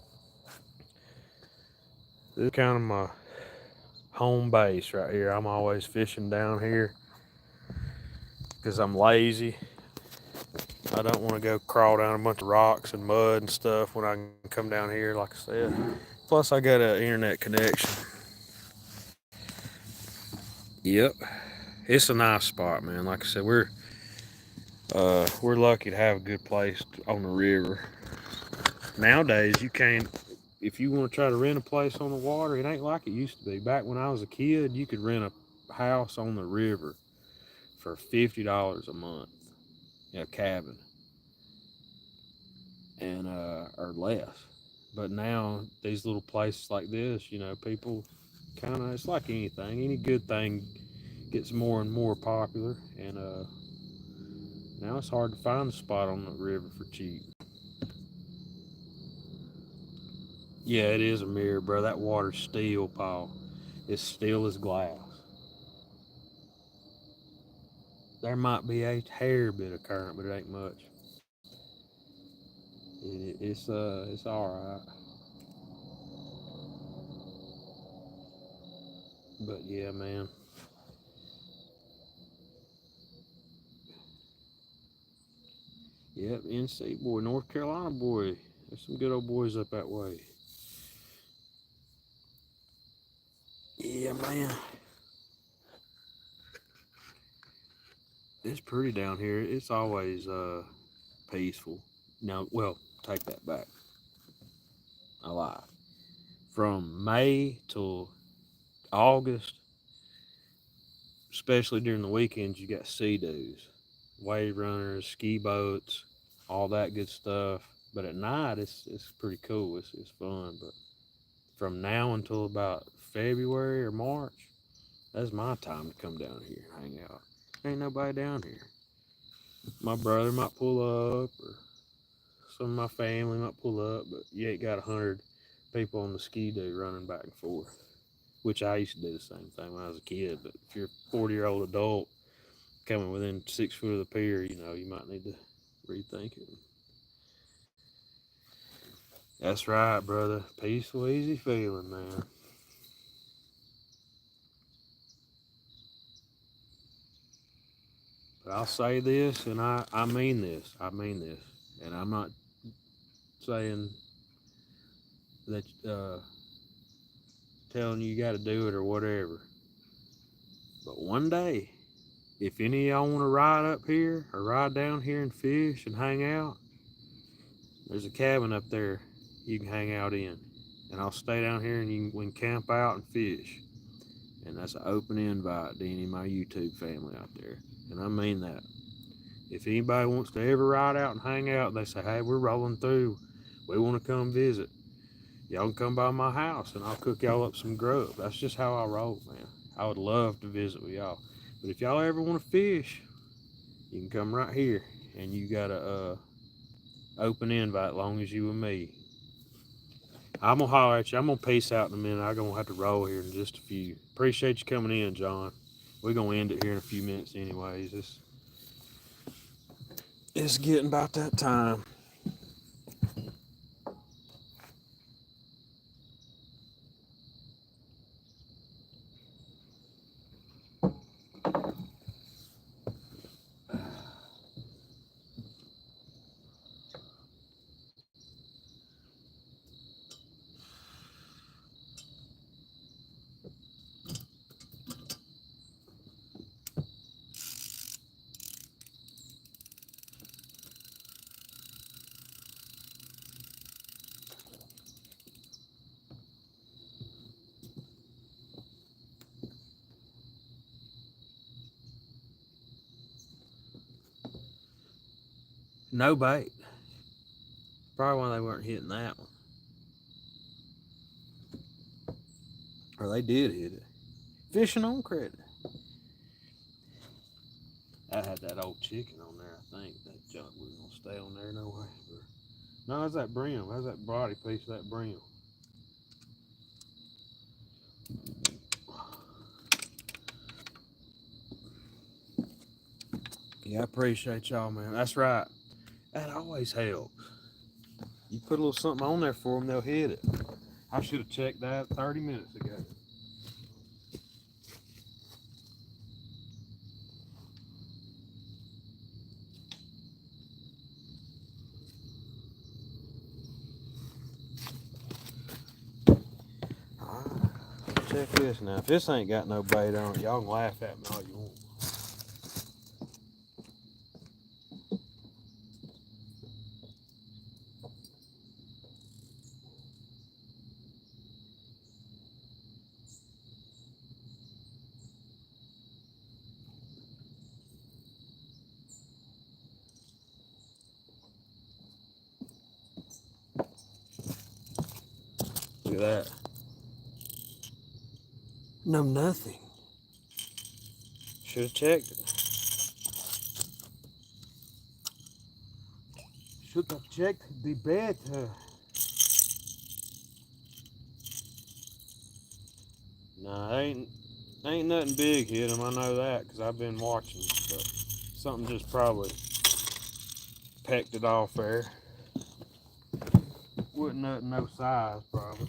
This is kind of my home base right here. I'm always fishing down here because I'm lazy. I don't want to go crawl down a bunch of rocks and mud and stuff when I can come down here, like I said. Plus, I got an internet connection. Yep, it's a nice spot, man. Like I said, we're lucky to have a good place on the river. Nowadays, you can't. If you want to try to rent a place on the water, it ain't like it used to be. Back when I was a kid, you could rent a house on the river for $50 a month, a cabin, and or less. But now these little places like this, people kind of, it's like anything. Any good thing gets more and more popular, and now it's hard to find a spot on the river for cheap. Yeah, it is a mirror, bro. That water's still, Paul. It's still as glass. There might be a hair bit of current, but it ain't much. It's all right. But yeah, man. Yep, NC boy, North Carolina boy. There's some good old boys up that way. Yeah, man. It's pretty down here. It's always peaceful. Now, well, take that back. I lie. From May till August, especially during the weekends, you got sea-doos, wave runners, ski boats, all that good stuff. But at night, it's pretty cool. It's fun. But from now until about February or March, that's my time to come down here and hang out. Ain't nobody down here. My brother might pull up, or some of my family might pull up, but you ain't got 100 people on the ski do running back and forth. Which I used to do the same thing when I was a kid. But if you're a 40-year-old adult coming within 6 foot of the pier, you might need to rethink it. That's right, brother. Peaceful, easy feeling, man. But I'll say this, and I mean this. I mean this. And I'm not saying that telling you got to do it or whatever. But one day, if any of y'all want to ride up here or ride down here and fish and hang out, there's a cabin up there you can hang out in. And I'll stay down here and we can camp out and fish. And that's an open invite to any of my YouTube family out there. And I mean that. If anybody wants to ever ride out and hang out, they say, hey, we're rolling through. We want to come visit. Y'all can come by my house and I'll cook y'all up some grub. That's just how I roll, man. I would love to visit with y'all. But if y'all ever want to fish, you can come right here. And you got a open invite long as you and me. I'm gonna holler at you. I'm gonna peace out in a minute. I'm gonna have to roll here in just a few. Appreciate you coming in, John. We're gonna end it here in a few minutes, anyways. It's getting about that time. No bait. Probably why they weren't hitting that one. Or they did hit it. Fishing on credit. I had that old chicken on there, I think. That junk was gonna stay on there no way. No, it's that brim. That's that body piece of that brim. Yeah, I appreciate y'all, man. That's right. That always helps. You put a little something on there for them, they'll hit it. I should have checked that 30 minutes ago. Check this now. If this ain't got no bait on it, y'all can laugh at me all you want. Look at that. No, nothing. Should have checked it. Should have checked the bait. Nah, ain't nothing big hit him. I know that because I've been watching. But something just probably pecked it off there. Wasn't nothing no size probably.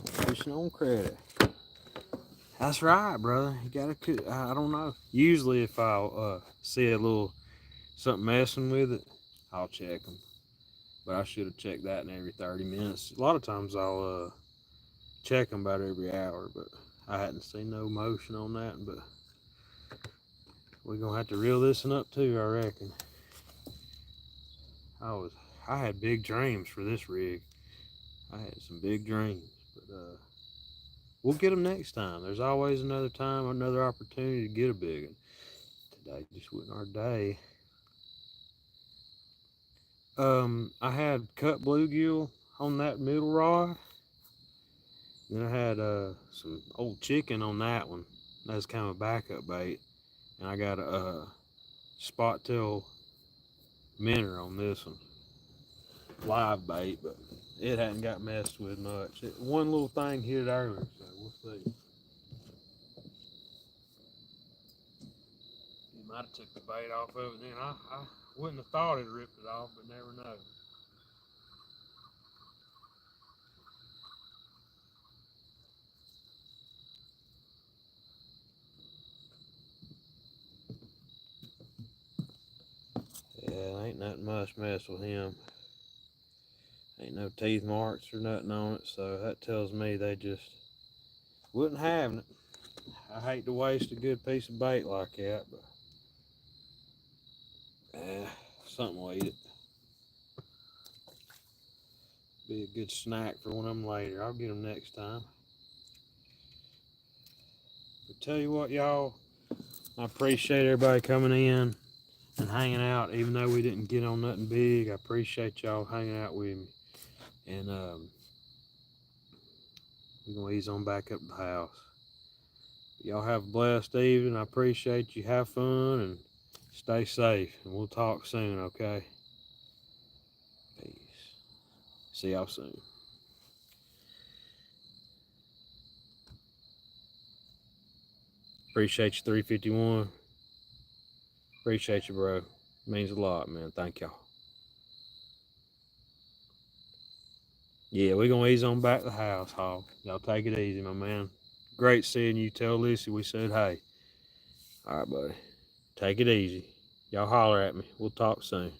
Fishing on credit. That's right, brother. You gotta. I don't know. Usually, if I see a little something messing with it, I'll check them. But I should have checked that in every 30 minutes. A lot of times I'll check them about every hour, but I hadn't seen no motion on that. But we're gonna have to reel this one up too, I reckon. I had big dreams for this rig. I had some big dreams, but we'll get them next time. There's always another time, another opportunity to get a big one. Today just wasn't our day. I had cut bluegill on that middle rod. Then I had some old chicken on that one. That's kind of a backup bait. And I got a spot tail minnow on this one. Live bait, but it hadn't got messed with much. One little thing hit it earlier, so we'll see. He might have took the bait off of it then. I wouldn't have thought it ripped it off, but never know. Yeah, ain't nothing much mess with him. Ain't no teeth marks or nothing on it, so that tells me they just wasn't having it. I hate to waste a good piece of bait like that, but something will eat it. Be a good snack for one of them later. I'll get them next time. But tell you what, y'all, I appreciate everybody coming in and hanging out, even though we didn't get on nothing big. I appreciate y'all hanging out with me. And we're going to ease on back up to the house. Y'all have a blessed evening. I appreciate you. Have fun and stay safe. And we'll talk soon, okay? Peace. See y'all soon. Appreciate you, 351. Appreciate you, bro. It means a lot, man. Thank y'all. Yeah, we're going to ease on back to the house, Hog. Y'all take it easy, my man. Great seeing you. Tell Lucy we said hey. All right, buddy. Take it easy. Y'all holler at me. We'll talk soon.